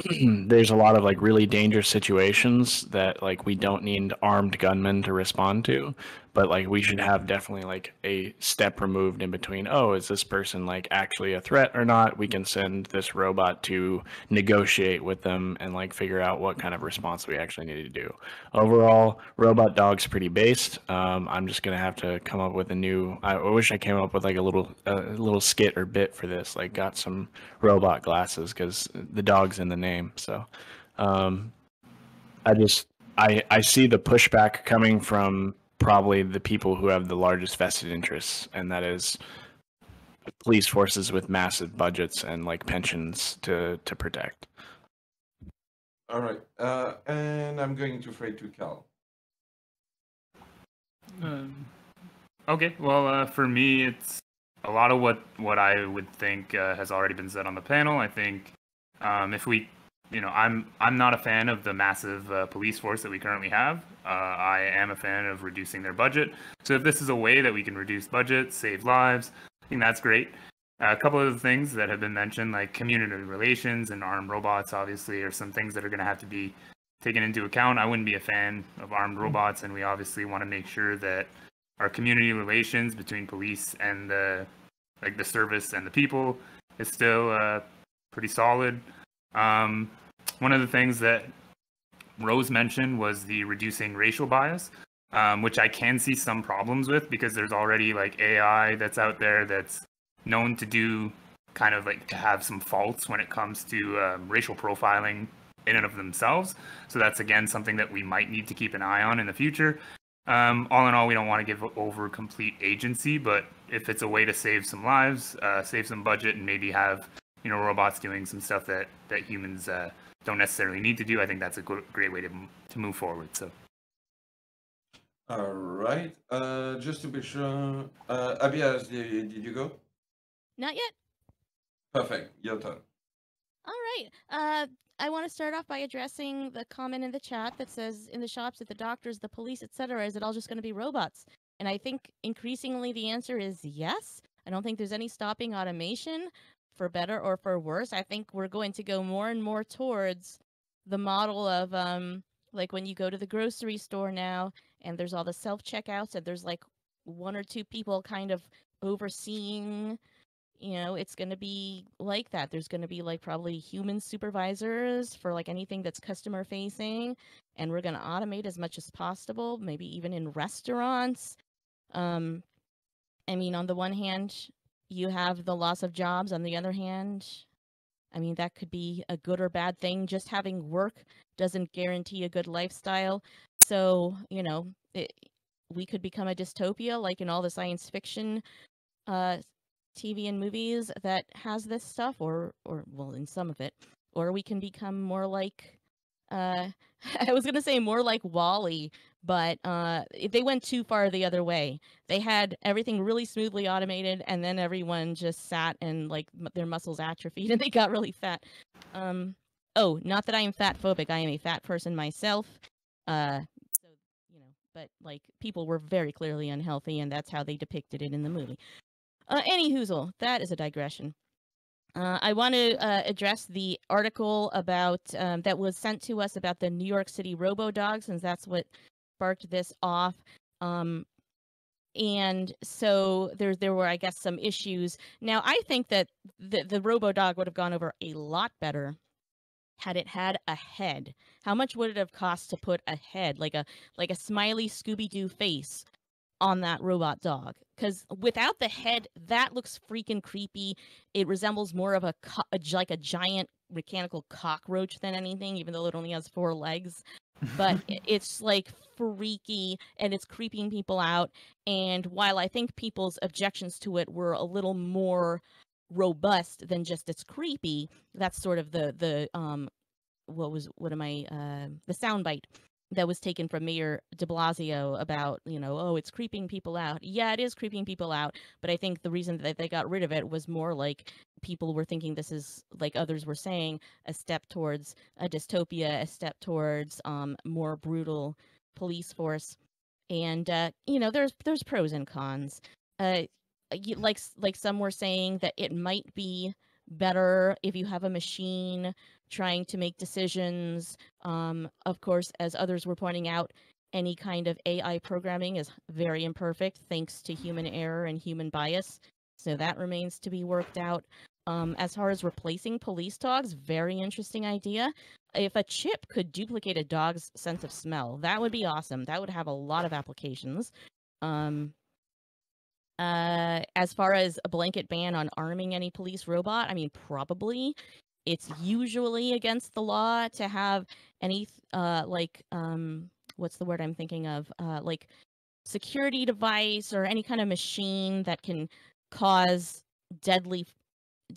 Speaker 9: There's a lot of like really dangerous situations that like we don't need armed gunmen to respond to, but like we should have definitely like a step removed in between. Oh, is this person like actually a threat or not? We can send this robot to negotiate with them and like figure out what kind of response we actually need to do. Overall, robot dog's pretty based. I'm just gonna have to come up with a new. I wish I came up with like a little skit or bit for this. Like got some robot glasses because the dog's in the name. So I see the pushback coming from probably the people who have the largest vested interests, and that is police forces with massive budgets and like pensions to protect.
Speaker 1: All right, and I'm going to throw it to Cal.
Speaker 5: Okay, well, for me, it's a lot of what I would think has already been said on the panel. I think if we, I'm not a fan of the massive police force that we currently have. I am a fan of reducing their budget. So if this is a way that we can reduce budget, save lives, I think that's great. A couple of the things that have been mentioned, like community relations and armed robots, obviously, are some things that are going to have to be taken into account. I wouldn't be a fan of armed robots, and we obviously want to make sure that our community relations between police and the service and the people is still pretty solid. One of the things that Rose mentioned was the reducing racial bias, which I can see some problems with, because there's already like AI that's out there that's known to do kind of like to have some faults when it comes to racial profiling in and of themselves. So that's again something that we might need to keep an eye on in the future. All in all, we don't want to give over complete agency, but if it's a way to save some lives, save some budget, and maybe have robots doing some stuff that humans don't necessarily need to do, I think that's a great way to move forward. So.
Speaker 1: All right. Just to be sure, Abias, did you go?
Speaker 6: Not yet.
Speaker 1: Perfect. Your turn.
Speaker 6: All right. I want to start off by addressing the comment in the chat that says, in the shops, at the doctors, the police, etc., is it all just going to be robots? And I think increasingly the answer is yes. I don't think there's any stopping automation, for better or for worse. I think we're going to go more and more towards the model of like when you go to the grocery store now and there's all the self-checkouts and there's like one or two people kind of overseeing. It's going to be like that. There's going to be like probably human supervisors for like anything that's customer facing, and we're going to automate as much as possible, maybe even in restaurants. I mean, on the one hand, you have the loss of jobs. On the other hand, I mean, that could be a good or bad thing. Just having work doesn't guarantee a good lifestyle. So, we could become a dystopia like in all the science fiction TV and movies that has this stuff, or well, in some of it, or we can become more like I was gonna say more like WALL-E, but they went too far the other way. They had everything really smoothly automated, and then everyone just sat and like their muscles atrophied and they got really fat. Oh, not that I am fat phobic. I am a fat person myself. So but like people were very clearly unhealthy, and that's how they depicted it in the movie. Any hoozle, that is a digression. I want to address the article about that was sent to us about the New York City Robo dog, since that's what sparked this off. And so there were, I guess, some issues. Now, I think that the Robo dog would have gone over a lot better had it had a head. How much would it have cost to put a head, like a smiley Scooby-Doo face, on that robot dog? Because without the head, that looks freaking creepy. It resembles more of like a giant mechanical cockroach than anything, even though it only has 4 legs. but it's like freaky and it's creeping people out. And while I think people's objections to it were a little more robust than just it's creepy, that's sort of the the soundbite that was taken from Mayor de Blasio about, oh, it's creeping people out. Yeah, it is creeping people out, but I think the reason that they got rid of it was more like people were thinking this is, like others were saying, a step towards a dystopia, a step towards more brutal police force. And there's pros and cons. Like some were saying that it might be better if you have a machine trying to make decisions. Of course, as others were pointing out, any kind of AI programming is very imperfect thanks to human error and human bias. So that remains to be worked out. As far as replacing police dogs, very interesting idea. If a chip could duplicate a dog's sense of smell, that would be awesome. That would have a lot of applications. As far as a blanket ban on arming any police robot, I mean, probably. It's usually against the law to have any what's the word I'm thinking of? Like security device or any kind of machine that can cause deadly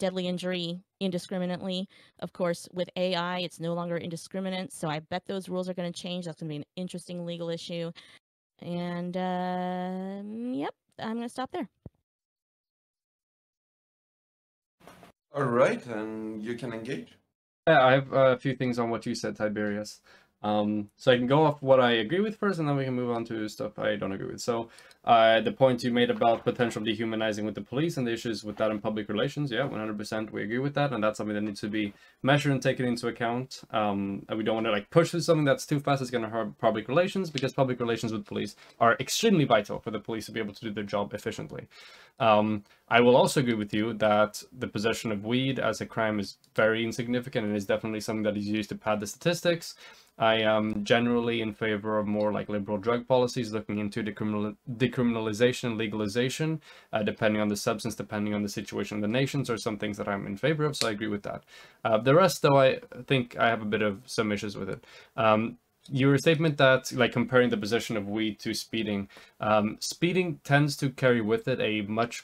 Speaker 6: injury indiscriminately. Of course, with AI, it's no longer indiscriminate, so I bet those rules are going to change. That's going to be an interesting legal issue. And yep, I'm going to stop there.
Speaker 1: All right, and you can engage.
Speaker 7: Yeah, I have a few things on what you said, Tiberius. So I can go off what I agree with first, and then we can move on to stuff I don't agree with. So the point you made about potential dehumanizing with the police and the issues with that in public relations, yeah, 100% we agree with that, and that's something that needs to be measured and taken into account. And we don't want to like push something that's too fast is going to hurt public relations, because public relations with police are extremely vital for the police to be able to do their job efficiently. I will also agree with you that the possession of weed as a crime is very insignificant and is definitely something that is used to pad the statistics. I am generally in favor of more like liberal drug policies, looking into decriminalization and legalization, depending on the substance, depending on the situation of the nations, or some things that I'm in favor of, so I agree with that. The rest, though, I think I have a bit of some issues with it. Your statement that, like, comparing the possession of weed to speeding, speeding tends to carry with it a much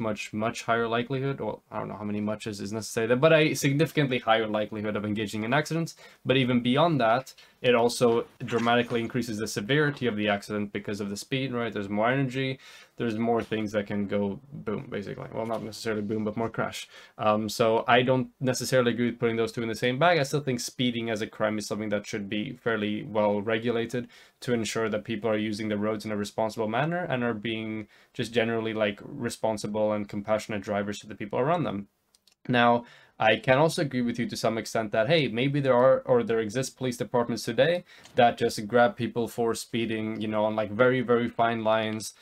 Speaker 7: higher likelihood, or I don't know how many muches is necessary, but a significantly higher likelihood of engaging in accidents. But even beyond that, it also dramatically increases the severity of the accident because of the speed, right? There's more energy, there's more things that can go boom, basically. Well, not necessarily boom, but more crash. So I don't necessarily agree with putting those two in the same bag. I still think speeding as a crime is something that should be fairly well regulated to ensure that people are using the roads in a responsible manner and are being just generally like responsible and compassionate drivers to the people around them. Now, I can also agree with you to some extent that, hey, maybe there exist police departments today that just grab people for speeding, on like very fine lines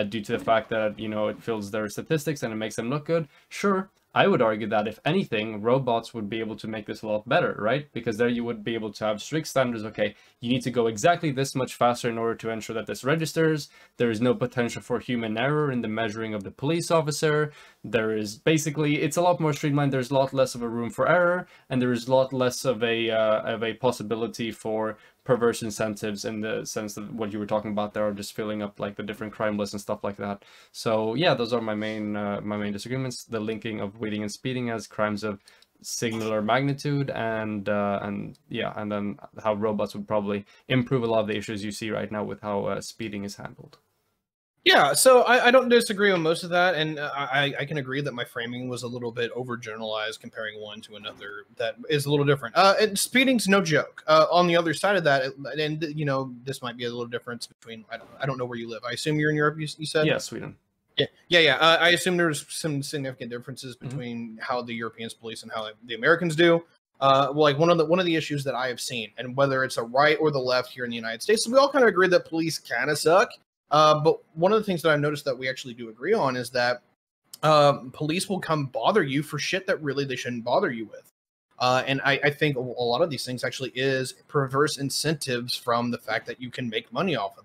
Speaker 7: due to the fact that, it fills their statistics and it makes them look good. Sure, I would argue that if anything, robots would be able to make this a lot better, right? Because there you would be able to have strict standards. Okay, you need to go exactly this much faster in order to ensure that this registers. There is no potential for human error in the measuring of the police officer. There is basically, it's a lot more streamlined. There's a lot less of a room for error, and there is a lot less of a possibility for perverse incentives in the sense that what you were talking about there are just filling up like the different crime lists and stuff like that. So yeah, those are my main disagreements: the linking of weeding and speeding as crimes of similar magnitude, and then how robots would probably improve a lot of the issues you see right now with how speeding is handled.
Speaker 4: Yeah, so I don't disagree on most of that, and I can agree that my framing was a little bit overgeneralized comparing one to another that is a little different. And speeding's no joke. On the other side of that, and this might be a little difference between, I don't know where you live. I assume you're in Europe, you said?
Speaker 7: Yeah, Sweden.
Speaker 4: Yeah. I assume there's some significant differences between how the Europeans police and how the Americans do. Like one of the issues that I have seen, and whether it's the right or the left here in the United States, so we all kind of agree that police kind of suck. But one of the things that I've noticed that we actually do agree on is that police will come bother you for shit that really they shouldn't bother you with. And I think a lot of these things actually is perverse incentives from the fact that you can make money off of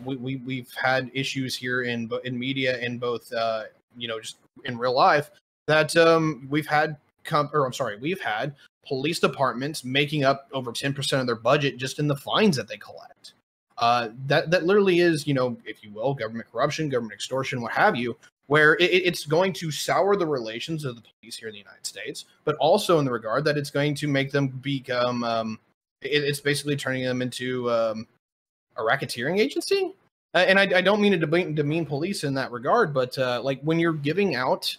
Speaker 4: them. We've had issues here in media, in both just in real life, that we've had we've had police departments making up over 10% of their budget just in the fines that they collect. That literally is, if you will, government corruption, government extortion, what have you, where it's going to sour the relations of the police here in the United States, but also in the regard that it's going to make them become, it's basically turning them into a racketeering agency. And I don't mean to demean police in that regard, but like when you're giving out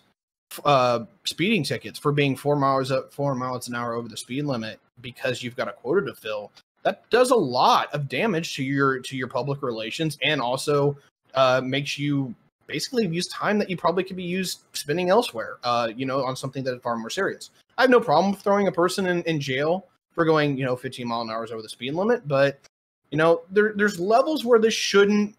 Speaker 4: speeding tickets for being 4 miles an hour over the speed limit because you've got a quota to fill, that does a lot of damage to your public relations, and also makes you basically use time that you probably could be used spending elsewhere, on something that is far more serious. I have no problem throwing a person in jail for going 15 mile an hour over the speed limit, but there's levels where this shouldn't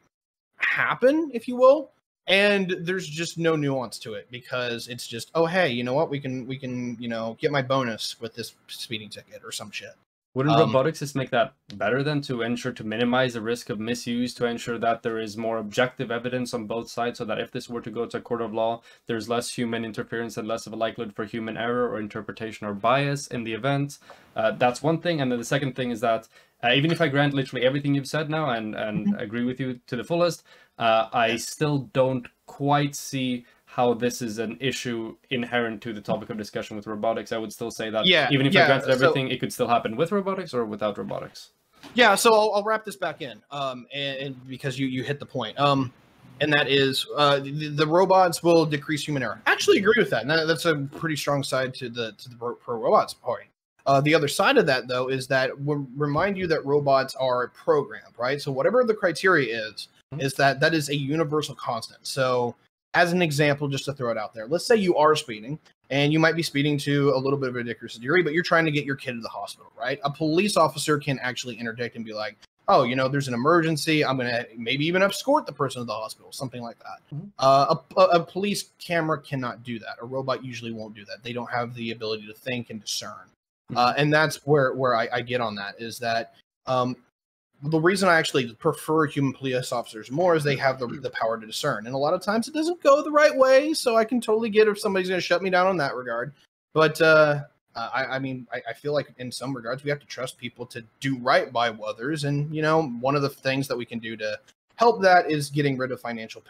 Speaker 4: happen, if you will, and there's just no nuance to it, because it's just, oh hey, you know what, we can get my bonus with this speeding ticket or some shit.
Speaker 7: Wouldn't robotics just make that better then, to ensure to minimize the risk of misuse, to ensure that there is more objective evidence on both sides, so that if this were to go to a court of law, there's less human interference and less of a likelihood for human error or interpretation or bias in the event? That's one thing. And then the second thing is that even if I grant literally everything you've said now and agree with you to the fullest, I still don't quite see how this is an issue inherent to the topic of discussion with robotics. I would still say that even if I granted everything, it could still happen with robotics or without robotics.
Speaker 4: Yeah, so I'll wrap this back in, and because you hit the point, and that is the robots will decrease human error. I actually agree with that, and that's a pretty strong side to the pro robots point. The other side of that, though, is that we'll remind you that robots are programmed, right? So whatever the criteria is that is a universal constant. So as an example, just to throw it out there, let's say you are speeding, and you might be speeding to a little bit of a ridiculous degree, but you're trying to get your kid to the hospital, right? A police officer can actually interdict and be like, oh, there's an emergency, I'm going to maybe even escort the person to the hospital, something like that. A police camera cannot do that. A robot usually won't do that. They don't have the ability to think and discern. And that's where I get on that, is that the reason I actually prefer human police officers more is they have the power to discern. And a lot of times it doesn't go the right way, so I can totally get if somebody's going to shut me down on that regard. But I feel like in some regards we have to trust people to do right by others. And, one of the things that we can do to help that is getting rid of financial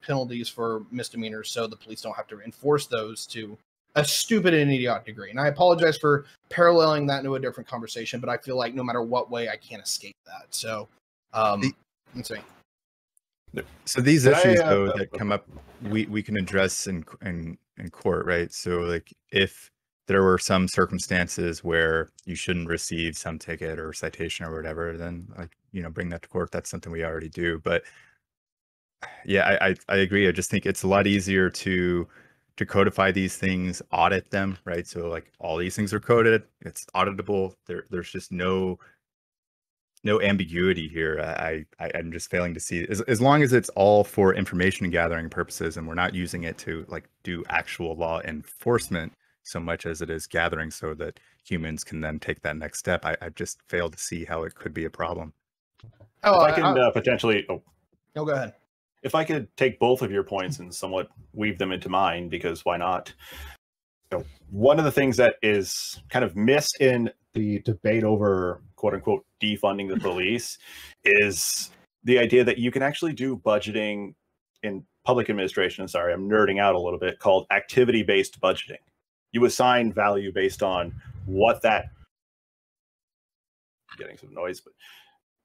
Speaker 4: penalties for misdemeanors, so the police don't have to enforce those to a stupid and idiotic degree. And I apologize for paralleling that into a different conversation, but I feel like no matter what way, I can't escape that. So, let's see.
Speaker 2: So these issues though that come up, we can address in court, right? So like if there were some circumstances where you shouldn't receive some ticket or citation or whatever, then bring that to court. That's something we already do. But yeah, I agree. I just think it's a lot easier to codify these things, audit them, right? So like all these things are coded, it's auditable. There's just no ambiguity here. I'm just failing to see, as long as it's all for information gathering purposes and we're not using it to like do actual law enforcement so much as it is gathering so that humans can then take that next step. I just fail to see how it could be a problem.
Speaker 8: Oh, if I can potentially. Oh,
Speaker 4: go ahead.
Speaker 8: If I could take both of your points and somewhat weave them into mine, because why not? One of the things that is kind of missed in the debate over quote unquote defunding the police is the idea that you can actually do budgeting in public administration. Sorry, I'm nerding out a little bit, called activity-based budgeting. You assign value based on what that, getting some noise, but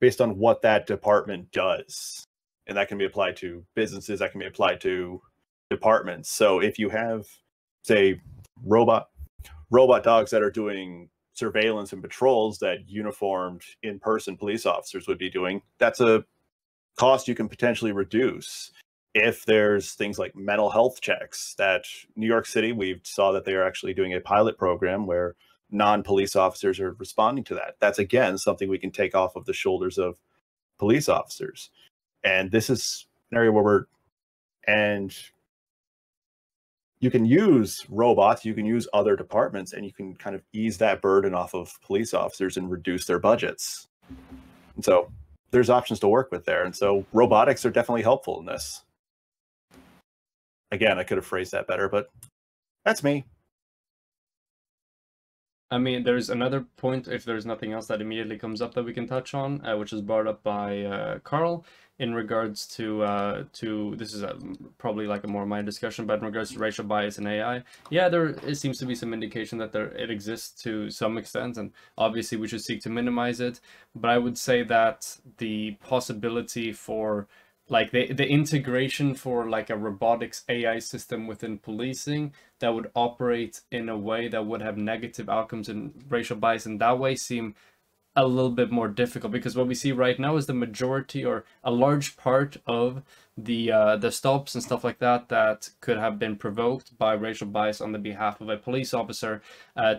Speaker 8: based on what that department does. And that can be applied to businesses, that can be applied to departments. So if you have, say, robot dogs that are doing surveillance and patrols that uniformed in-person police officers would be doing, that's a cost you can potentially reduce. If there's things like mental health checks, that New York City, we saw that they are actually doing a pilot program where non-police officers are responding to that. That's, again, something we can take off of the shoulders of police officers. And this is an area where and you can use robots, you can use other departments, and you can kind of ease that burden off of police officers and reduce their budgets. And so there's options to work with there. And so robotics are definitely helpful in this. Again, I could have phrased that better, but that's me.
Speaker 7: I mean, there's another point, if there's nothing else that immediately comes up that we can touch on, which is brought up by Carl in regards to this is probably like a more minor discussion, but in regards to racial bias in AI, yeah, it seems to be some indication that it exists to some extent, and obviously we should seek to minimize it. But I would say that the possibility for like the integration for like a robotics AI system within policing that would operate in a way that would have negative outcomes and racial bias in that way seem a little bit more difficult, because what we see right now is the majority or a large part of the stops and stuff like that that could have been provoked by racial bias on the behalf of a police officer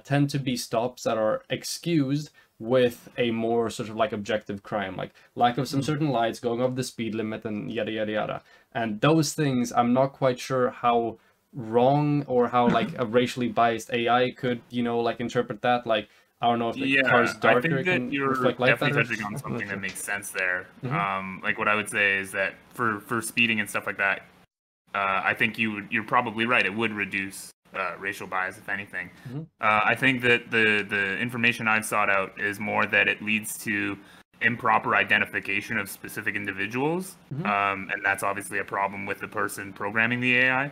Speaker 7: tend to be stops that are excused with a more sort of like objective crime, like lack of some certain lights, going over the speed limit, and yada yada yada. And those things, I'm not quite sure how wrong or how like a racially biased AI could, like interpret that. Like, I don't know if the car's darker,
Speaker 5: I think
Speaker 7: it can
Speaker 5: that you're
Speaker 7: reflect light
Speaker 5: definitely
Speaker 7: better.
Speaker 5: touching on something that makes sense there.
Speaker 7: Mhm.
Speaker 5: Like what I would say is that for speeding and stuff like that, I think you're probably right. It would reduce racial bias, if anything.
Speaker 7: Mhm.
Speaker 5: I think that the information I've sought out is more that it leads to improper identification of specific individuals, and that's obviously a problem with the person programming the AI.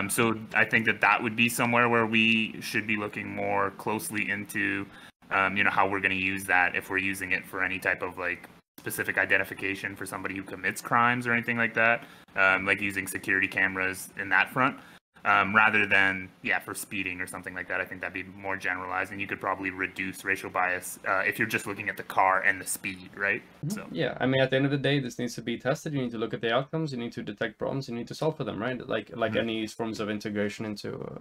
Speaker 5: So I think that would be somewhere where we should be looking more closely into, how we're going to use that if we're using it for any type of like specific identification for somebody who commits crimes or anything like that, like using security cameras in that front. Rather than for speeding or something like that. I think that'd be more generalized, and you could probably reduce racial bias if you're just looking at the car and the speed, right? So
Speaker 7: Yeah, I mean, at the end of the day, this needs to be tested. You need to look at the outcomes. You need to detect problems. You need to solve for them, right? Like any forms of integration into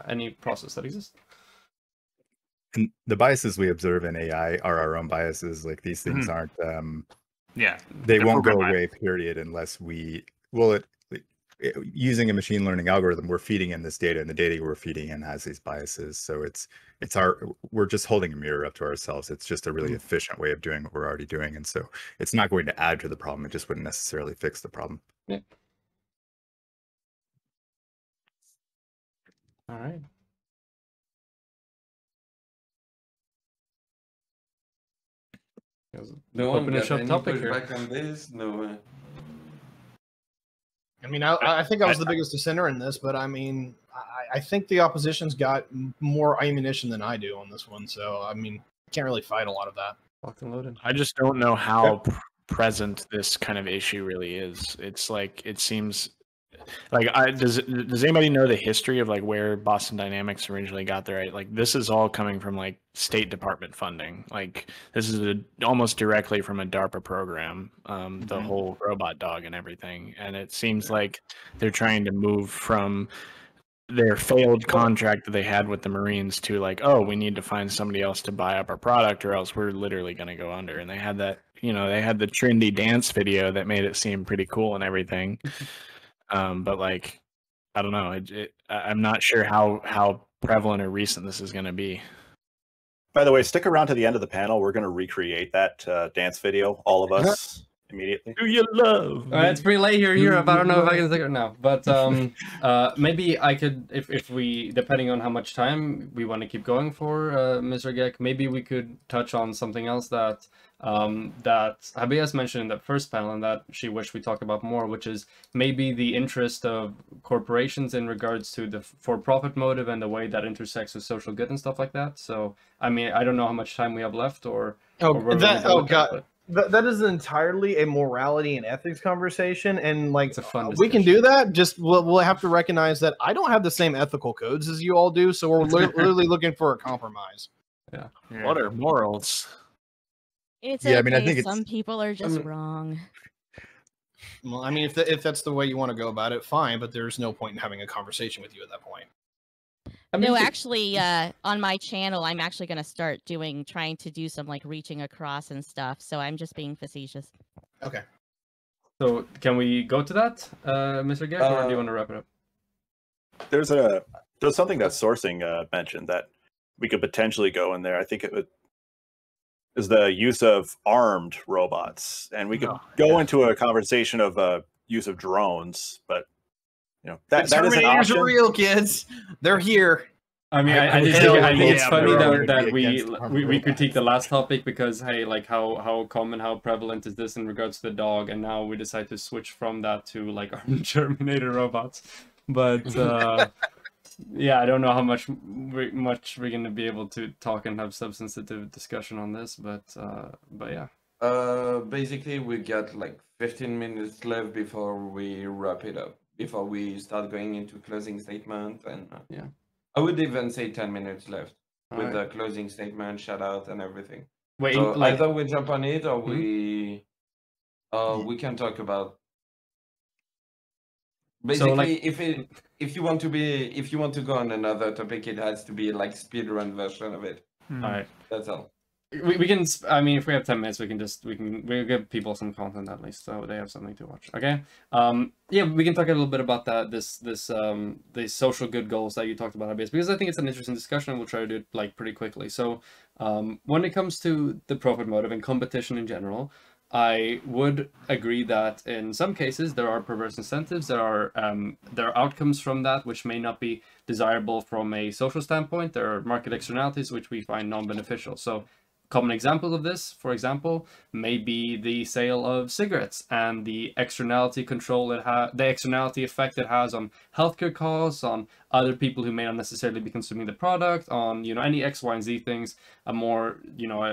Speaker 7: any process that exists.
Speaker 2: And the biases we observe in AI are our own biases. Like these things aren't they won't go away, period, unless using a machine learning algorithm, we're feeding in this data, and the data we're feeding in has these biases. So we're just holding a mirror up to ourselves. It's just a really efficient way of doing what we're already doing. And so it's not going to add to the problem. It just wouldn't necessarily fix the problem.
Speaker 7: Yeah. All right.
Speaker 1: No one
Speaker 7: Open and
Speaker 1: got
Speaker 7: shove
Speaker 1: any
Speaker 7: topic here.
Speaker 1: pushback on this? No.
Speaker 4: I mean, I think I was the biggest dissenter in this, but I mean, I think the opposition's got more ammunition than I do on this one. So, I mean, I can't really fight a lot of that.
Speaker 7: Locked and loaded.
Speaker 9: I just don't know how present this kind of issue really is. It's like, it seems like does anybody know the history of like where Boston Dynamics originally got their, like, this is all coming from like State Department funding. Like, this is almost directly from a DARPA program, the whole robot dog and everything. And it seems like they're trying to move from their failed contract that they had with the Marines to like, oh, we need to find somebody else to buy up our product or else we're literally going to go under. And they had that, they had the trendy dance video that made it seem pretty cool and everything. But like, I don't know. I'm not sure how prevalent or recent this is going to be.
Speaker 8: By the way, stick around to the end of the panel. We're going to recreate that dance video, all of us, immediately.
Speaker 9: Do you love me?
Speaker 7: It's pretty late here, Europe. I don't know if I can stick it now, but maybe I could, if we, depending on how much time we want to keep going for, Mr. Geck, maybe we could touch on something else that Habias mentioned in the first panel and that she wished we talked about more, which is maybe the interest of corporations in regards to the for-profit motive and the way that intersects with social good and stuff like that. So, I mean, I don't know how much time we have left or
Speaker 4: God. That is entirely a morality and ethics conversation, and like,
Speaker 7: it's a fun
Speaker 4: we can do that. Just we'll have to recognize that I don't have the same ethical codes as you all do, so we're literally looking for a compromise.
Speaker 7: Yeah.
Speaker 9: What are morals?
Speaker 6: It's
Speaker 2: Yeah,
Speaker 6: okay.
Speaker 2: I mean, I think
Speaker 6: Some people are just wrong.
Speaker 4: Well, I mean, if that's the way you want to go about it, fine. But there's no point in having a conversation with you at that point.
Speaker 6: No, actually, on my channel, I'm actually going to start trying to do some like reaching across and stuff. So I'm just being facetious.
Speaker 4: Okay.
Speaker 7: So can we go to that, Mr. Geck, or do you want to wrap it up?
Speaker 8: There's something that sourcing mentioned that we could potentially go in there. I think is the use of armed robots, and we could go into a conversation of use of drones, but that is an option.
Speaker 4: Terminators are real, kids. They're here.
Speaker 7: I mean,
Speaker 2: I
Speaker 7: I
Speaker 2: would
Speaker 7: think
Speaker 2: say
Speaker 7: I think
Speaker 2: both
Speaker 7: it's
Speaker 9: yeah,
Speaker 7: funny
Speaker 2: everyone
Speaker 7: that,
Speaker 2: would
Speaker 7: that
Speaker 2: be
Speaker 7: we
Speaker 2: against armed
Speaker 7: we critique the
Speaker 2: robots.
Speaker 7: last topic because hey, like how common, how prevalent is this in regards to the dog, and now we decide to switch from that to like armed Terminator robots. But yeah, I don't know how much we're gonna be able to talk and have substantive discussion on this, but yeah.
Speaker 1: Basically, we got like 15 minutes left before we wrap it up, before we start going into closing statement, and
Speaker 7: Yeah.
Speaker 1: I would even say 10 minutes left
Speaker 7: All
Speaker 1: with
Speaker 7: right.
Speaker 1: the closing statement, shout out, and everything.
Speaker 7: Wait,
Speaker 1: So
Speaker 7: like
Speaker 1: either we jump on it or
Speaker 7: Mhm.
Speaker 1: we can talk about
Speaker 7: so like
Speaker 1: basically if you want to go on another topic, it has to be like speedrun version of it.
Speaker 7: all right.
Speaker 1: That's all.
Speaker 7: We can. I mean, if we have 10 minutes, we'll give people some content at least, so they have something to watch. Okay. Yeah, we can talk a little bit about that. The social good goals that you talked about, because I think it's an interesting discussion, and we'll try to do it like pretty quickly. So, when it comes to the profit motive and competition in general, I would agree that in some cases there are perverse incentives. There are outcomes from that which may not be desirable from a social standpoint. There are market externalities which we find non-beneficial. So common examples of this, for example, may be the sale of cigarettes and the externality the externality effect it has on healthcare costs, on other people who may not necessarily be consuming the product, on any X, Y, and Z things. A more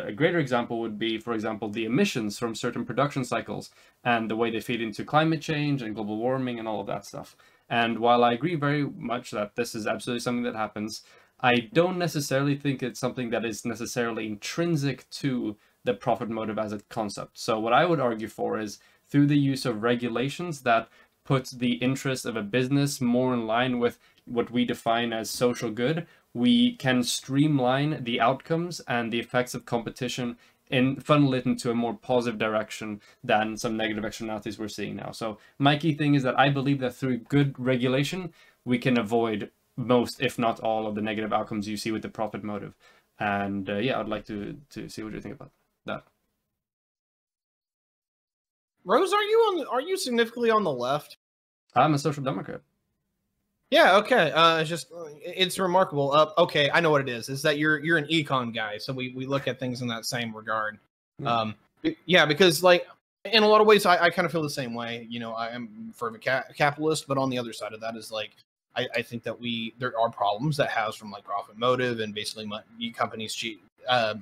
Speaker 7: a greater example would be, for example, the emissions from certain production cycles and the way they feed into climate change and global warming and all of that stuff. And while I agree very much that this is absolutely something that happens, I don't necessarily think it's something that is necessarily intrinsic to the profit motive as a concept. So what I would argue for is through the use of regulations that put the interest of a business more in line with what we define as social good, we can streamline the outcomes and the effects of competition and funnel it into a more positive direction than some negative externalities we're seeing now. So my key thing is that I believe that through good regulation, we can avoid most, if not all, of the negative outcomes you see with the profit motive. And yeah, I'd like to see what you think about that.
Speaker 4: Rose, are you significantly on the left?
Speaker 7: I'm a social democrat.
Speaker 4: Yeah, okay. It's remarkable. Okay, I know what it is. Is that you're an econ guy, so we look at things in that same regard. Yeah, because like in a lot of ways, I kind of feel the same way. I am for a capitalist, but on the other side of that is like I think that there are problems that has from like profit motive and basically companies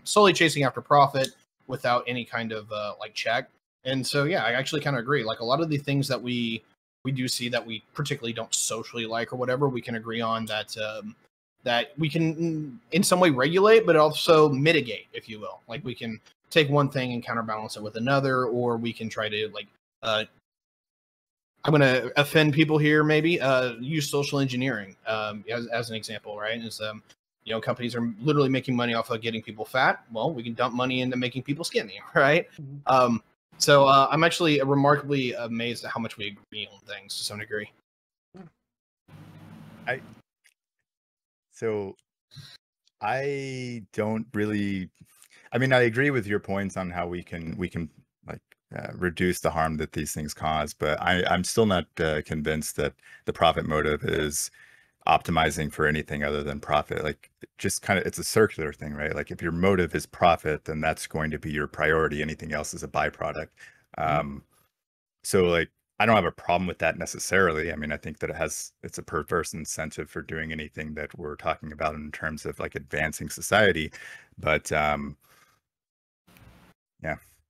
Speaker 4: solely chasing after profit without any kind of like check. And so yeah, I actually kind of agree. Like a lot of the things that we do see that we particularly don't socially like or whatever, we can agree on that that we can in some way regulate, but also mitigate, if you will. Like we can take one thing and counterbalance it with another, or we can try to like I'm going to offend people here, maybe use social engineering as an example, right? Is companies are literally making money off of getting people fat. Well, we can dump money into making people skinny, right? So I'm actually remarkably amazed at how much we agree on things to some degree.
Speaker 2: I don't really. I mean, I agree with your points on how we can like reduce the harm that these things cause, but I'm still not convinced that the profit motive is optimizing for anything other than profit. Like just kind of, it's a circular thing, right? Like if your motive is profit, then that's going to be your priority. Anything else is a byproduct. So like, I don't have a problem with that necessarily. I mean, I think that it's a perverse incentive for doing anything that we're talking about in terms of like advancing society. But yeah.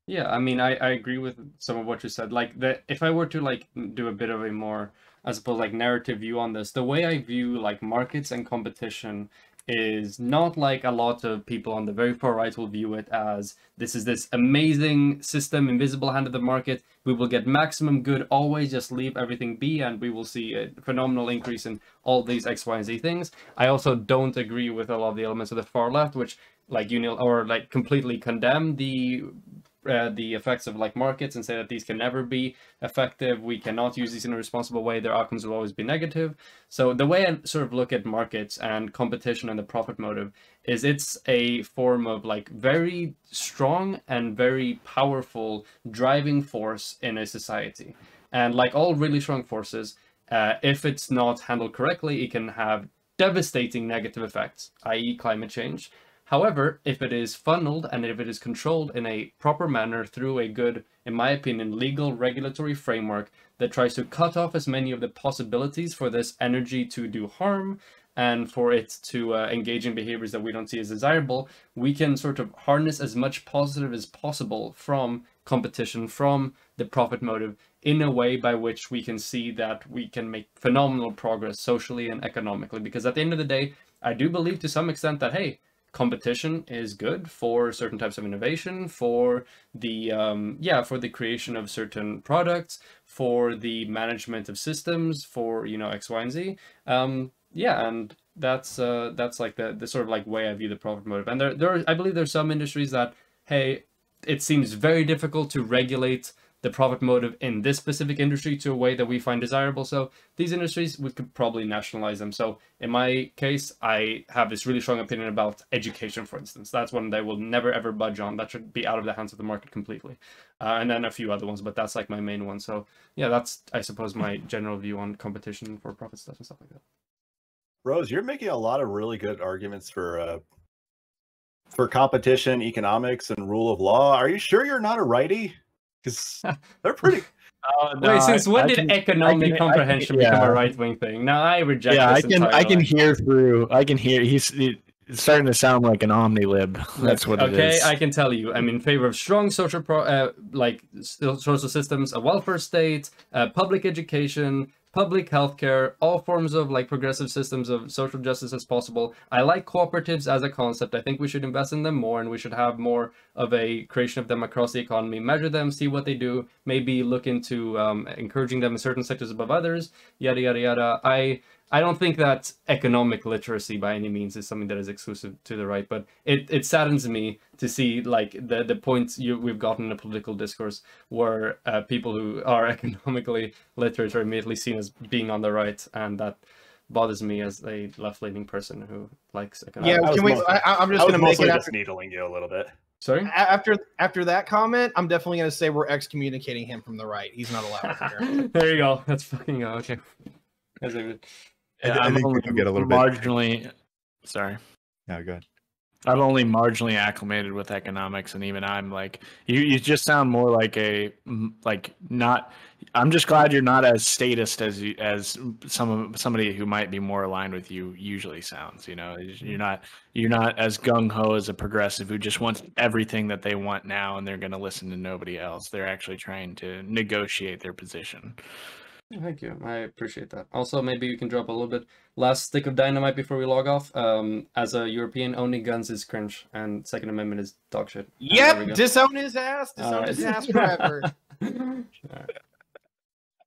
Speaker 7: Yeah, I mean, I agree with some of what you said. Like if I were to like do a bit of a more, I suppose, like narrative view on this, the way I view like markets and competition is not like a lot of people on the very far right will view it as this is this amazing system, invisible hand of the market. We will get maximum good always, just leave everything be, and we will see a phenomenal increase in all these X, Y, and Z things. I also don't agree with a lot of the elements of the far left, which like completely condemn the effects of like markets and say that these can never be effective. We cannot use these in a responsible way. Their outcomes will always be negative. So the way I sort of look at markets and competition and the profit motive is it's a form of like very strong and very powerful driving force in a society. And like all really strong forces, if it's not handled correctly, it can have devastating negative effects, i.e. climate change. However, if it is funneled and if it is controlled in a proper manner through a good, in my opinion, legal regulatory framework that tries to cut off as many of the possibilities for this energy to do harm and for it to engage in behaviors that we don't see as desirable, we can sort of harness as much positive as possible from competition, from the profit motive, in a way by which we can see that we can make phenomenal progress socially and economically. Because at the end of the day, I do believe to some extent that, hey, competition is good for certain types of innovation, for the for the creation of certain products, for the management of systems, for X, Y, and Z. And that's like the sort of like way I view the profit motive. And I believe there's some industries that, hey, it seems very difficult to regulate the profit motive in this specific industry to a way that we find desirable. So these industries, we could probably nationalize them. So in my case, I have this really strong opinion about education, for instance. That's one that will never ever budge on. That should be out of the hands of the market completely. And then a few other ones, but that's like my main one. So yeah, that's, I suppose, my general view on competition for profit stuff and stuff like that.
Speaker 8: Rose, you're making a lot of really good arguments for competition, economics, and rule of law. Are you sure you're not a righty? Because they're pretty.
Speaker 9: No,
Speaker 7: Wait, since when did economic comprehension become a
Speaker 9: yeah.
Speaker 7: right-wing thing? Now I reject
Speaker 9: Yeah,
Speaker 7: this
Speaker 9: I can
Speaker 7: entirely.
Speaker 9: hear through. I can hear it's starting to sound like an omni-lib. That's what it is.
Speaker 7: Okay, I can tell you, I'm in favor of strong social social systems, a welfare state, public education, public healthcare, all forms of like progressive systems of social justice as possible. I like cooperatives as a concept. I think we should invest in them more, and we should have more of a creation of them across the economy. Measure them, see what they do, maybe look into encouraging them in certain sectors above others, yada yada yada. I don't think that economic literacy by any means is something that is exclusive to the right, but it saddens me to see like the points we've gotten in a political discourse where people who are economically literate are immediately seen as being on the right, and that bothers me as a left-leaning person who likes economics.
Speaker 4: Yeah, I'm just going to make it
Speaker 8: just needling you a little bit.
Speaker 7: Sorry?
Speaker 4: After that comment, I'm definitely going to say we're excommunicating him from the right. He's not allowed here.
Speaker 7: There you go. That's fucking okay.
Speaker 9: I'm only
Speaker 2: get a little
Speaker 9: marginally. Sorry.
Speaker 2: Yeah, go ahead.
Speaker 9: I'm only marginally acclimated with economics, and even I'm like, you just sound more like not. I'm just glad you're not as statist as somebody who might be more aligned with you usually sounds. You're not as gung ho as a progressive who just wants everything that they want now, and they're going to listen to nobody else. They're actually trying to negotiate their position.
Speaker 7: Thank you. I appreciate that. Also, maybe you can drop a little bit last stick of dynamite before we log off. As a European, owning guns is cringe, and Second Amendment is dog shit.
Speaker 4: Yep, disown his ass. Disown his ass forever.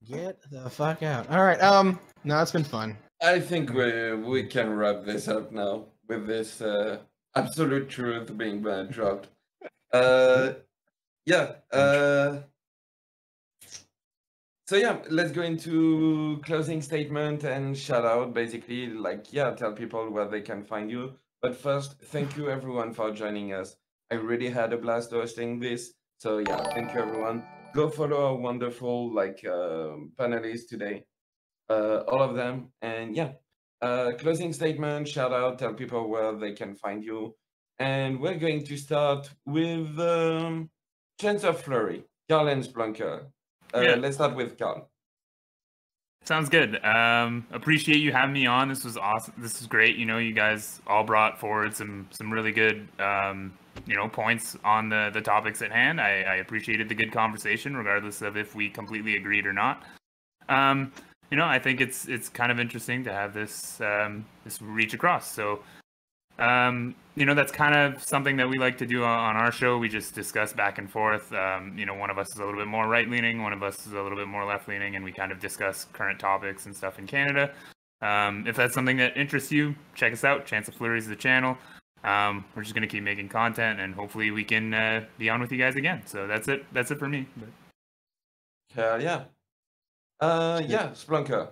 Speaker 4: Get the fuck out. All right. No, it's been fun.
Speaker 1: I think we can wrap this up now with this absolute truth being dropped. So yeah, let's go into closing statement and shout out, basically, tell people where they can find you. But first, thank you everyone for joining us. I really had a blast hosting this. So yeah, thank you everyone. Go follow our wonderful panelists today, all of them. And yeah, closing statement, shout out, tell people where they can find you. And we're going to start with Chance of Flurry, Carl and Splunker. Let's start with Carl.
Speaker 5: Sounds good. Appreciate you having me on. This was awesome. This is great. You guys all brought forward some really good points on the topics at hand. I appreciated the good conversation, regardless of if we completely agreed or not. I think it's kind of interesting to have this reach across. So that's kind of something that we like to do on our show. We just discuss back and forth. One of us is a little bit more right-leaning, one of us is a little bit more left-leaning, and we kind of discuss current topics and stuff in Canada. If that's something that interests you, check us out. Chance of Flurry is the channel. We're just going to keep making content, and hopefully we can be on with you guys again. So that's it. That's it for me.
Speaker 1: Hell yeah. Splunker.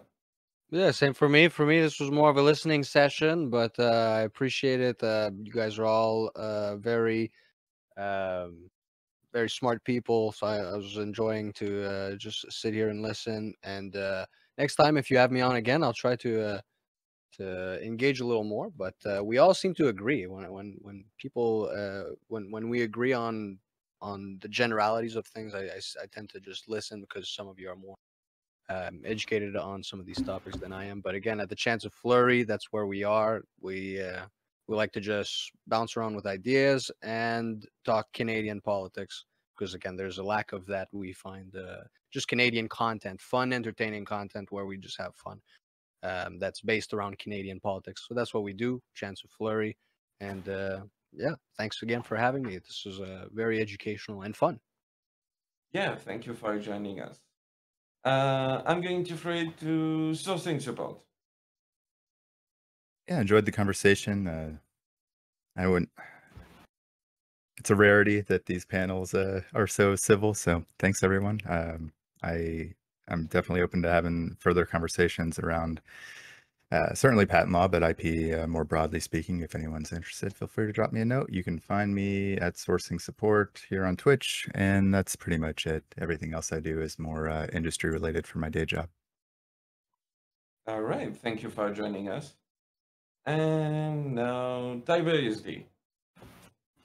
Speaker 3: Yeah, same for me. For me, this was more of a listening session, but I appreciate it. You guys are all very, very smart people, so I was enjoying to just sit here and listen. And next time, if you have me on again, I'll try to to engage a little more. But we all seem to agree when people when we agree on the generalities of things. I tend to just listen because some of you are more educated on some of these topics than I am. But again, at the chance of flurry, that's where we are. We like to just bounce around with ideas and talk Canadian politics because again, there's a lack of that. We find just Canadian content, fun, entertaining content where we just have fun. That's based around Canadian politics. So that's what we do. Chance of flurry, and yeah, thanks again for having me. This was very educational and fun.
Speaker 1: Yeah, thank you for joining us. I'm going to throw it to sourcing support.
Speaker 2: Yeah, enjoyed the conversation. I wouldn't. It's a rarity that these panels are so civil. So thanks, everyone. I'm definitely open to having further conversations around certainly patent law, but IP more broadly speaking. If anyone's interested, feel free to drop me a note. You can find me at Sourcing Support here on Twitch, and that's pretty much it. Everything else I do is more industry related for my day job.
Speaker 1: All right, thank you for joining us. And now Tiberius D.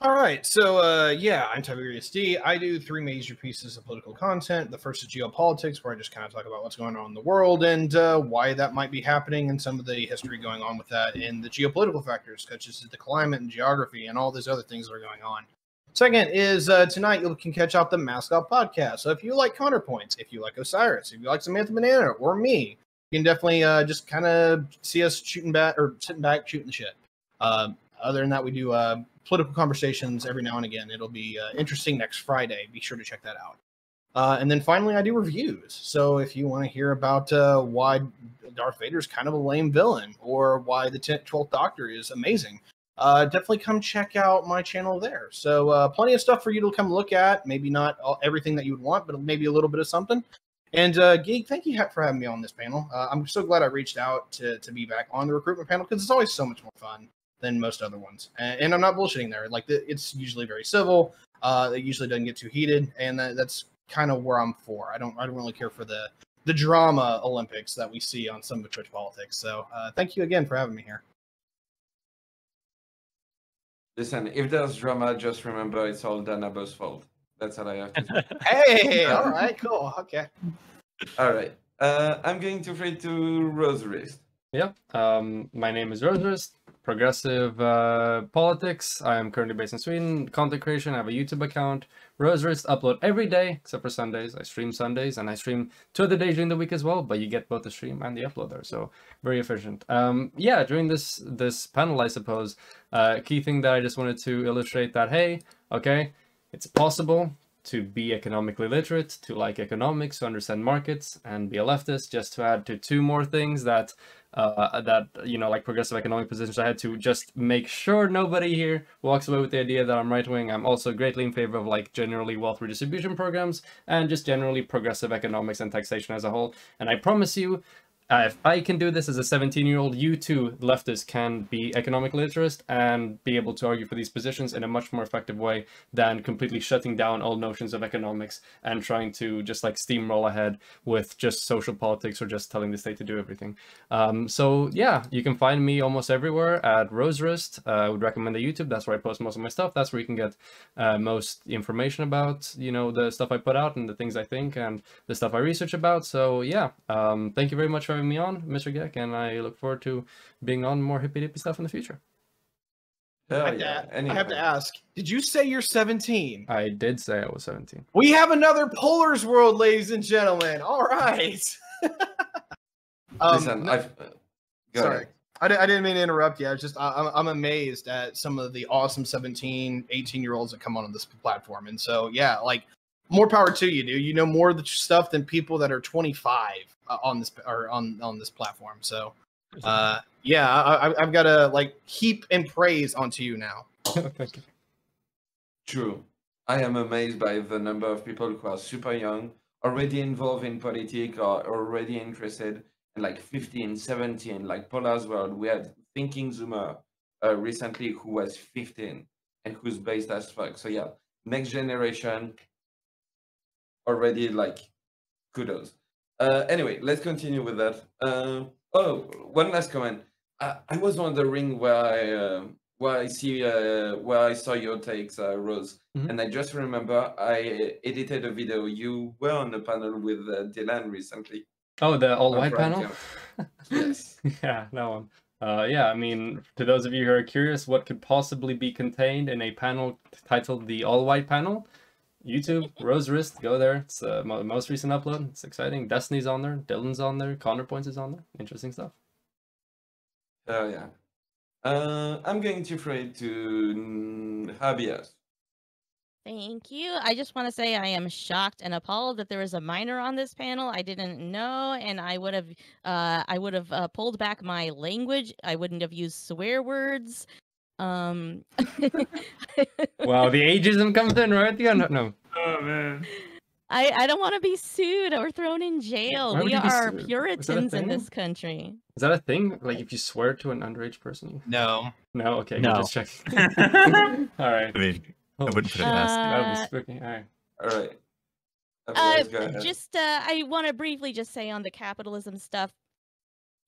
Speaker 4: All right, so yeah, I'm Tiberius D. I do 3 major pieces of political content. The first is geopolitics, where I just kind of talk about what's going on in the world and why that might be happening and some of the history going on with that, and the geopolitical factors, such as the climate and geography and all these other things that are going on. Second is tonight you can catch out the Mascot podcast. So if you like Counterpoints, if you like Osiris, if you like Samantha Banana or me, you can definitely just kind of see us shooting back or sitting back shooting the shit. Other than that, we do political conversations every now and again. It'll be interesting next Friday. Be sure to check that out. And then finally, I do reviews. So if you want to hear about why Darth Vader is kind of a lame villain or why the 12th Doctor is amazing, definitely come check out my channel there. So plenty of stuff for you to come look at. Maybe not everything that you would want, but maybe a little bit of something. And Geek, thank you for having me on this panel. I'm so glad I reached out to be back on the recruitment panel because it's always so much more fun than most other ones. And I'm not bullshitting there. Like it's usually very civil. It usually doesn't get too heated, and that's kind of where I'm for. I don't really care for the drama Olympics that we see on some of Twitch politics. So thank you again for having me here.
Speaker 1: Listen, if there's drama, just remember it's all Danabo's fault. That's all I have to say.
Speaker 4: Hey, all right, cool, okay.
Speaker 1: All right, I'm going to throw it to Roserist.
Speaker 7: Yep. My name is Roserist. Progressive politics. I am currently based in Sweden. Content creation. I have a YouTube account. Roserist. Upload every day except for Sundays. I stream Sundays and I stream 2 other days during the week as well. But you get both the stream and the upload there, so very efficient. Yeah, during this panel, I suppose, key thing that I just wanted to illustrate that hey, okay, it's possible to be economically literate, to like economics, to understand markets, and be a leftist. Just to add to 2 more things that you know, like progressive economic positions, I had to just make sure nobody here walks away with the idea that I'm right-wing. I'm also greatly in favor of like generally wealth redistribution programs and just generally progressive economics and taxation as a whole. And I promise you, if I can do this as a 17-year-old, you too, leftists, can be economic literate and be able to argue for these positions in a much more effective way than completely shutting down all notions of economics and trying to just like steamroll ahead with just social politics or just telling the state to do everything. So yeah, you can find me almost everywhere at Roserist. I would recommend the YouTube. That's where I post most of my stuff. That's where you can get most information about, you know, the stuff I put out and the things I think and the stuff I research about. So yeah, thank you very much for having me on, Mr. Geck, and I look forward to being on more hippy dippy stuff in the future.
Speaker 1: Hell yeah.
Speaker 4: I have to ask, did you say you're 17?
Speaker 7: I did say I was 17.
Speaker 4: We have another Polar's World, ladies and gentlemen. All right.
Speaker 1: Listen,
Speaker 4: sorry. I didn't mean to interrupt you. I was just, I'm amazed at some of the awesome 17, 18-year-olds that come on this platform. And so, yeah, like, more power to you, dude. You know more of the stuff than people that are 25 on this or on this platform. So, yeah, I've got to like heap and praise onto you now.
Speaker 7: Thank you.
Speaker 1: True. I am amazed by the number of people who are super young, already involved in politics, or already interested. And like 15, 17, like Polar's World, we had Thinking Zoomer recently who was 15 and who's based as fuck. So yeah, next generation. Already like kudos. Anyway, let's continue with that. Oh, one last comment. I was wondering where I saw your takes, Rose,
Speaker 7: Mhm.
Speaker 1: and I just remember I edited a video. You were on a panel with Dylan recently.
Speaker 7: Oh, the all
Speaker 1: on
Speaker 7: white
Speaker 1: Prime
Speaker 7: panel?
Speaker 1: Time. Yes.
Speaker 7: Yeah, that one. Yeah, I mean, to those of you who are curious what could possibly be contained in a panel titled the all white panel, YouTube, Rose Wrist, go there. It's the most recent upload. It's exciting. Destiny's on there, Dylan's on there, Counterpoints is on there. Interesting stuff.
Speaker 1: Yeah. I'm going to throw it to Javier.
Speaker 6: Thank you. I just want to say I am shocked and appalled that there was a minor on this panel. I didn't know, and I would have pulled back my language. I wouldn't have used swear words.
Speaker 7: Wow, the ageism comes in right at the end. No.
Speaker 5: Oh man.
Speaker 6: I don't want to be sued or thrown in jail.
Speaker 7: Why would
Speaker 6: We
Speaker 7: you be
Speaker 6: are
Speaker 7: sued? Is that a
Speaker 6: Puritans in
Speaker 7: thing?
Speaker 6: this country.
Speaker 7: Is that a thing? Like if you swear to an underage person?
Speaker 4: No.
Speaker 7: No? Okay,
Speaker 9: No.
Speaker 7: good, just checking. Alright.
Speaker 2: I mean, I
Speaker 7: Holy
Speaker 2: wouldn't put it
Speaker 7: shit,
Speaker 2: past you.
Speaker 7: that would be spooky. Alright.
Speaker 1: All right. Javier, go ahead.
Speaker 6: Just I want to briefly just say on the capitalism stuff,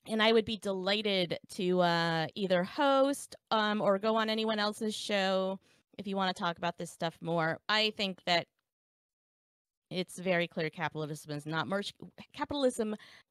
Speaker 6: and I would be delighted to either host or go on anyone else's show if you want to talk about this stuff more. I think that it's very clear capitalism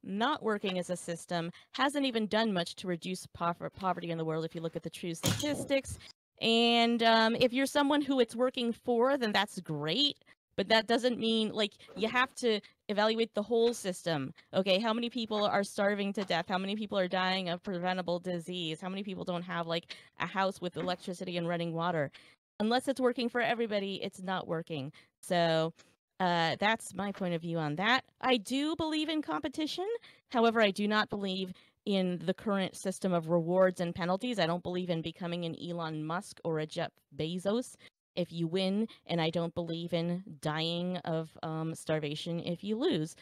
Speaker 6: not working as a system hasn't even done much to reduce poverty in the world if you look at the true statistics. And if you're someone who it's working for, then that's great. But that doesn't mean, like, you have to evaluate the whole system. Okay, how many people are starving to death? How many people are dying of preventable disease? How many people don't have, like, a house with electricity and running water? Unless it's working for everybody, it's not working. So that's my point of view on that. I do believe in competition. However, I do not believe in the current system of rewards and penalties. I don't believe in becoming an Elon Musk or a Jeff Bezos if you win, and I don't believe in dying of starvation if you lose.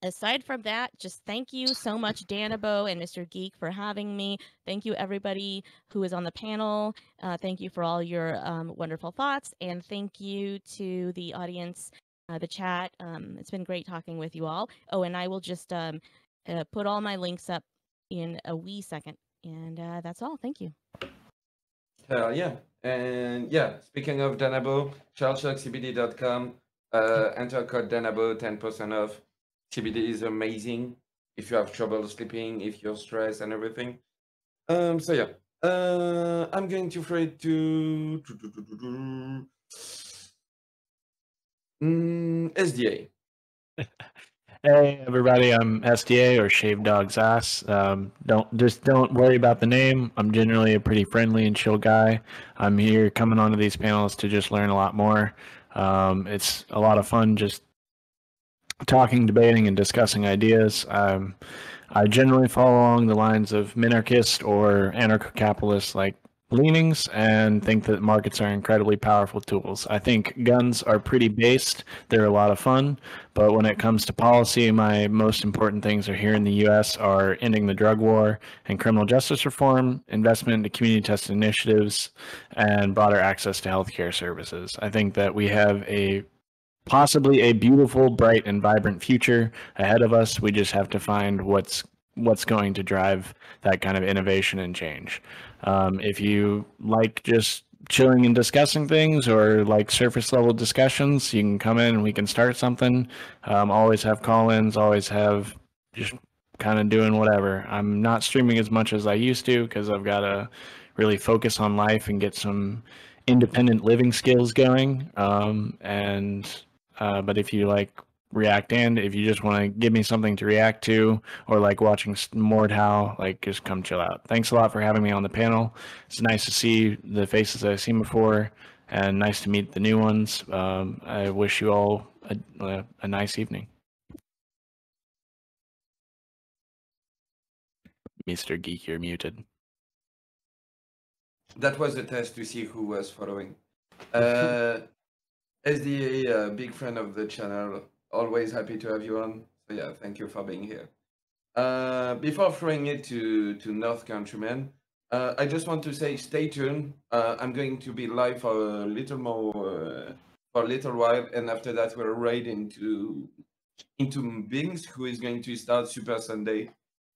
Speaker 6: Aside from that, just thank you so much, Danabo and Mr. Geek, for having me. Thank you, everybody who is on the panel. Thank you for all your wonderful thoughts, and thank you to the audience, the chat. It's been great talking with you all. Oh, and I will just put all my links up in a wee second, and that's all. Thank you.
Speaker 1: Yeah. And yeah, speaking of Danabo, charleshockcbd.com, enter code Danabo, 10% off. CBD is amazing if you have trouble sleeping, if you're stressed and everything. So yeah, I'm going to throw it to SDA.
Speaker 9: Hey everybody, I'm SDA or Shaved Dog's Ass. Don't worry about the name. I'm generally a pretty friendly and chill guy. I'm here coming onto these panels to just learn a lot more. It's a lot of fun just talking, debating, and discussing ideas. I generally follow along the lines of minarchist or anarcho-capitalist like leanings and think that markets are incredibly powerful tools. I think guns are pretty based. They're a lot of fun, but when it comes to policy, my most important things are here in the US are ending the drug war and criminal justice reform, investment into community tested initiatives, and broader access to healthcare services. I think that we have possibly a beautiful, bright, and vibrant future ahead of us. We just have to find what's going to drive that kind of innovation and change. If you like just chilling and discussing things or like surface level discussions, you can come in and we can start something. Always have call-ins, always have just kind of doing whatever. I'm not streaming as much as I used to because I've got to really focus on life and get some independent living skills going. But if you like React and if you just want to give me something to react to or like watching Mordhau, like just come chill out. Thanks a lot for having me on the panel. It's nice to see the faces I've seen before and nice to meet the new ones. I wish you all a nice evening. Mr. Geek, you're muted.
Speaker 1: That was a test to see who was following. SDA, big friend of the channel, always happy to have you on. So yeah, thank you for being here. Before throwing it to North Countrymen, I just want to say stay tuned. I'm going to be live for a little more, for a little while, and after that we're right into Bings, who is going to start Super Sunday.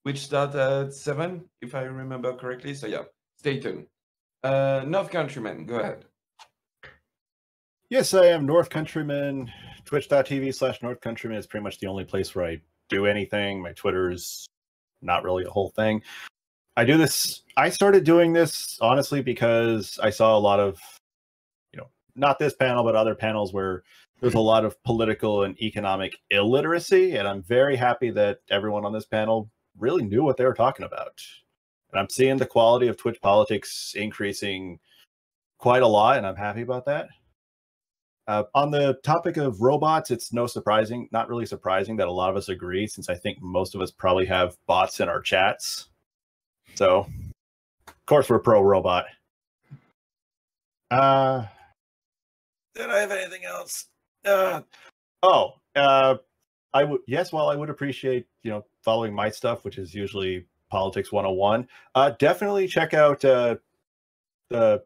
Speaker 1: which start at 7, if I remember correctly. So yeah, stay tuned. North Countryman, go ahead.
Speaker 8: Yes, I am North Countryman. Twitch.tv/North Countryman is pretty much the only place where I do anything. My Twitter's not really a whole thing. I do this. I started doing this honestly because I saw a lot of, not this panel, but other panels where there's a lot of political and economic illiteracy. And I'm very happy that everyone on this panel really knew what they were talking about. And I'm seeing the quality of Twitch politics increasing quite a lot, and I'm happy about that. On the topic of robots, it's not really surprising that a lot of us agree, since I think most of us probably have bots in our chats. So, of course, we're pro-robot. Did I have anything else? I would appreciate, following my stuff, which is usually Politics 101. Definitely check out the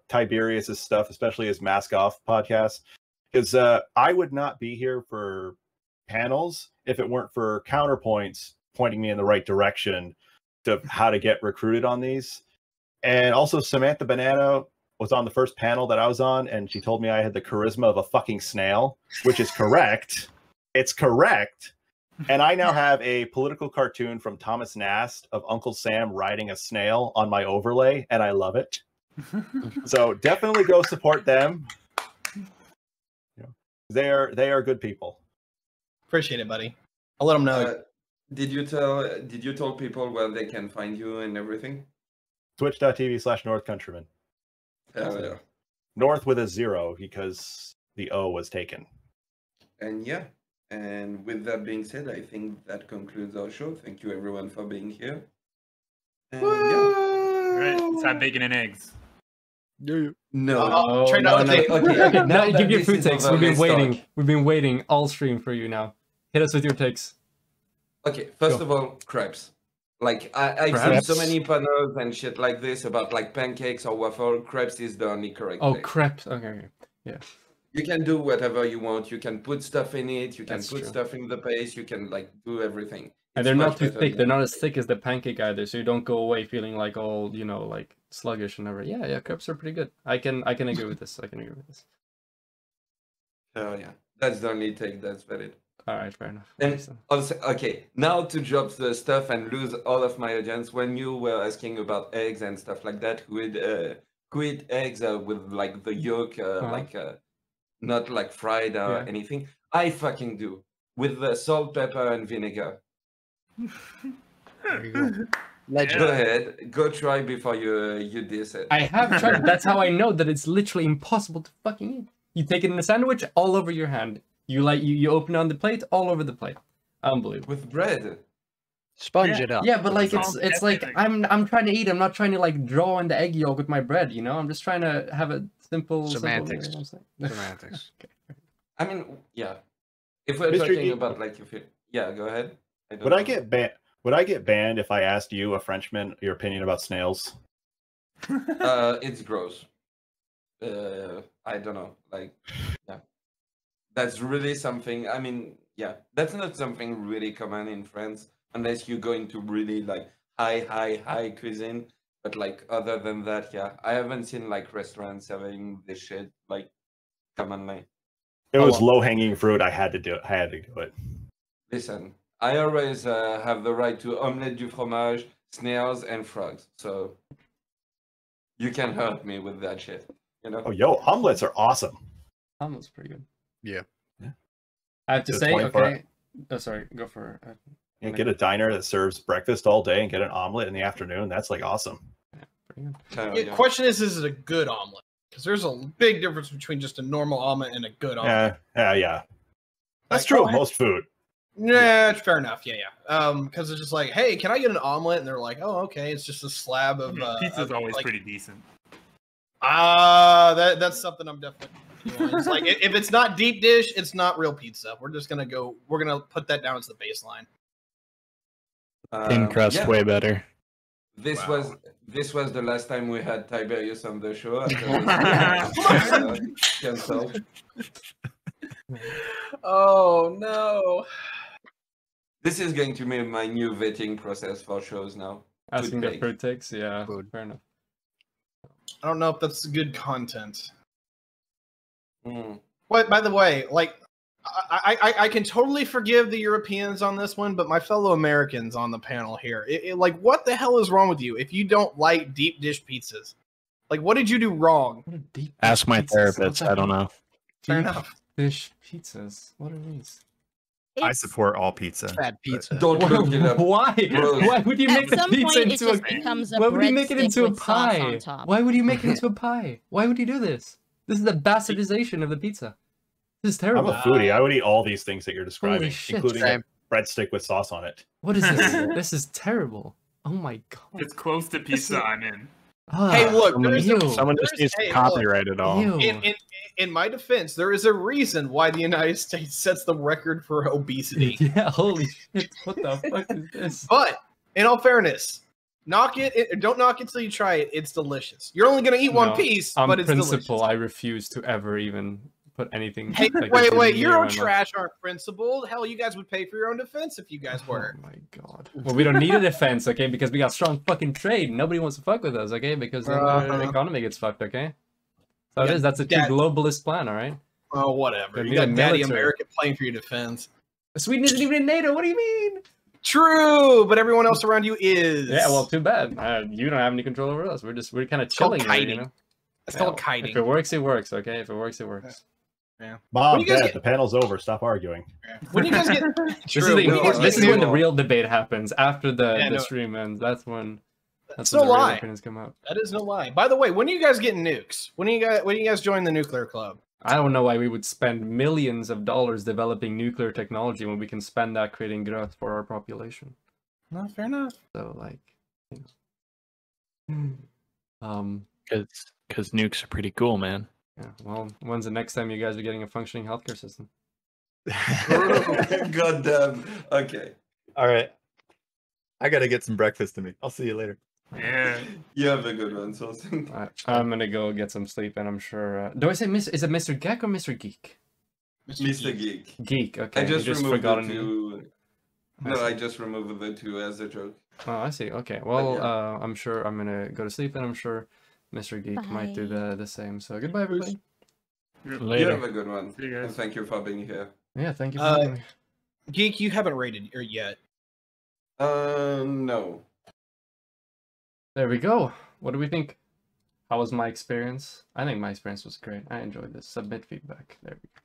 Speaker 8: Tiberius's stuff, especially his Mask Off podcast. Because I would not be here for panels if it weren't for counterpoints pointing me in the right direction to how to get recruited on these. And also Samantha Banana was on the first panel that I was on, and she told me I had the charisma of a fucking snail, which is correct. It's correct. And I now have a political cartoon from Thomas Nast of Uncle Sam riding a snail on my overlay, and I love it. So definitely go support them. They are good people.
Speaker 4: Appreciate it, buddy. I'll let them know.
Speaker 1: Did you tell people where they can find you and everything?
Speaker 8: Twitch.tv/North Countryman.
Speaker 1: Yeah.
Speaker 8: North with a 0 because the O was taken.
Speaker 1: And yeah, and with that being said, I think that concludes our show. Thank you everyone for being here. And yeah.
Speaker 5: All right, let's have bacon and eggs.
Speaker 1: No.
Speaker 4: Try not to take.
Speaker 7: Okay, now
Speaker 1: that
Speaker 7: give your
Speaker 1: this
Speaker 7: food
Speaker 1: is
Speaker 7: takes.
Speaker 1: over,
Speaker 7: We've been
Speaker 1: let's
Speaker 7: waiting.
Speaker 1: talk.
Speaker 7: We've been waiting all stream for you now. Hit us with your takes.
Speaker 1: Okay, first
Speaker 7: Go.
Speaker 1: of all, crepes. Like I've seen so many panels and shit like this about like pancakes or waffle. Crepes is the only correct
Speaker 7: Oh,
Speaker 1: way.
Speaker 7: crepes. Okay. Yeah.
Speaker 1: You can do whatever you want. You can put stuff in it. You can
Speaker 7: That's
Speaker 1: put
Speaker 7: true.
Speaker 1: stuff in the paste. You can like do everything.
Speaker 7: And
Speaker 1: It's
Speaker 7: they're not
Speaker 1: much
Speaker 7: too
Speaker 1: better
Speaker 7: thick.
Speaker 1: than-
Speaker 7: They're not as thick as the pancake either, so you don't go away feeling like all, like sluggish and everything. Yeah, crepes are pretty good. I can agree with this.
Speaker 1: Oh yeah, that's the only take that's valid.
Speaker 7: All right, fair enough.
Speaker 1: And
Speaker 7: Understand.
Speaker 1: also, okay, now to drop the stuff and lose all of my audience. When you were asking about eggs and stuff like that, who eat eggs with like the yolk, not like fried or
Speaker 7: Yeah.
Speaker 1: anything? I fucking do with the salt, pepper, and vinegar.
Speaker 3: There you go. Legend.
Speaker 1: Go ahead, go try before you diss it.
Speaker 7: I have tried. That's how I know that it's literally impossible to fucking eat. You take it in a sandwich, all over your hand. You open it on the plate, all over the plate. Unbelievable.
Speaker 1: With bread.
Speaker 3: Sponge it up.
Speaker 7: Yeah, but like
Speaker 5: It's
Speaker 7: it's
Speaker 5: all
Speaker 7: like
Speaker 5: everything.
Speaker 7: I'm trying to eat. I'm not trying to like draw in the egg yolk with my bread. I'm just trying to have a simple
Speaker 3: Semantics.
Speaker 7: Simple, you know what I'm saying?
Speaker 3: Semantics.
Speaker 1: I mean, yeah. If we're
Speaker 8: Mr.
Speaker 1: talking
Speaker 8: E-
Speaker 1: about like yeah, go ahead. don't
Speaker 8: Would I
Speaker 1: know.
Speaker 8: get banned? Would I get banned if I asked you, a Frenchman, your opinion about snails?
Speaker 1: It's gross. I don't know. Like, yeah, that's really something. I mean, yeah, that's not something really common in France unless you go into really like high cuisine. But like, other than that, yeah, I haven't seen like restaurants serving this shit like commonly.
Speaker 8: It
Speaker 7: Oh,
Speaker 8: was
Speaker 7: well.
Speaker 8: low hanging fruit. I had to do it.
Speaker 1: Listen, I always have the right to omelette du fromage, snails, and frogs. So you can hurt me with that shit.
Speaker 8: Oh, yo, omelets are awesome.
Speaker 7: Omelet's pretty good.
Speaker 3: Yeah.
Speaker 7: I have to
Speaker 8: Just
Speaker 7: say,
Speaker 8: 24
Speaker 7: okay. Oh, sorry. Go for it.
Speaker 8: You get a diner that serves breakfast all day and get an omelet in the afternoon. That's like awesome.
Speaker 7: Pretty good.
Speaker 1: Oh,
Speaker 4: Yeah, question is it a good omelet? Because there's a big difference between just a normal omelet and a good omelet.
Speaker 8: Yeah. That's
Speaker 4: Like,
Speaker 8: true
Speaker 4: oh,
Speaker 8: of most food.
Speaker 4: Yeah, fair enough. Yeah. Because it's just like, hey, can I get an omelet? And they're like, oh, okay, it's just a slab of.
Speaker 5: Pizza's
Speaker 4: of,
Speaker 5: always
Speaker 4: like,
Speaker 5: pretty decent.
Speaker 4: that's something I'm definitely. It's like if it's not deep dish, it's not real pizza. We're gonna put that down as the baseline.
Speaker 9: Thin crust,
Speaker 1: yeah.
Speaker 9: way better.
Speaker 1: This
Speaker 8: Wow.
Speaker 1: was the last time we had Tiberius on the show. After this, canceled.
Speaker 4: Oh no.
Speaker 1: This is going to be my new vetting process for shows now.
Speaker 7: Asking
Speaker 1: Food
Speaker 7: the
Speaker 1: take.
Speaker 7: fruit takes, yeah,
Speaker 3: Food.
Speaker 7: fair enough.
Speaker 4: I don't know if that's good content.
Speaker 1: Mm.
Speaker 4: What, by the way, like, I can totally forgive the Europeans on this one, but my fellow Americans on the panel here, like, what the hell is wrong with you if you don't like deep dish pizzas? Like, what did you do wrong?
Speaker 7: What are deep
Speaker 9: Ask
Speaker 7: dish
Speaker 9: my
Speaker 7: pizzas? What
Speaker 9: therapist.
Speaker 7: the
Speaker 9: I don't
Speaker 7: heck?
Speaker 9: know.
Speaker 4: Fair
Speaker 7: Deep
Speaker 4: enough.
Speaker 7: dish pizzas. What are these?
Speaker 2: I
Speaker 6: It's-
Speaker 2: support all pizza.
Speaker 3: Fat pizza.
Speaker 1: Don't look it up.
Speaker 7: Why?
Speaker 1: Gross.
Speaker 7: Why would you
Speaker 6: At
Speaker 7: make the
Speaker 6: some
Speaker 7: pizza
Speaker 6: point, it
Speaker 7: into a?
Speaker 6: just becomes a
Speaker 7: Why would you make it
Speaker 6: breadstick
Speaker 7: into a
Speaker 6: with sauce
Speaker 7: pie?
Speaker 6: on top.
Speaker 7: Why would you make it into a pie? Why would you do this? This is the bastardization of the pizza. This is
Speaker 8: I'm
Speaker 7: terrible.
Speaker 8: a foodie. I would eat all these things that you're describing,
Speaker 7: Holy shit.
Speaker 8: including a
Speaker 3: Same.
Speaker 8: breadstick with sauce on it.
Speaker 7: What is this? This is terrible. Oh my god.
Speaker 5: If it's close to pizza, I'm in.
Speaker 4: Hey,
Speaker 7: Ah,
Speaker 4: look,
Speaker 9: Someone,
Speaker 4: there is
Speaker 7: ew.
Speaker 9: someone just needs to
Speaker 4: hey,
Speaker 9: copyright it all.
Speaker 7: Ew.
Speaker 4: in my defense, there is a reason why the United States sets the record for obesity.
Speaker 7: Yeah, holy shit. What the fuck is this?
Speaker 4: But in all fairness, don't knock it till you try it. It's delicious. You're only gonna eat one
Speaker 7: No,
Speaker 4: piece,
Speaker 7: On
Speaker 4: but it's
Speaker 7: principle,
Speaker 4: delicious.
Speaker 7: I refuse to ever even put anything.
Speaker 4: Hey,
Speaker 7: like this
Speaker 4: wait,
Speaker 7: near
Speaker 4: Euro
Speaker 7: my mouth.
Speaker 4: trash aren't principled. Hell, you guys would pay for your own defense if you guys were.
Speaker 7: Oh my god. Well, we don't need a defense, okay? Because we got strong fucking trade. Nobody wants to fuck with us, okay? Because then the economy gets fucked, okay? So it
Speaker 4: Yeah,
Speaker 7: is. That's a too
Speaker 4: that-
Speaker 7: globalist plan, all right?
Speaker 4: Oh, whatever.
Speaker 7: They
Speaker 4: You
Speaker 7: need
Speaker 4: got
Speaker 7: a
Speaker 4: Daddy
Speaker 7: military.
Speaker 4: America playing for your defense.
Speaker 7: Sweden isn't even in NATO. What do you mean?
Speaker 4: True, but everyone else around you is.
Speaker 7: Yeah, well, too bad. You don't have any control over us. We're kind of
Speaker 4: called
Speaker 7: chilling here, you
Speaker 4: kiting.
Speaker 7: know?
Speaker 4: it's
Speaker 7: Yeah,
Speaker 4: called
Speaker 7: If
Speaker 4: kiting.
Speaker 7: it works, it works, okay? If it works, it works.
Speaker 8: Mom,
Speaker 4: you guys
Speaker 8: Dad,
Speaker 4: get-
Speaker 8: the panel's over. Stop arguing.
Speaker 4: When you guys get
Speaker 7: This is,
Speaker 4: True. When you guys
Speaker 7: this
Speaker 4: get
Speaker 7: is when the
Speaker 1: new-
Speaker 7: real debate happens. After the
Speaker 4: Yeah, no.
Speaker 7: stream ends. That's when
Speaker 4: That's
Speaker 7: when
Speaker 4: no
Speaker 7: the real
Speaker 4: lie.
Speaker 7: opinions come out.
Speaker 4: That is no lie. By the way, when are you guys getting nukes? When do you guys join the nuclear club?
Speaker 7: I don't know why we would spend millions of dollars developing nuclear technology when we can spend that creating growth for our population.
Speaker 4: No, fair enough.
Speaker 7: So, like, you know.
Speaker 9: Because nukes are pretty cool, man.
Speaker 7: Yeah. Well, when's the next time you guys are getting a functioning healthcare system?
Speaker 1: God damn. Okay.
Speaker 2: All right. I gotta get some breakfast to me. I'll see you later.
Speaker 5: Yeah.
Speaker 1: You have a good one, so
Speaker 7: I'm gonna go get some sleep, and I'm sure. Do I say is it Mr. Geek or Mr. Geek?
Speaker 1: Mr. Geek.
Speaker 7: Geek. Okay.
Speaker 1: I just
Speaker 7: you just
Speaker 1: removed
Speaker 7: forgot
Speaker 1: the
Speaker 7: a name.
Speaker 1: two.
Speaker 7: I
Speaker 1: No,
Speaker 7: see.
Speaker 1: I just removed the two as a joke.
Speaker 7: Oh, I see. Okay. Well,
Speaker 1: yeah.
Speaker 7: I'm sure I'm gonna go to sleep, and I'm sure Mr. Geek might do the same. So goodbye, everybody.
Speaker 1: You
Speaker 9: Later.
Speaker 1: have a good one.
Speaker 5: See you guys.
Speaker 1: And thank you for being here.
Speaker 7: Yeah. Thank you for having me.
Speaker 4: Geek, you haven't rated her yet.
Speaker 1: No.
Speaker 7: There we go. What do we think? How was my experience? I think my experience was great. I enjoyed this. Submit feedback. There we go.